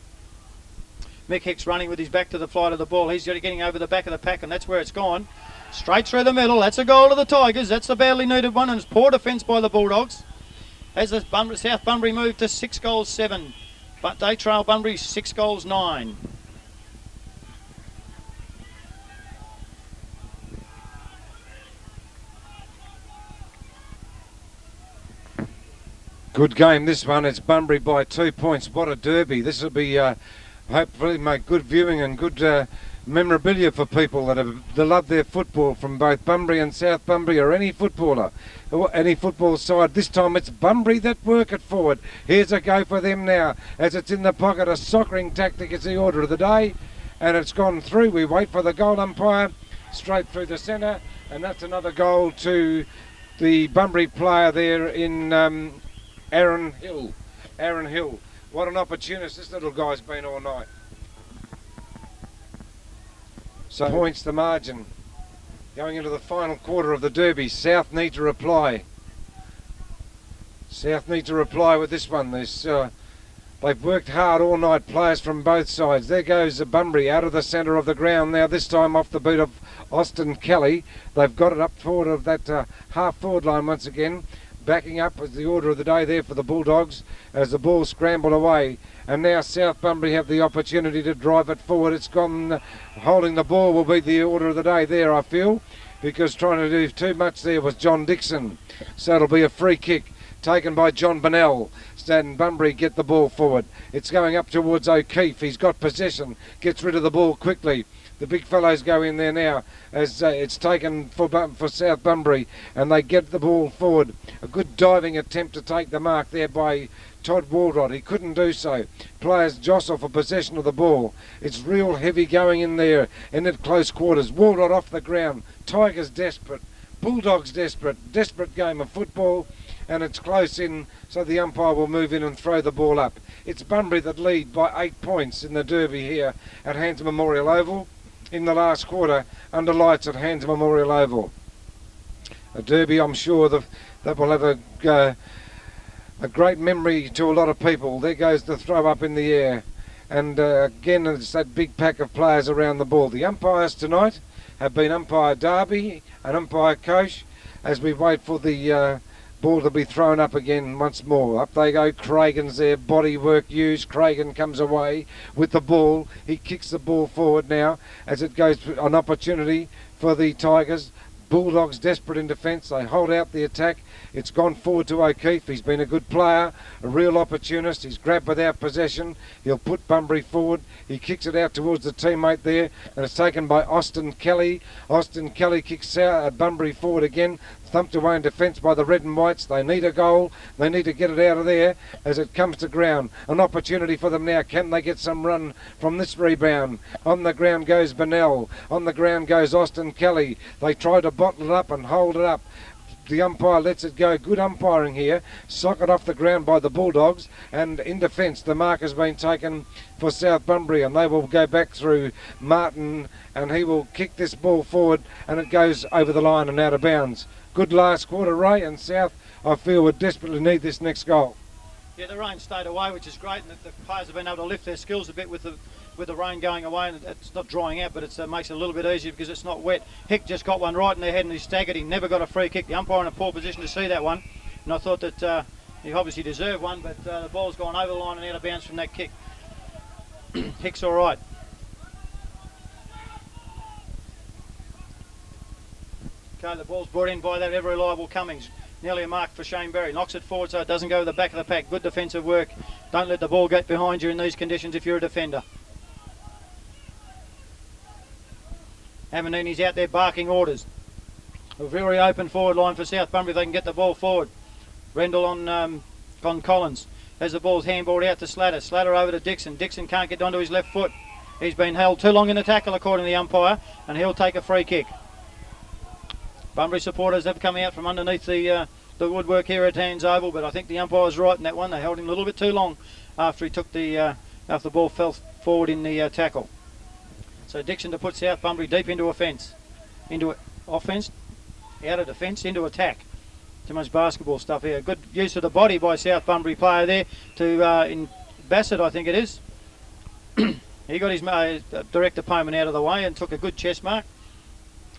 Mick Hicks running with his back to the flight of the ball. He's getting over the back of the pack, and that's where it's gone. Straight through the middle. That's a goal to the Tigers. That's a badly needed one, and it's poor defence by the Bulldogs. As the South Bunbury move to 6 goals 7, but they trail Bunbury 6 goals 9. Good game this one. It's Bunbury by 2 points. What a derby. This will be hopefully make good viewing and good memorabilia for people that love their football from both Bunbury and South Bunbury, or any footballer, or any football side. This time it's Bunbury that work it forward. Here's a go for them now as it's in the pocket. A soccering tactic is the order of the day, and it's gone through. We wait for the goal umpire. Straight through the centre, and that's another goal to the Bunbury player there in Aaron Hill. Aaron Hill. What an opportunist this little guy's been all night. So points the margin. Going into the final quarter of the derby. South need to reply. South need to reply with this one. They've worked hard all night, players from both sides. There goes the Bunbury out of the centre of the ground now, this time off the boot of Austin Kelly. They've got it up forward of that half forward line once again. Backing up was the order of the day there for the Bulldogs as the ball scrambled away. And now South Bunbury have the opportunity to drive it forward. It's gone, holding the ball will be the order of the day there, I feel, because trying to do too much there was John Dixon. So it'll be a free kick taken by John Bonnell. And Bunbury get the ball forward. It's going up towards O'Keefe. He's got possession, gets rid of the ball quickly. The big fellows go in there now as it's taken for South Bunbury, and they get the ball forward. A good diving attempt to take the mark there by Todd Walrot. He couldn't do so. Players jostle for possession of the ball. It's real heavy going in there in at close quarters. Walrot off the ground. Tigers desperate. Bulldogs desperate. Desperate game of football, and it's close in, so the umpire will move in and throw the ball up. It's Bunbury that lead by 8 points in the derby here at Hands Memorial Oval in the last quarter under lights at Hands Memorial Oval. A derby I'm sure that will have a great memory to a lot of people. There goes the throw up in the air, and again it's that big pack of players around the ball. The umpires tonight have been umpire Darby and umpire Koch as we wait for the Ball to be thrown up again once more. Up they go. Cragen's there. Body work used. Cragen comes away with the ball. He kicks the ball forward now as it goes an opportunity for the Tigers. Bulldogs desperate in defence. They hold out the attack. It's gone forward to O'Keefe. He's been a good player, a real opportunist. He's grabbed without possession. He'll put Bunbury forward. He kicks it out towards the teammate there, and it's taken by Austin Kelly. Austin Kelly kicks out Bunbury forward again. Thumped away in defence by the red and whites. They need a goal. They need to get it out of there as it comes to ground. An opportunity for them now. Can they get some run from this rebound? On the ground goes Bennell. On the ground goes Austin Kelly. They try to bottle it up and hold it up. The umpire lets it go. Good umpiring here. Socket off the ground by the Bulldogs, and in defence the mark has been taken for South Bunbury, and they will go back through Martin, and he will kick this ball forward, and it goes over the line and out of bounds. Good last quarter, Ray, and South, I feel, would desperately need this next goal. Yeah, the rain stayed away, which is great, and the players have been able to lift their skills a bit with the rain going away, and it's not drying out, but it makes it a little bit easier because it's not wet. Hick just got one right in their head and he staggered. He never got a free kick. The umpire in a poor position to see that one, and I thought that he obviously deserved one, but the ball's gone over the line and out of bounds from that kick. Hick's all right. Okay, the ball's brought in by that ever reliable Cummings. Nearly a mark for Shane Berry. Knocks it forward so it doesn't go to the back of the pack. Good defensive work. Don't let the ball get behind you in these conditions if you're a defender. Amanini's out there barking orders. A very open forward line for South Bunbury if they can get the ball forward. Rendell on Collins. As the ball's handballed out to Slatter. Slatter over to Dixon. Dixon can't get onto his left foot. He's been held too long in the tackle according to the umpire, and he'll take a free kick. Bunbury supporters have come out from underneath the woodwork here at Hands Oval, but I think the umpire was right in that one. They held him a little bit too long after he took after the ball fell forward in the tackle. So Dixon to put South Bunbury deep into offence, out of defence, into attack. Too much basketball stuff here. Good use of the body by South Bunbury player there to in Bassett, I think it is. He got his direct opponent out of the way and took a good chest mark.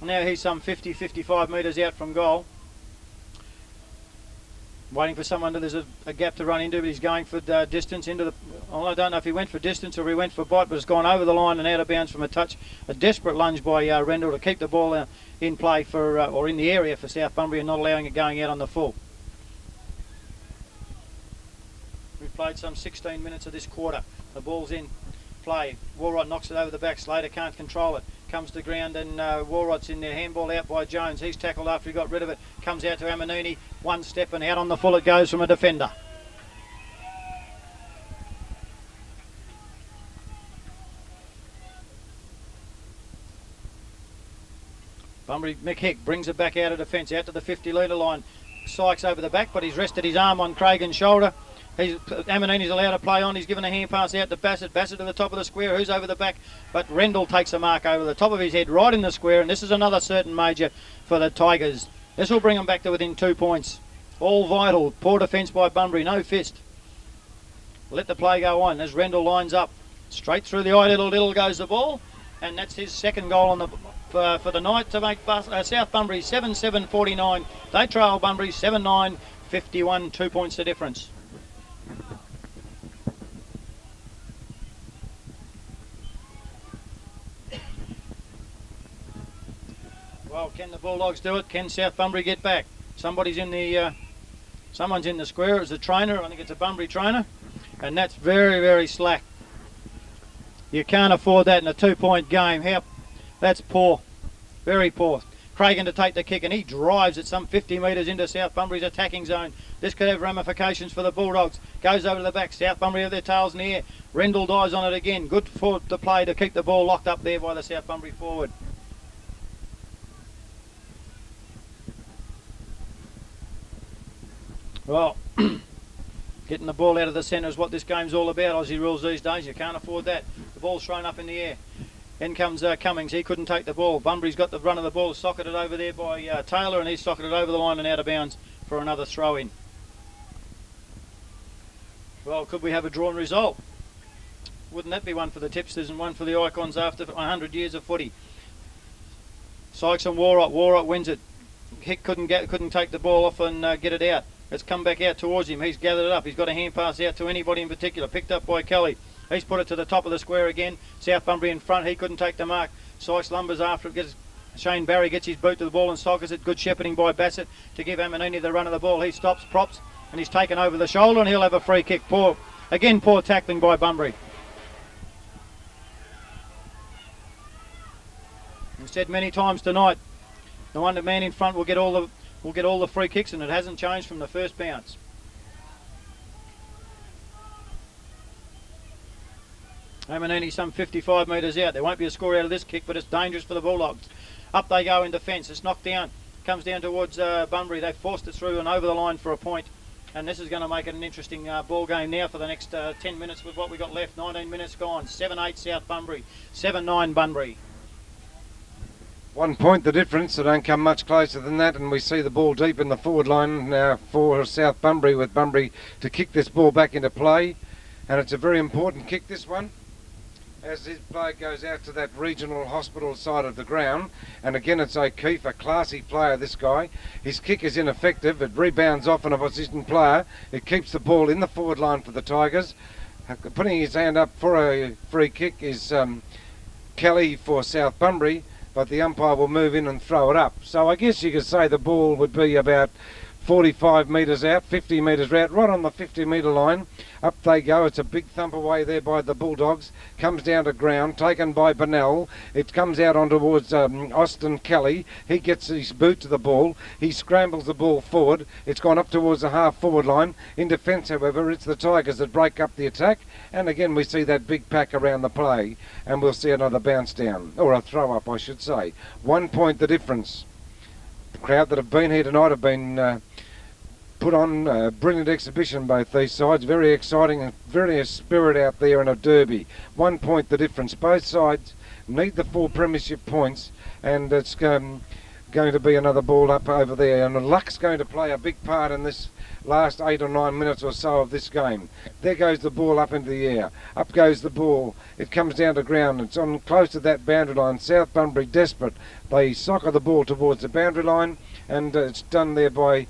Now he's some 50-55 metres out from goal. Waiting for someone. There's a gap to run into, but he's going for distance into the... Well, I don't know if he went for distance or he went for bite, but it's gone over the line and out of bounds from a touch. A desperate lunge by Rendell to keep the ball in play for or in the area for South Bunbury and not allowing it going out on the full. We've played some 16 minutes of this quarter. The ball's in play. Walrot knocks it over the back. Slater can't control it. Comes to ground and Walrot's in there. Handball out by Jones. He's tackled after he got rid of it. Comes out to Amanini. One step and out on the full it goes from a defender. Bunbury, Mick Hick brings it back out of defence, out to the 50-metre line. Sykes over the back, but he's rested his arm on Cragen's shoulder. Amanini's allowed to play on. He's given a hand pass out to Bassett. Bassett to the top of the square. Who's over the back? But Rendell takes a mark over the top of his head, right in the square. And this is another certain major for the Tigers. This will bring them back to within 2 points. All vital. Poor defence by Bunbury. No fist. Let the play go on as Rendell lines up. Straight through the eye. Little goes the ball. And that's his second goal on the for the night to make South Bunbury 7-7-49. They trail Bunbury 7-9-51. 2 points the difference. Well, can the Bulldogs do it? Can South Bunbury get back? Someone's in the square. It's a trainer. I think it's a Bunbury trainer, and that's very, very slack. You can't afford that in a 2-point game. That's poor, very poor. Cragen to take the kick, and he drives it some 50 metres into South Bunbury's attacking zone. This could have ramifications for the Bulldogs. Goes over to the back. South Bunbury have their tails in the air. Rendell dives on it again. Good for the play to keep the ball locked up there by the South Bunbury forward. Well, getting the ball out of the centre is what this game's all about. Aussie rules these days. You can't afford that. The ball's thrown up in the air. In comes Cummings. He couldn't take the ball. Bunbury's got the run of the ball, socketed over there by Taylor, and he's socketed over the line and out of bounds for another throw in. Well, could we have a drawn result? Wouldn't that be one for the tipsters and one for the icons after 100 years of footy? Sykes and Warrock. Warrock wins it. Hick couldn't take the ball off and get it out. It's come back out towards him. He's gathered it up. He's got a hand pass out to anybody in particular. Picked up by Kelly. He's put it to the top of the square again. South Bunbury in front. He couldn't take the mark. Sykes lumbers after it. Shane Barry gets his boot to the ball and sockers it. Good shepherding by Bassett to give Amanini the run of the ball. He stops, props, and he's taken over the shoulder, and he'll have a free kick. Poor tackling by Bunbury. I've said many times tonight, the one man in front will get all the free kicks, and it hasn't changed from the first bounce. Amanini some 55 metres out. There won't be a score out of this kick, but it's dangerous for the Bulldogs. Up they go in defence. It's knocked down. Comes down towards Bunbury. They've forced it through and over the line for a point. And this is going to make it an interesting ball game now for the next 10 minutes with what we've got left. 19 minutes gone. 7-8 South Bunbury. 7-9 Bunbury. 1 point the difference. They don't come much closer than that, and we see the ball deep in the forward line now for South Bunbury, with Bunbury to kick this ball back into play. And it's a very important kick, this one, as his player goes out to that regional hospital side of the ground. And again, it's O'Keefe, a classy player, this guy. His kick is ineffective. It rebounds off an opposition player. It keeps the ball in the forward line for the Tigers. Putting his hand up for a free kick is Kelly for South Bunbury, but the umpire will move in and throw it up. So I guess you could say the ball would be about 45 metres out, 50 metres out, right on the 50 metre line. Up they go. It's a big thump away there by the Bulldogs. Comes down to ground, taken by Burnell. It comes out on towards Austin Kelly. He gets his boot to the ball. He scrambles the ball forward. It's gone up towards the half forward line. In defence, however, it's the Tigers that break up the attack. And again, we see that big pack around the play. And we'll see another bounce down, or a throw up, I should say. 1 point the difference. The crowd that have been here tonight have been put on a brilliant exhibition, both these sides. Very exciting and very a spirit out there in a derby. 1 point the difference. Both sides need the 4 premiership points, and it's going to be another ball up over there. And luck's going to play a big part in this last 8 or 9 minutes or so of this game. There goes the ball up into the air. Up goes the ball. It comes down to ground. It's on close to that boundary line. South Bunbury desperate. They soccer the ball towards the boundary line, and it's done there by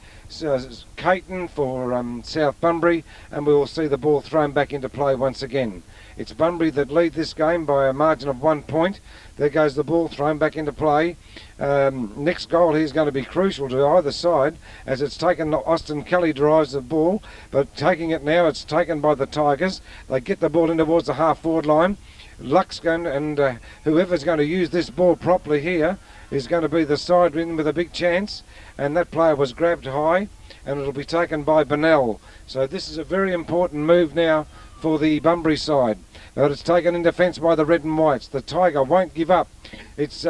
Caton for South Bunbury, and we will see the ball thrown back into play once again. It's Bunbury that lead this game by a margin of 1 point. There goes the ball thrown back into play. Next goal here is going to be crucial to either side, as it's taken. Austin Kelly drives the ball, but taking it now, it's taken by the Tigers. They get the ball in towards the half forward line. Luck's going, and whoever's going to use this ball properly here is going to be the side in with a big chance, and that player was grabbed high, and it'll be taken by Burnell. So this is a very important move now for the Bunbury side. But it's taken in defence by the red and whites. The Tiger won't give up. It's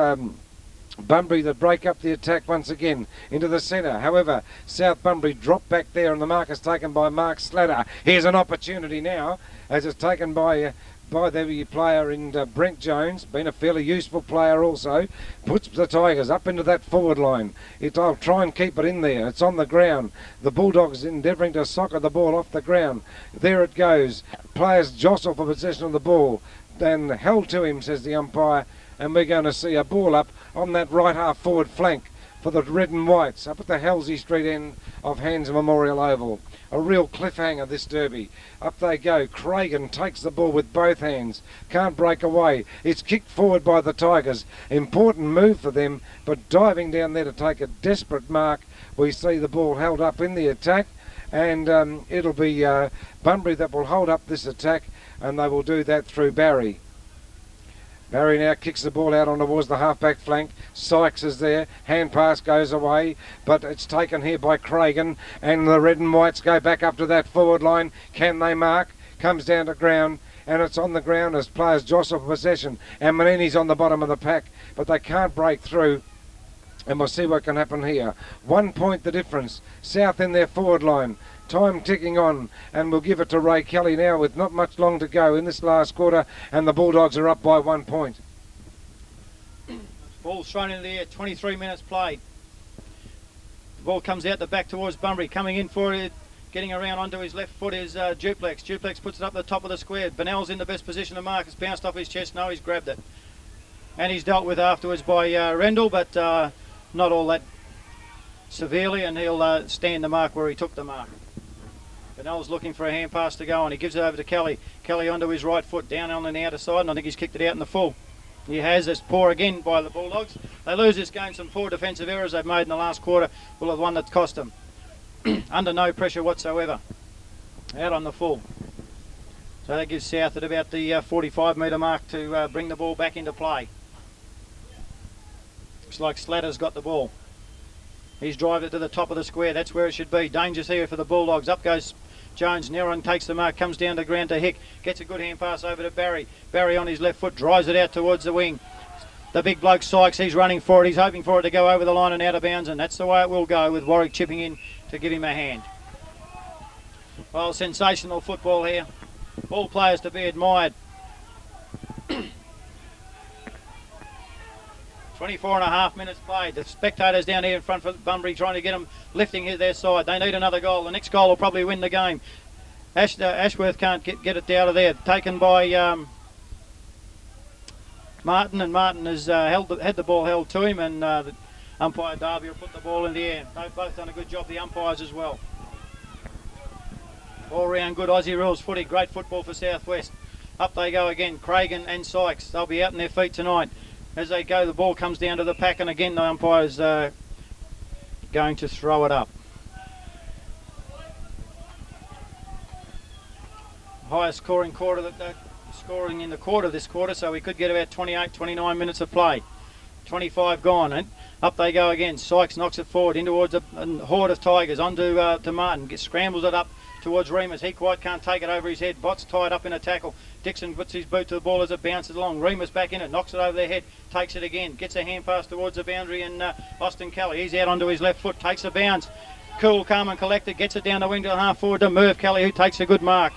Bunbury that break up the attack once again into the centre. However, South Bunbury drop back there, and the mark is taken by Mark Slatter. Here's an opportunity now, as it's taken by the player in Brent Jones, been a fairly useful player also. Puts the Tigers up into that forward line. I'll try and keep it in there. It's on the ground. The Bulldogs endeavouring to soccer the ball off the ground. There it goes. Players jostle for possession of the ball. Then held to him, says the umpire, and we're going to see a ball up on that right half forward flank for the red and whites up at the Halsey Street end of Hands Memorial Oval. A real cliffhanger, this derby. Up they go. Cragen takes the ball with both hands. Can't break away. It's kicked forward by the Tigers. Important move for them, but diving down there to take a desperate mark. We see the ball held up in the attack, and it'll be Bunbury that will hold up this attack, and they will do that through Barry. Barry now kicks the ball out on towards the half-back flank. Sykes is there. Hand pass goes away, but it's taken here by Cragen, and the red and whites go back up to that forward line. Can they mark? Comes down to ground, and it's on the ground as players jostle for possession. And Manini's on the bottom of the pack, but they can't break through. And we'll see what can happen here. 1 point the difference. South in their forward line. Time ticking on, and we'll give it to Ray Kelly now with not much long to go in this last quarter, and the Bulldogs are up by 1 point. Ball's thrown in the air, 23 minutes played. The ball comes out the back towards Bunbury. Coming in for it, getting around onto his left foot is Duplex. Duplex puts it up the top of the square. Burnell's in the best position to mark. It's bounced off his chest. No, he's grabbed it. And he's dealt with afterwards by Rendell, but not all that severely, and he'll stand the mark where he took the mark. Bennell's looking for a hand pass to go on. He gives it over to Kelly. Kelly onto his right foot, down on the outer side, and I think he's kicked it out in the full. He has. It's poor again by the Bulldogs. They lose this game. Some poor defensive errors they've made in the last quarter will have one that's cost them. Under no pressure whatsoever. Out on the full. So that gives South at about the 45 metre mark to bring the ball back into play. Looks like Slatter's got the ball. He's drived it to the top of the square. That's where it should be. Dangerous here for the Bulldogs. Up goes Jones. Neron takes the mark, comes down the ground to Hick. Gets a good hand pass over to Barry. Barry on his left foot drives it out towards the wing. The big bloke Sykes, he's running for it. He's hoping for it to go over the line and out of bounds, and that's the way it will go, with Warwick chipping in to give him a hand. Well, sensational football here. All players to be admired. 24.5 minutes played. The spectators down here in front for Bunbury trying to get them lifting their side. They need another goal. The next goal will probably win the game. Ashworth can't get it out of there. Taken by Martin, and Martin has had the ball held to him, and the umpire Darby will put the ball in the air. They've both done a good job, the umpires as well. All round good Aussie rules footy. Great football for South West. Up they go again. Cragen and Sykes. They'll be out on their feet tonight. As they go, the ball comes down to the pack, and again the umpire's going to throw it up. Highest scoring quarter scoring in the quarter this quarter, so we could get about 28, 29 minutes of play. 25 gone, and up they go again. Sykes knocks it forward in towards a horde of Tigers, onto to Martin, scrambles it up towards Remus. He quite can't take it over his head. Bott's tied up in a tackle. Dixon puts his boot to the ball as it bounces along. Remus back in it, knocks it over their head, takes it again, gets a hand pass towards the boundary, and Austin Kelly, he's out onto his left foot, takes a bounce. Cool, calm and collected, gets it down the wing to the half forward to Merv Kelly, who takes a good mark.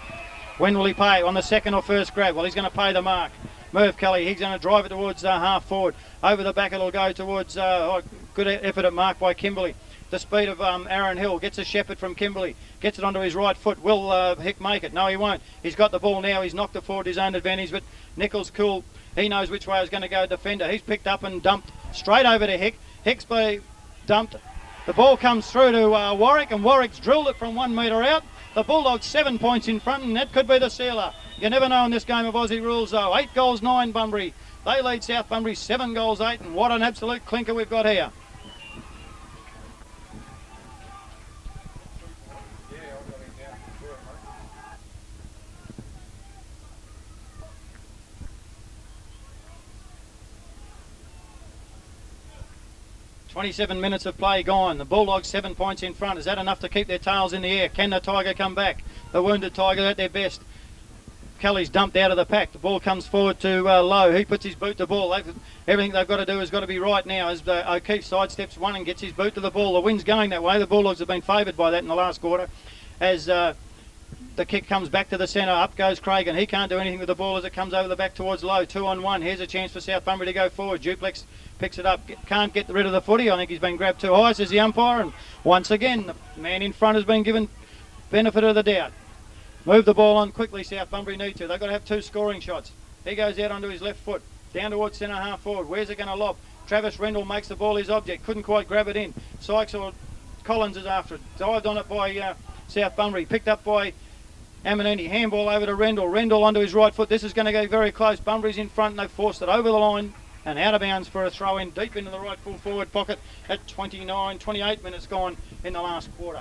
When will he pay? On the second or first grab? Well, he's going to pay the mark. Merv Kelly, he's going to drive it towards half forward. Over the back it'll go towards, good effort at mark by Kimberley. The speed of Aaron Hill, gets a shepherd from Kimberley, gets it onto his right foot. Will Hick make it? No, he won't. He's got the ball now, he's knocked it forward his own advantage, but Nichols cool. He knows which way he's going to go defender. He's picked up and dumped straight over to Hick. Hick's been dumped. The ball comes through to Warwick, and Warwick's drilled it from 1 metre out. The Bulldogs 7 points in front, and that could be the sealer. You never know in this game of Aussie rules though. 8 goals 9 Bunbury. They lead South Bunbury 7 goals 8, and what an absolute clinker we've got here. 27 minutes of play gone. The Bulldogs 7 points in front. Is that enough to keep their tails in the air? Can the Tiger come back? The wounded Tiger at their best. Kelly's dumped out of the pack. The ball comes forward to Lowe. He puts his boot to the ball. Everything they've got to do has got to be right now as O'Keefe sidesteps one and gets his boot to the ball. The wind's going that way. The Bulldogs have been favoured by that in the last quarter. As the kick comes back to the centre, up goes Cragen. He can't do anything with the ball as it comes over the back towards Lowe. 2 on 1. Here's a chance for South Bunbury to go forward. Duplex picks it up. Can't get rid of the footy. I think he's been grabbed too high, says the umpire. And once again, the man in front has been given benefit of the doubt. Move the ball on quickly, South Bunbury need to. They've got to have 2 scoring shots. He goes out onto his left foot, down towards centre half forward. Where's it going to lob? Travis Rendell makes the ball his object. Couldn't quite grab it in. Sykes or Collins is after it. Dived on it by South Bunbury. Picked up by Amanini. Handball over to Rendell. Rendell onto his right foot. This is going to go very close. Bunbury's in front and they've forced it over the line and out of bounds for a throw in deep into the right full forward pocket at 28 minutes gone in the last quarter.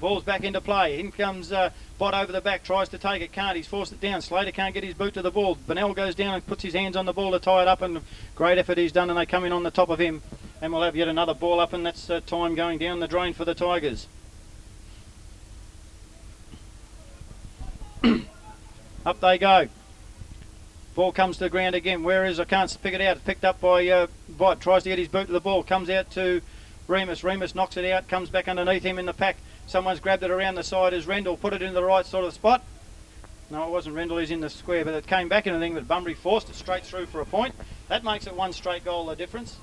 Ball's back into play. In comes Bott over the back, tries to take it, can't. He's forced it down. Slater can't get his boot to the ball. Bennell goes down and puts his hands on the ball to tie it up, and great effort he's done, and they come in on the top of him. And we'll have yet another ball up, and that's time going down the drain for the Tigers. Up they go. Ball comes to the ground again. Where is? I can't pick it out. It's picked up by Bott. Tries to get his boot to the ball. Comes out to Remus. Remus knocks it out. Comes back underneath him in the pack. Someone's grabbed it around the side as Rendell put it in the right sort of spot. No, it wasn't Rendell, he's in the square, but it came back in the thing, but Bunbury forced it straight through for a point. That makes it 1 straight goal the difference.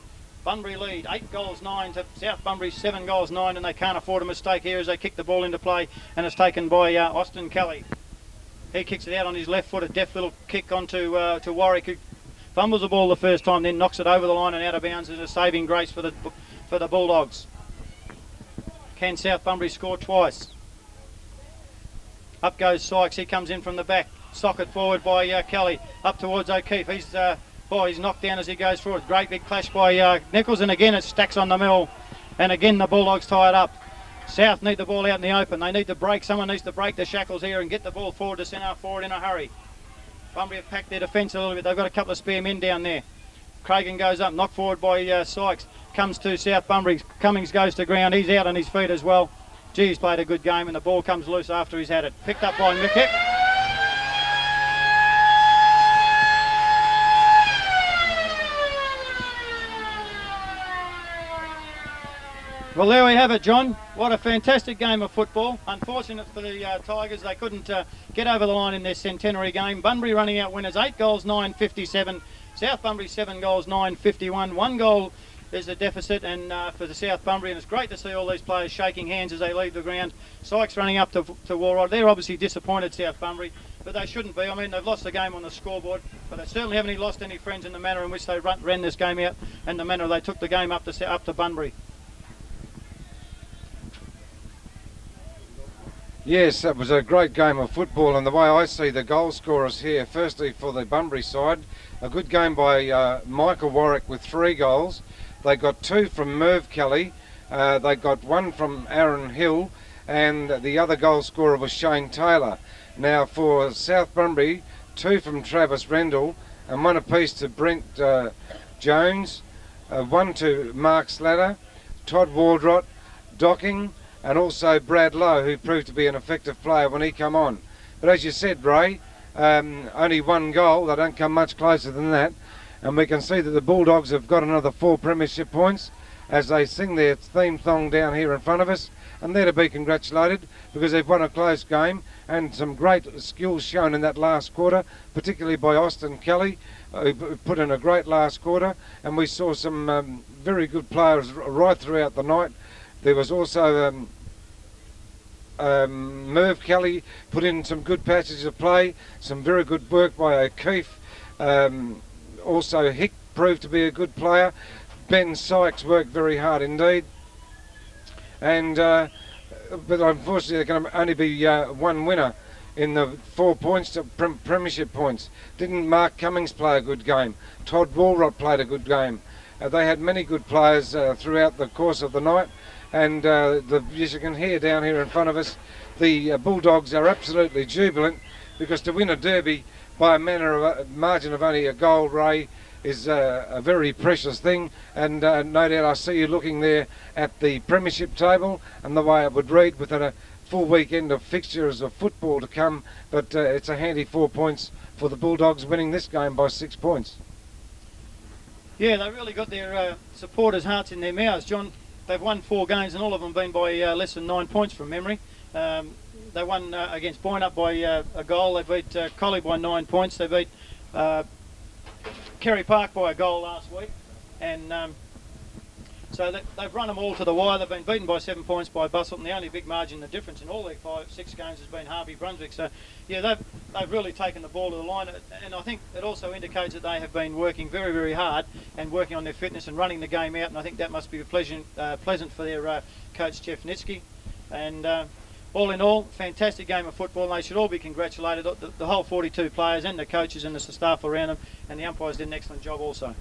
Bunbury lead 8 goals 9 to South Bunbury 7 goals 9, and they can't afford a mistake here as they kick the ball into play, and it's taken by Austin Kelly. He kicks it out on his left foot, a deft little kick onto to Warwick, who fumbles the ball the first time, then knocks it over the line and out of bounds as a saving grace for the Bulldogs. Can South Bunbury score twice? Up goes Sykes, he comes in from the back. Socket forward by Kelly, up towards O'Keefe. He's knocked down as he goes forward. Great big clash by Nichols, and again it stacks on the middle. And again the Bulldogs tie it up. South need the ball out in the open. They need to break. Someone needs to break the shackles here and get the ball forward to centre forward in a hurry. Bunbury have packed their defence a little bit. They've got a couple of spare men down there. Cragen goes up, knocked forward by Sykes. Comes to South Bunbury. Cummings goes to ground. He's out on his feet as well. Gee, he's played a good game, and the ball comes loose after he's had it. Picked up by Mickett. Well, there we have it, John. What a fantastic game of football. Unfortunate for the Tigers, they couldn't get over the line in their Centenary game. Bunbury running out winners, 8 goals, 9-57. South Bunbury, 7 goals, 9-51. 1 goal is the deficit and for the South Bunbury, and it's great to see all these players shaking hands as they leave the ground. Sykes running up to Warrod. They're obviously disappointed, South Bunbury, but they shouldn't be. I mean, they've lost the game on the scoreboard, but they certainly haven't lost any friends in the manner in which they ran this game out and the manner they took the game up to Bunbury. Yes, that was a great game of football, and the way I see the goal scorers here, firstly for the Bunbury side, a good game by Michael Warwick with 3 goals. They got 2 from Merv Kelly, they got 1 from Aaron Hill, and the other goal scorer was Shane Taylor. Now for South Bunbury, 2 from Travis Rendell, and 1 apiece to Brent Jones, 1 to Mark Slatter, Todd Waldrott, Docking, and also Brad Lowe, who proved to be an effective player when he come on. But as you said, Ray, only 1 goal. They don't come much closer than that. And we can see that the Bulldogs have got another 4 premiership points as they sing their theme song down here in front of us. And they're to be congratulated because they've won a close game and some great skills shown in that last quarter, particularly by Austin Kelly, who put in a great last quarter. And we saw some very good players right throughout the night. There was also Merv Kelly put in some good passages of play, some very good work by O'Keefe. Also Hick proved to be a good player. Ben Sykes worked very hard indeed. And but unfortunately there can only be 1 winner in the 4 points to premiership points. Didn't Mark Cummings play a good game? Todd Waldrott played a good game. They had many good players throughout the course of the night. And as you can hear down here in front of us, the Bulldogs are absolutely jubilant because to win a derby by a margin of only a goal, Ray, is a very precious thing. And no doubt I see you looking there at the premiership table and the way it would read within a full weekend of fixtures of football to come. But it's a handy 4 points for the Bulldogs winning this game by 6 points. Yeah, they really got their supporters' hearts in their mouths, John. They've won 4 games and all of them been by less than 9 points from memory. They won against Boyne up by a goal. They beat Collie by 9 points. They beat Kerry Park by a goal last week. And so they've run them all to the wire. They've been beaten by 7 points by Busselton. The only big margin, the difference in all their 5-6 games has been Harvey Brunswick. So yeah, they've really taken the ball to the line, and I think it also indicates that they have been working very, very hard and working on their fitness and running the game out. And I think that must be pleasant for their coach Jeff Nitsky. And all in all, fantastic game of football. And they should all be congratulated. The whole 42 players and the coaches and the staff around them, and the umpires did an excellent job also.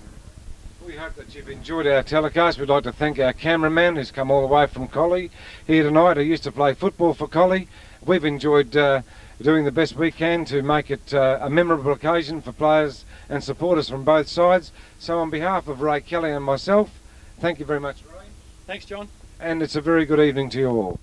We hope that you've enjoyed our telecast. We'd like to thank our cameraman who's come all the way from Collie here tonight, who used to play football for Collie. We've enjoyed doing the best we can to make it a memorable occasion for players and supporters from both sides. So on behalf of Ray Kelly and myself, thank you very much, Ray. Thanks, John. And it's a very good evening to you all.